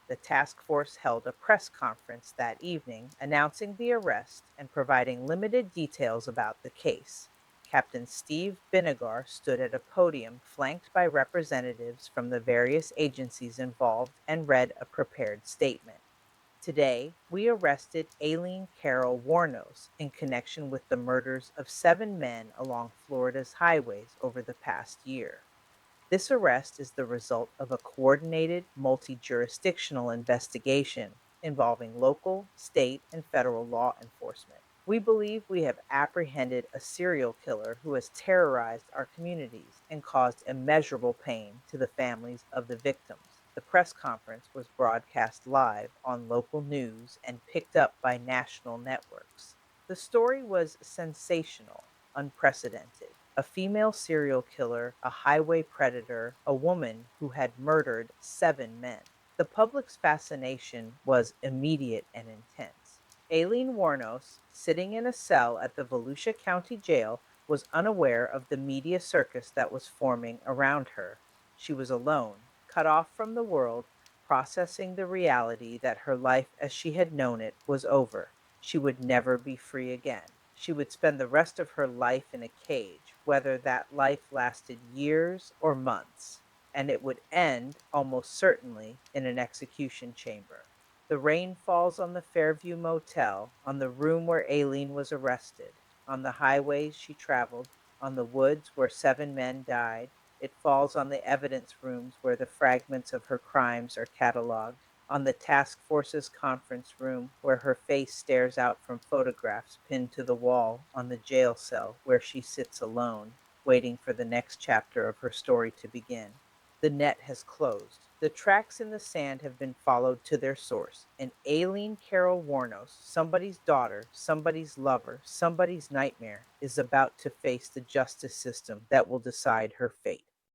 S1: The task force held a press conference that evening announcing the arrest and providing limited details about the case. Captain Steve Binigar stood at a podium flanked by representatives from the various agencies involved and read a prepared statement. Today, we arrested Aileen Carol Wuornos in connection with the murders of 7 men along Florida's highways over the past year. This arrest is the result of a coordinated, multi jurisdictional investigation involving local, state, and federal law enforcement. We believe we have apprehended a serial killer who has terrorized our communities and caused immeasurable pain to the families of the victims. The press conference was broadcast live on local news and picked up by national networks. The story was sensational, unprecedented. A female serial killer, a highway predator, a woman who had murdered 7 men. The public's fascination was immediate and intense. Aileen Wuornos, sitting in a cell at the Volusia County Jail, was unaware of the media circus that was forming around her. She was alone, cut off from the world, processing the reality that her life as she had known it was over. She would never be free again. She would spend the rest of her life in a cage, whether that life lasted years or months, and it would end, almost certainly, in an execution chamber. The rain falls on the Fairview Motel, on the room where Aileen was arrested, on the highways she traveled, on the woods where 7 men died. It falls on the evidence rooms where the fragments of her crimes are cataloged, on the task force's conference room where her face stares out from photographs pinned to the wall, on the jail cell where she sits alone, waiting for the next chapter of her story to begin. The net has closed. The tracks in the sand have been followed to their source. And Aileen Carol Wuornos, somebody's daughter, somebody's lover, somebody's nightmare, is about to face the justice system that will decide her fate.